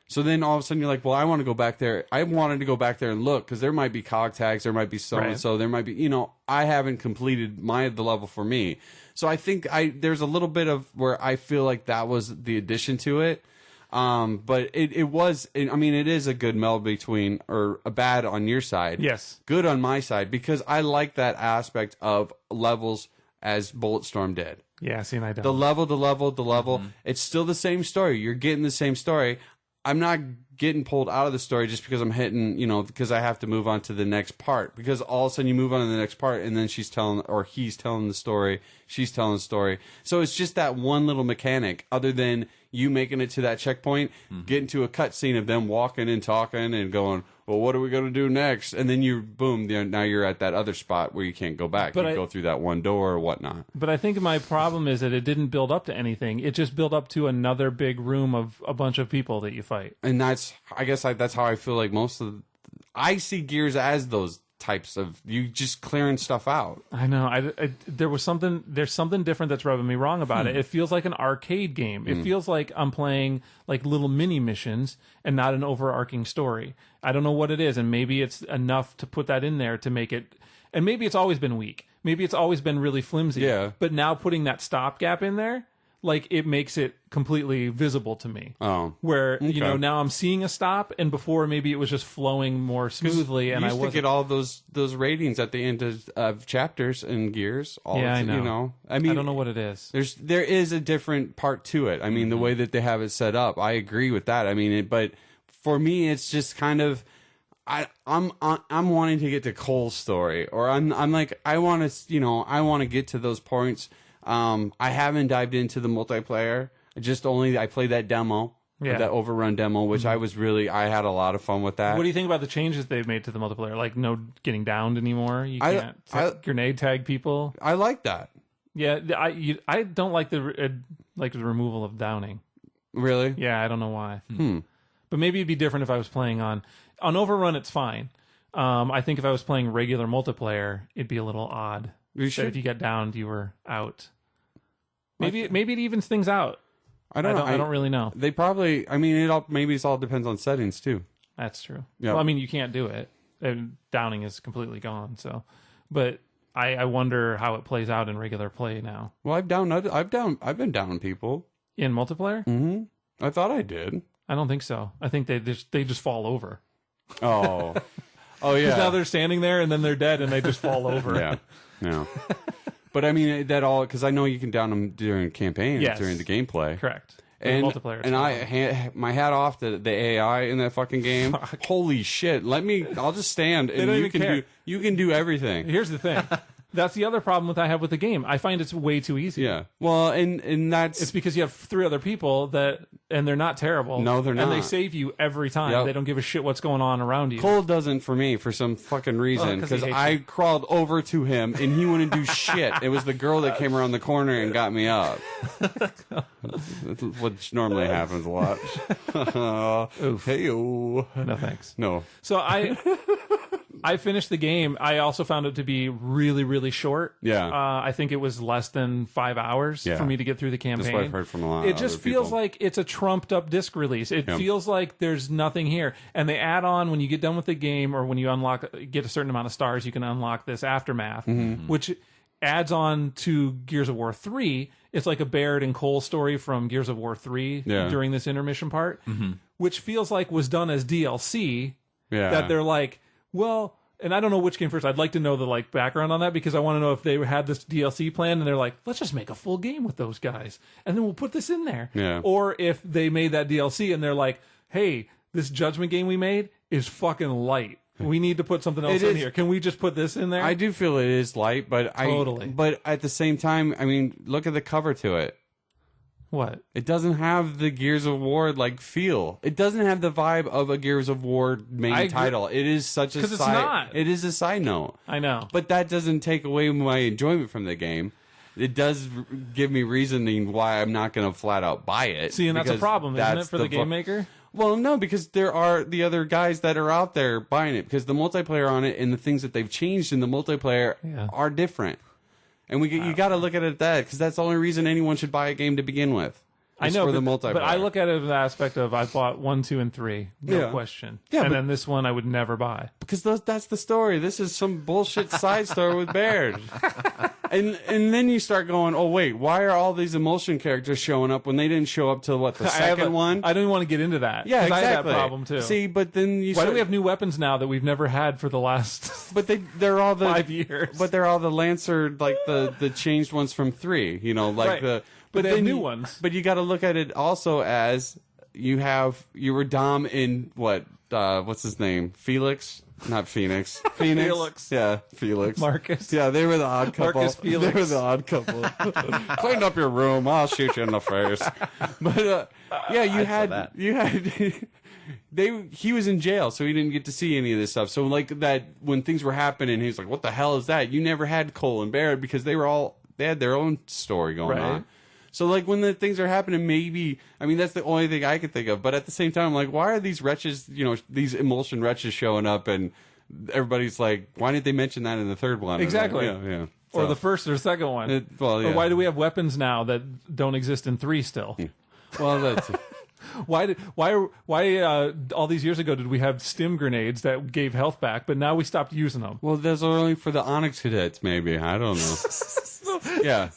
So then all of a sudden you're like, well, I want to go back there. I wanted to go back there and look because there might be cog tags, there might be so and so, there might be, I haven't completed the level for me. So I think there's a little bit of where I feel like that was the addition to it. But it is a good meld between, or a bad on your side. Yes. Good on my side, because I like that aspect of levels as Bulletstorm did. Yeah, see, and I don't. The level. It's still the same story. You're getting the same story. I'm not getting pulled out of the story just because I'm hitting, because I have to move on to the next part. Because all of a sudden you move on to the next part, and then he's telling the story, she's telling the story. So it's just that one little mechanic, other than you making it to that checkpoint, getting to a cutscene of them walking and talking and going, well, what are we going to do next? And then now you're at that other spot where you can't go back. But you go through that one door or whatnot. But I think my problem is that it didn't build up to anything. It just built up to another big room of a bunch of people that you fight. And that's how I feel like I see Gears as those types of you just clearing stuff out. I know. There's something different that's rubbing me wrong about it. It feels like an arcade game. It feels like I'm playing like little mini missions and not an overarching story. I don't know what it is, and maybe it's enough to put that in there to make it. And maybe it's always been weak. Maybe it's always been really flimsy. Yeah. But now putting that stopgap in there, like it makes it completely visible to me. Oh, where now I'm seeing a stop, and before maybe it was just flowing more smoothly. And I used to get all those ratings at the end of chapters in Gears. I know. I mean, I don't know what it is. There is a different part to it. I mean, the way that they have it set up, I agree with that. I mean, but for me, it's just kind of. I'm wanting to get to Cole's story, or I'm like I want to get to those points. I haven't dived into the multiplayer. I played that demo. Yeah. That overrun demo, which I had a lot of fun with that. What do you think about the changes they've made to the multiplayer? Like no getting downed anymore. You can't grenade tag people. I like that. Yeah, I don't like the removal of downing. Really? Yeah, I don't know why. But maybe it'd be different if I was playing on overrun. It's fine. I think if I was playing regular multiplayer, it'd be a little odd. If you got downed, you were out. Maybe it evens things out. I don't know. I don't really know. They probably. I mean, maybe it all depends on settings too. That's true. Yeah. Well, I mean, you can't do it. Downing is completely gone. So, but I wonder how it plays out in regular play now. Well, I've been downing people in multiplayer. Mm-hmm. I thought I did. I don't think so. I think they just fall over. Oh, oh yeah. Because now they're standing there and then they're dead and they just fall over. Yeah. No. But I mean because I know you can down them during campaigns, during the gameplay. Correct. And multiplayer. And my hat off to the AI in that fucking game. Fuck. Holy shit! I'll just stand and you can do everything. Here's the thing. That's the other problem I have with the game. I find it's way too easy. Yeah. Well, and it's because you have 3 other people and they're not terrible. No, they're not. And they save you every time. Yep. They don't give a shit what's going on around you. Cole doesn't for me for some fucking reason because I crawled over to him and he wouldn't do shit. It was the girl that came around the corner and got me up. Which normally happens a lot. Hey-o. No thanks. No. So I finished the game. I also found it to be really, really short. Yeah. I think it was less than 5 hours for me to get through the campaign. That's what I've heard from a lot of It just feels like it's a trumped up disc release. It feels like there's nothing here. And they add on when you get done with the game or when you get a certain amount of stars, you can unlock this Aftermath, which adds on to Gears of War 3. It's like a Baird and Cole story from Gears of War 3 during this intermission part, which feels like was done as DLC. Yeah. That they're like, well, and I don't know which came first. I'd like to know the background on that because I want to know if they had this DLC plan and they're like, let's just make a full game with those guys and then we'll put this in there. Yeah. Or if they made that DLC and they're like, hey, this Judgment game we made is fucking light. We need to put something else in here. Can we just put this in there? I do feel it is light, but but at the same time, I mean, look at the cover to it. What? It doesn't have the Gears of War feel. It doesn't have the vibe of a Gears of War main title. It is such a side. It's not. It is a side note. I know, but that doesn't take away my enjoyment from the game. It does give me reasoning why I'm not going to flat out buy it. See, and that's a problem, isn't it, for the game maker? Well, no, because there are the other guys that are out there buying it because the multiplayer on it and the things that they've changed in the multiplayer are different. And you got to look at it that because that's the only reason anyone should buy a game to begin with. I know, for the multiplayer. But I look at it in the aspect of I bought 1, 2, and 3, no question. Yeah, and then this one I would never buy because that's the story. This is some bullshit side story with Baird, and then you start going, oh wait, why are all these emulsion characters showing up when they didn't show up till the second one? I don't even want to get into that. Yeah, exactly. I had that problem too. See, but then why do we have new weapons now that we've never had for the last? But they're all the 5 years. But they're all the Lancer, the changed ones from 3. You know, But they have new ones. But you got to look at it also as you were Dom in what's his name? Felix? Not Phoenix. Phoenix? Felix. Yeah, Felix. Marcus. Yeah, they were the odd couple. Marcus Felix. They were the odd couple. Clean up your room. I'll shoot you in the face. But he was in jail, so he didn't get to see any of this stuff. So when things were happening, he was like, what the hell is that? You never had Cole and Baird because they had their own story going on. So, when the things are happening, maybe, I mean, that's the only thing I could think of. But at the same time, I'm like, why are these wretches, these emulsion wretches showing up? And everybody's like, why didn't they mention that in the third one? Exactly. Yeah. Or the first or second one. Or why do we have weapons now that don't exist in 3 still? Well, that's... Why all these years ago did we have stim grenades that gave health back, but now we stopped using them? Well, those are only for the Onyx cadets, maybe. I don't know. Yeah.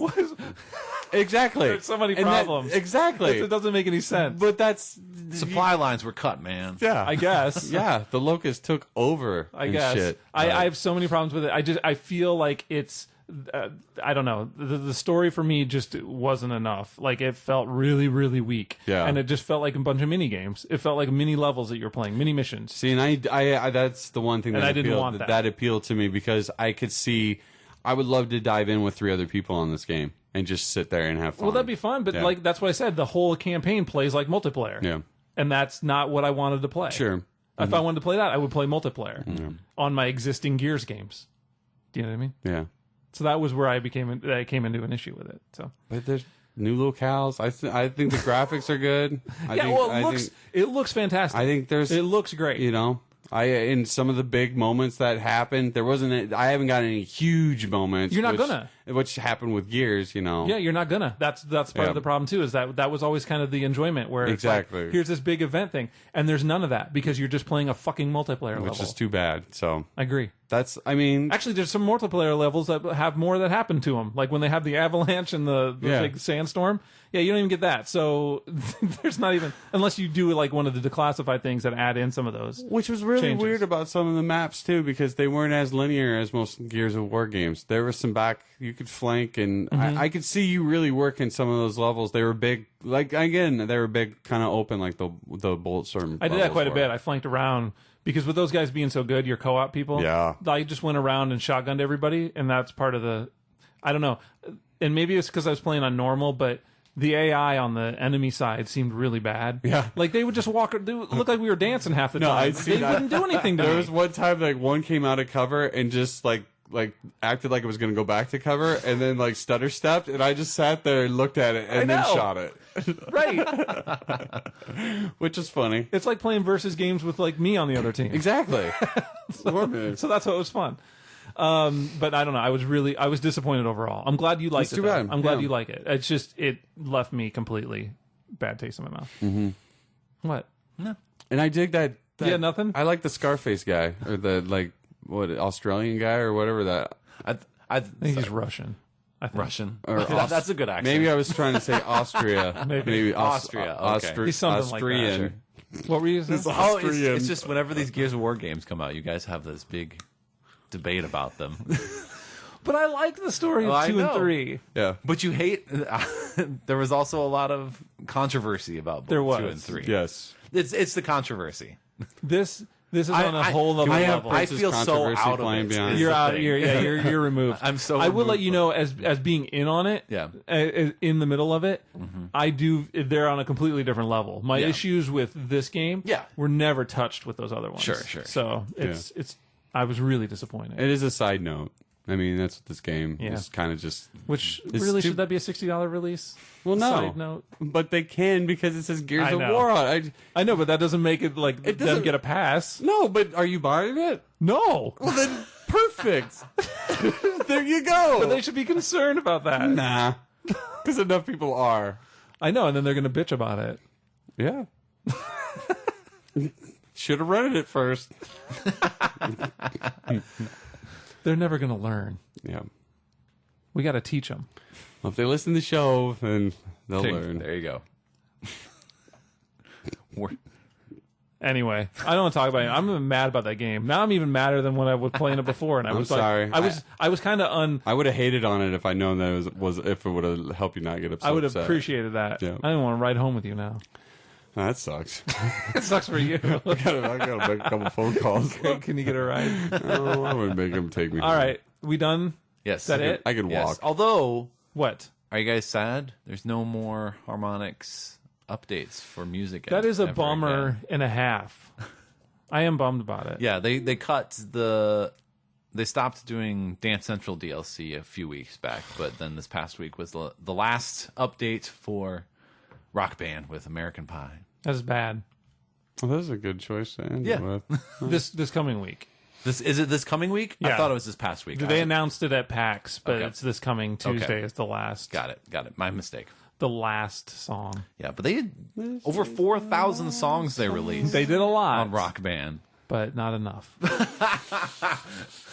Exactly. There's so many problems. Exactly. It doesn't make any sense. But that's... Supply lines were cut, man. Yeah. I guess. Yeah. The Locust took over. I guess. Shit. I have so many problems with it. I feel like it's... I don't know. The story for me just wasn't enough. It felt really, really weak. Yeah. And it just felt like a bunch of mini games. It felt like mini levels that you're playing, mini missions. See, and I that's the one thing that didn't want that appealed to me because I could see... I would love to dive in with 3 other people on this game. and just sit there and have fun. Well, that'd be fun, but like that's what I said. The whole campaign plays like multiplayer. Yeah. And that's not what I wanted to play. Sure. If I wanted to play that, I would play multiplayer on my existing Gears games. Do you know what I mean? Yeah. So that was where I came into an issue with it. So, but there's new locales. I think the graphics are good. It looks fantastic. I think it looks great. You know, in some of the big moments that happened, there wasn't. I haven't got any huge moments. You're not gonna. Which happened with Gears, you know. Yeah, you're not gonna. That's part of the problem too. Is that was always kind of the enjoyment where it's like, here's this big event thing, and there's none of that because you're just playing a fucking multiplayer level, which is too bad. So I agree. Actually, there's some multiplayer levels that have more that happen to them, like when they have the avalanche and the big sandstorm. Yeah, you don't even get that. So there's not even, unless you do like one of the declassified things that add in some of those. Which was really weird about some of the maps too, because they weren't as linear as most Gears of War games. There was some you could flank, and I could see you really working some of those levels. They were big, like again, they were big, kind of open, like the Bulletstorm. I did that quite a bit. I flanked around. Because with those guys being so good, your co-op people, I just went around and shotgunned everybody, and that's part of the, I don't know, and maybe it's because I was playing on normal, but the AI on the enemy side seemed really bad. Yeah. Like they would just walk, it looked like we were dancing half the time. They wouldn't do anything to me. There was one time like one came out of cover and just like acted like it was going to go back to cover, and then like stutter stepped, and I just sat there and looked at it and then shot it. Right. Which is funny. It's like playing versus games with like me on the other team. Exactly. So that's what was fun. But I don't know. I was disappointed overall. I'm glad you liked it. I'm glad you like it. It's just, it left me completely bad taste in my mouth. Mm-hmm. What? No. And I dig that. Nothing? I like the Scarface guy, or the Australian guy or whatever that. I think he's Russian. Russian. Or that's a good accent. Maybe I was trying to say Austria. maybe Austria. Okay. He's something Austrian. like that. What were you saying? It's just whenever these Gears of War games come out, you guys have this big debate about them. But I like the story of 2 and 3. Yeah. But you hate... there was also a lot of controversy about both 2 and 3. Yes. It's the controversy. This is on a whole other level. I feel so out of it. You're out. You're removed. I'm so. I will let you know as being in on it. Yeah. In the middle of it, I do. They're on a completely different level. My issues with this game, were never touched with those other ones. Sure. So it's. I was really disappointed. It is a side note. I mean, that's what this game is kind of just. Which really should that be a $60 release? Well, no. Side note, but they can because it says Gears of War on it. I know, but that doesn't make it like it them get a pass. No, but are you buying it? No. Well, then perfect. There you go. But they should be concerned about that. Nah, because enough people are. I know, and then they're going to bitch about it. Yeah. Should have rented it first. They're never going to learn. Yeah. We got to teach them. Well, if they listen to the show, then they'll learn. There you go. Anyway, I don't want to talk about it. I'm mad about that game. Now I'm even madder than when I was playing it before. And I was sorry. I was kind of I would have hated on it if I'd known that if it would have helped you not get upset. I would have appreciated that. Yeah. I didn't want to ride home with you now. That sucks. It sucks for you. I gotta make a couple phone calls. Okay, can you get a ride? Oh, I would make him take me. All right, we done? Yes. Is that it? I could walk. Although, what? Are you guys sad? There's no more Harmonix updates for music. That is a bummer and a half. I am bummed about it. Yeah, they cut they stopped doing Dance Central DLC a few weeks back, but then this past week was the last update for Rock Band with American Pie. That is bad. Well, that is a good choice to end it with. This coming week. Is it this coming week? Yeah. I thought it was this past week. They announced it at PAX, but it's this coming Tuesday is the last. Got it. My mistake. The last song. Yeah, but they had over 4,000 songs they released. They did a lot on Rock Band. But not enough.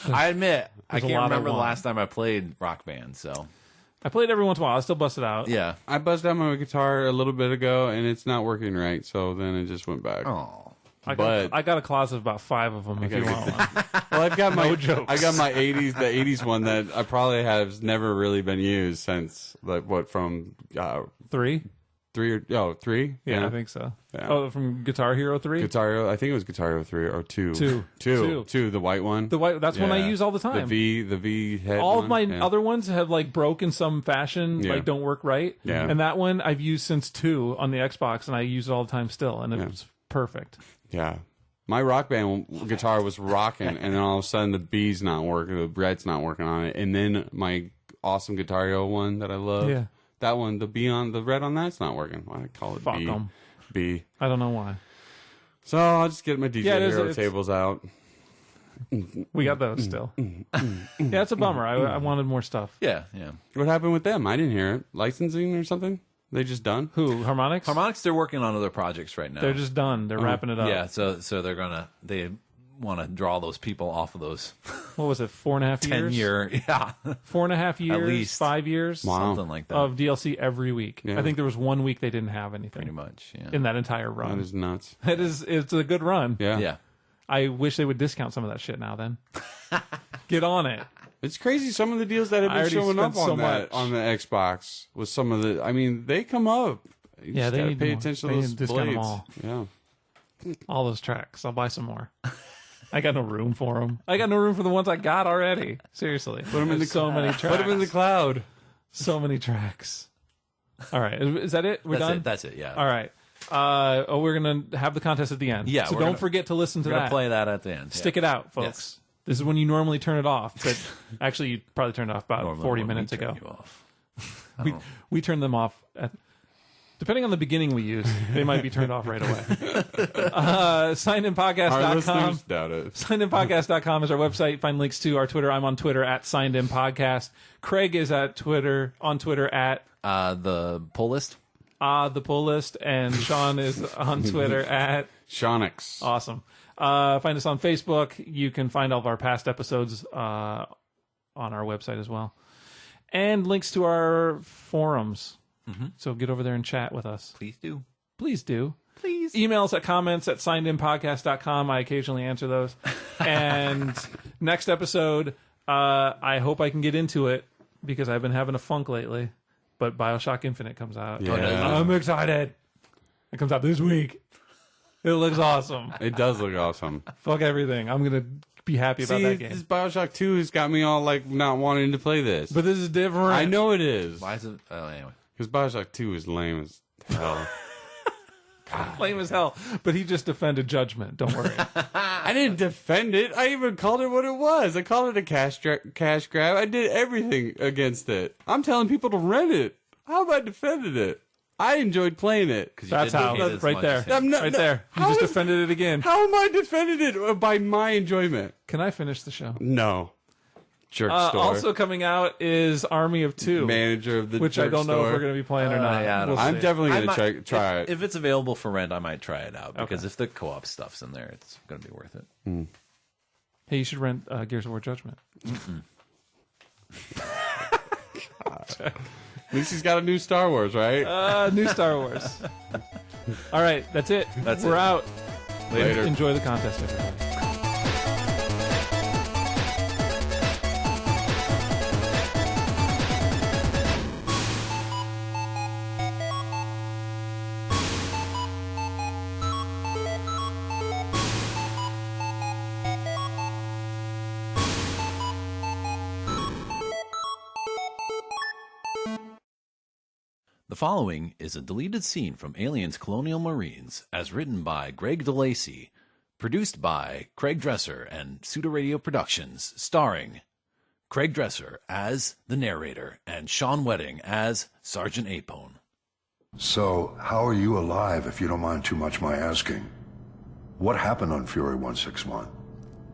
I admit, I can't remember the last time I played Rock Band, so... I played every once in a while. I still bust it out. Yeah. I buzzed out my guitar a little bit ago, and it's not working right, so then it just went back. Oh. I got a closet of about 5 of them if you want one. Well, I've got my jokes. I got my 80s, the 80s one that I probably has never really been used since, from 3? 3? Yeah, I think so. Yeah. Oh, from Guitar Hero 3? Guitar Hero, I think it was Guitar Hero 3 or 2. 2, the white one. That's one I use all the time. The V head. All of my other ones have like broke in some fashion, like don't work right. Yeah. And that one I've used since 2 on the Xbox, and I use it all the time still, and it's perfect. Yeah. My Rock Band guitar was rocking, and then all of a sudden the B's not working, the red's not working on it, and then my awesome Guitar Hero one that I love, that one, the red on that's not working. Why I call it Fuck B? 'em. B. I don't know why. So I'll just get my DJ Hero tables out. We got those still. Yeah, it's a bummer. I wanted more stuff. Yeah. What happened with them? I didn't hear it. Licensing or something? They just done? Who? Harmonix? Harmonix, they're working on other projects right now. They're just done. They're wrapping it up. Yeah, so they want to draw those people off of those. What was it? 4.5 years? 10-year, 4.5 years, at least 5 years, something like that of DLC every week. Yeah. I think there was 1 week they didn't have anything. pretty much. Yeah. In that entire run. That is nuts. It's a good run. Yeah. I wish they would discount some of that shit now. Then get on it. It's crazy some of the deals that have been showing up on the Xbox with some of the. I mean, they come up. You Yeah, just they gotta need pay more. attention They to need those to discount them blades. all. Yeah. All those tracks. I'll buy some more. I got no room for them. I got no room for the ones I got already. Seriously. Put them in so many tracks. Put them in the cloud. So many tracks. All right. Is that it? We're done? That's it, yeah. All right. We're going to have the contest at the end. Yeah. So don't forget to listen to We're that. going to play that at the end. Stick it out, folks. Yes. This is when you normally turn it off. But actually, you probably turned it off about Normally 40 when we minutes turn ago. you off. We turn them off at... Depending on the beginning we use, they might be turned off right away. SignedInPodcast.com. Our listeners doubt it. SignedInPodcast.com is our website. Find links to our Twitter. I'm on Twitter at SignedInPodcast. Craig is on Twitter at The Pull List. The Pull List, and Sean is on Twitter at Shonix. Awesome. Find us on Facebook. You can find all of our past episodes on our website as well, and links to our forums. So get over there and chat with us. Please do. Please do. Please. Email us at comments@signedinpodcast.com. I occasionally answer those. And next episode, I hope I can get into it because I've been having a funk lately. But BioShock Infinite comes out. Yeah. I'm excited. It comes out this week. It looks awesome. It does look awesome. Fuck everything. I'm going to be happy about that game. This BioShock 2 has got me all like not wanting to play this. But this is different. I know it is. Why is it? Oh, anyway. Because BioShock 2 is lame as hell. Lame as hell. But he just defended Judgment. Don't worry. I didn't defend it. I even called it what it was. I called it a cash grab. I did everything against it. I'm telling people to rent it. How have I defended it? I enjoyed playing it. That's how. Right there. Right there. You just defended it again. How am I defended it? By my enjoyment. Can I finish the show? No. Jerk store. Also coming out is Army of Two. Manager of the which jerk I don't know store. if we're going to be playing or not. Yeah, We'll I'm see. definitely going to try it. If it's available for rent, I might try it out because if the co-op stuff's in there, it's going to be worth it. Hey, you should rent Gears of War Judgment. At least he's got a new Star Wars, right? New Star Wars. All right, that's it. We're out. Later. Enjoy the contest, everybody. The following is a deleted scene from Aliens Colonial Marines, as written by Greg DeLacy, produced by Craig Dresser and Pseudo Radio Productions, starring Craig Dresser as the narrator and Sean Wedding as Sergeant Apone. So, how are you alive, if you don't mind too much my asking? What happened on Fury 161?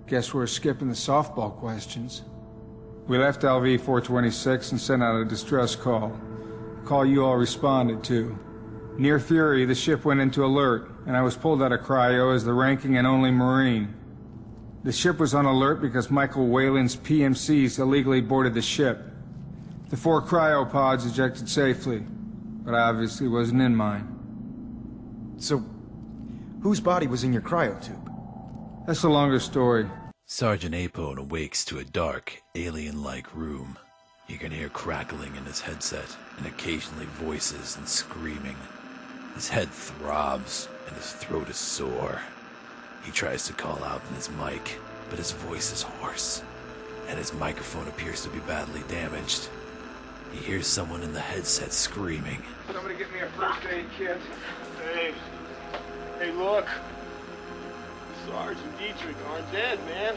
Guess we're skipping the softball questions. We left LV 426 and sent out a distress call. Call you all responded to. Near Fury, the ship went into alert, and I was pulled out of cryo as the ranking and only Marine. The ship was on alert because Michael Whalen's PMCs illegally boarded the ship. The 4 cryopods ejected safely, but I obviously wasn't in mine. So, whose body was in your cryotube? That's a longer story. Sergeant Apone awakes to a dark, alien-like room. You can hear crackling in his headset, and occasionally voices and screaming. His head throbs and his throat is sore. He tries to call out in his mic, but his voice is hoarse, and his microphone appears to be badly damaged. He hears someone in the headset screaming. Somebody get me a first aid kit. Hey, look. Sarge and Dietrich aren't dead, man.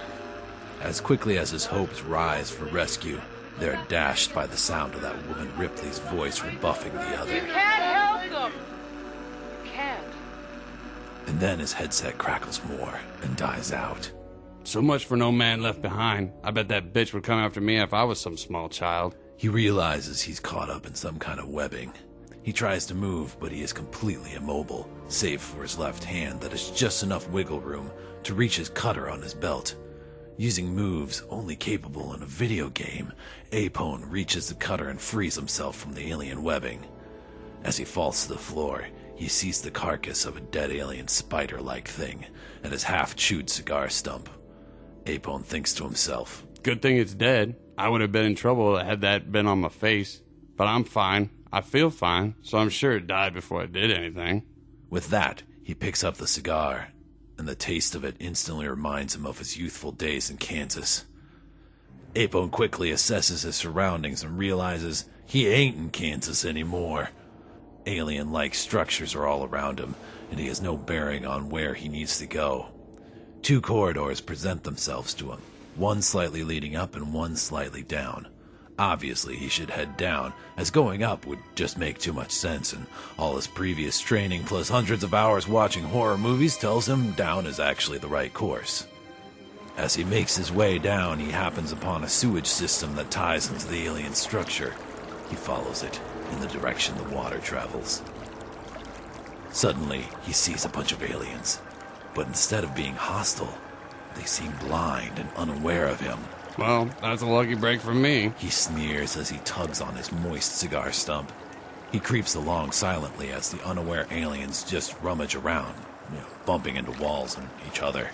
As quickly as his hopes rise for rescue, they're dashed by the sound of that woman Ripley's voice rebuffing the other. You can't help them. You can't. And then his headset crackles more and dies out. So much for no man left behind. I bet that bitch would come after me if I was some small child. He realizes he's caught up in some kind of webbing. He tries to move, but he is completely immobile, save for his left hand that has just enough wiggle room to reach his cutter on his belt. Using moves only capable in a video game, Apone reaches the cutter and frees himself from the alien webbing. As he falls to the floor, he sees the carcass of a dead alien spider-like thing and his half-chewed cigar stump. Apone thinks to himself, Good thing it's dead. I would have been in trouble had that been on my face. But I'm fine. I feel fine, so I'm sure it died before it did anything. With that, he picks up the cigar, and the taste of it instantly reminds him of his youthful days in Kansas. Apone quickly assesses his surroundings and realizes he ain't in Kansas anymore. Alien-like structures are all around him, and he has no bearing on where he needs to go. 2 corridors present themselves to him, one slightly leading up and one slightly down. Obviously, he should head down, as going up would just make too much sense, and all his previous training plus hundreds of hours watching horror movies tells him down is actually the right course. As he makes his way down, he happens upon a sewage system that ties into the alien structure. He follows it in the direction the water travels. Suddenly, he sees a bunch of aliens, but instead of being hostile, they seem blind and unaware of him. Well, that's a lucky break for me. He sneers as he tugs on his moist cigar stump. He creeps along silently as the unaware aliens just rummage around, bumping into walls and each other.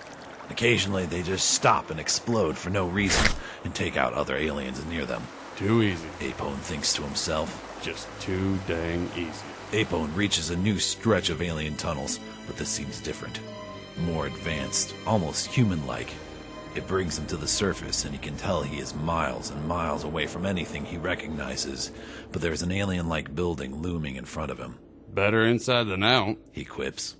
Occasionally, they just stop and explode for no reason and take out other aliens near them. Too easy. Apone thinks to himself. Just too dang easy. Apone reaches a new stretch of alien tunnels, but this seems different. More advanced, almost human-like. It brings him to the surface, and he can tell he is miles and miles away from anything he recognizes, but there's an alien-like building looming in front of him. Better inside than out, he quips.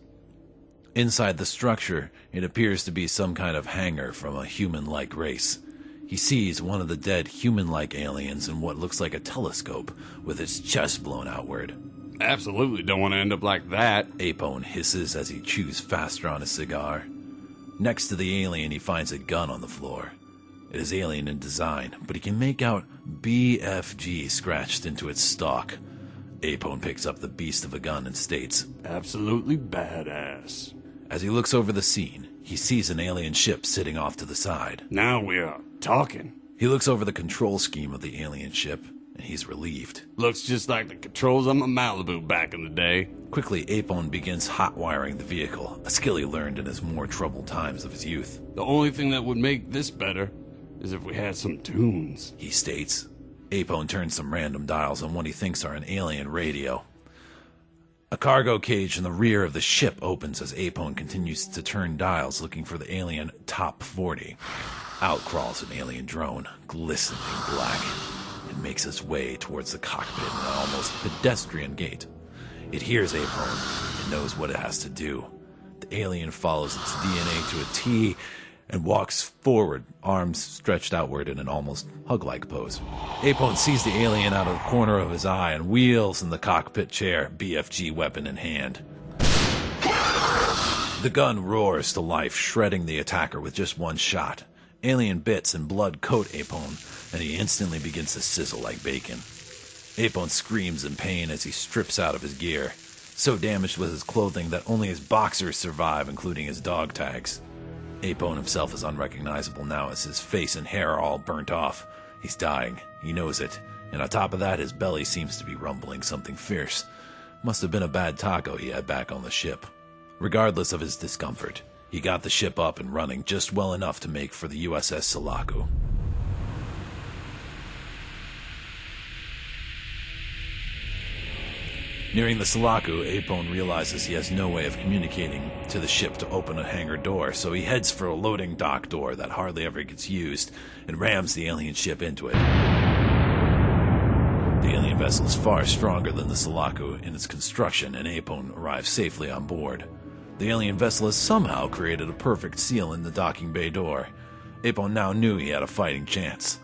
Inside the structure, it appears to be some kind of hangar from a human-like race. He sees one of the dead human-like aliens in what looks like a telescope, with its chest blown outward. Absolutely don't want to end up like that, Apone hisses as he chews faster on his cigar. Next to the alien, he finds a gun on the floor. It is alien in design, but he can make out BFG scratched into its stock. Apone picks up the beast of a gun and states, Absolutely badass. As he looks over the scene, he sees an alien ship sitting off to the side. Now we are talking. He looks over the control scheme of the alien ship, and he's relieved. Looks just like the controls on my Malibu back in the day. Quickly, Apone begins hot-wiring the vehicle, a skill he learned in his more troubled times of his youth. The only thing that would make this better is if we had some tunes, he states. Apone turns some random dials on what he thinks are an alien radio. A cargo cage in the rear of the ship opens as Apone continues to turn dials looking for the alien Top 40. Out crawls an alien drone, glistening black. It makes its way towards the cockpit in an almost pedestrian gait. It hears Apone and knows what it has to do. The alien follows its DNA to a T and walks forward, arms stretched outward in an almost hug-like pose. Apone sees the alien out of the corner of his eye and wheels in the cockpit chair, BFG weapon in hand. The gun roars to life, shredding the attacker with just one shot. Alien bits and blood coat Apone, and he instantly begins to sizzle like bacon. Apone screams in pain as he strips out of his gear. So damaged with his clothing that only his boxers survive, including his dog tags. Apone himself is unrecognizable now as his face and hair are all burnt off. He's dying. He knows it. And on top of that, his belly seems to be rumbling something fierce. Must have been a bad taco he had back on the ship. Regardless of his discomfort, he got the ship up and running just well enough to make for the USS Sulaco. Nearing the Sulaco, Apone realizes he has no way of communicating to the ship to open a hangar door, so he heads for a loading dock door that hardly ever gets used and rams the alien ship into it. The alien vessel is far stronger than the Sulaco in its construction, and Apone arrives safely on board. The alien vessel has somehow created a perfect seal in the docking bay door. Apone now knew he had a fighting chance.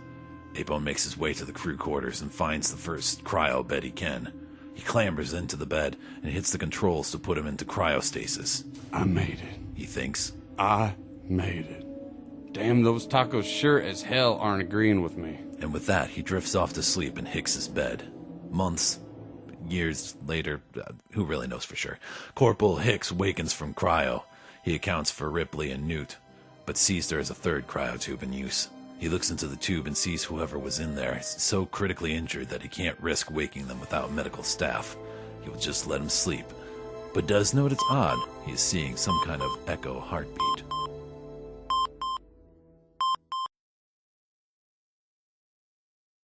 Apone makes his way to the crew quarters and finds the first cryo bed he can. He clambers into the bed and hits the controls to put him into cryostasis. I made it. He thinks. I made it. Damn, those tacos sure as hell aren't agreeing with me. And with that, he drifts off to sleep in Hicks's bed. Months, years later, who really knows for sure, Corporal Hicks wakens from cryo. He accounts for Ripley and Newt, but sees there is a third cryotube in use. He looks into the tube and sees whoever was in there is so critically injured that he can't risk waking them without medical staff. He will just let him sleep, but does note it's odd. He is seeing some kind of echo heartbeat.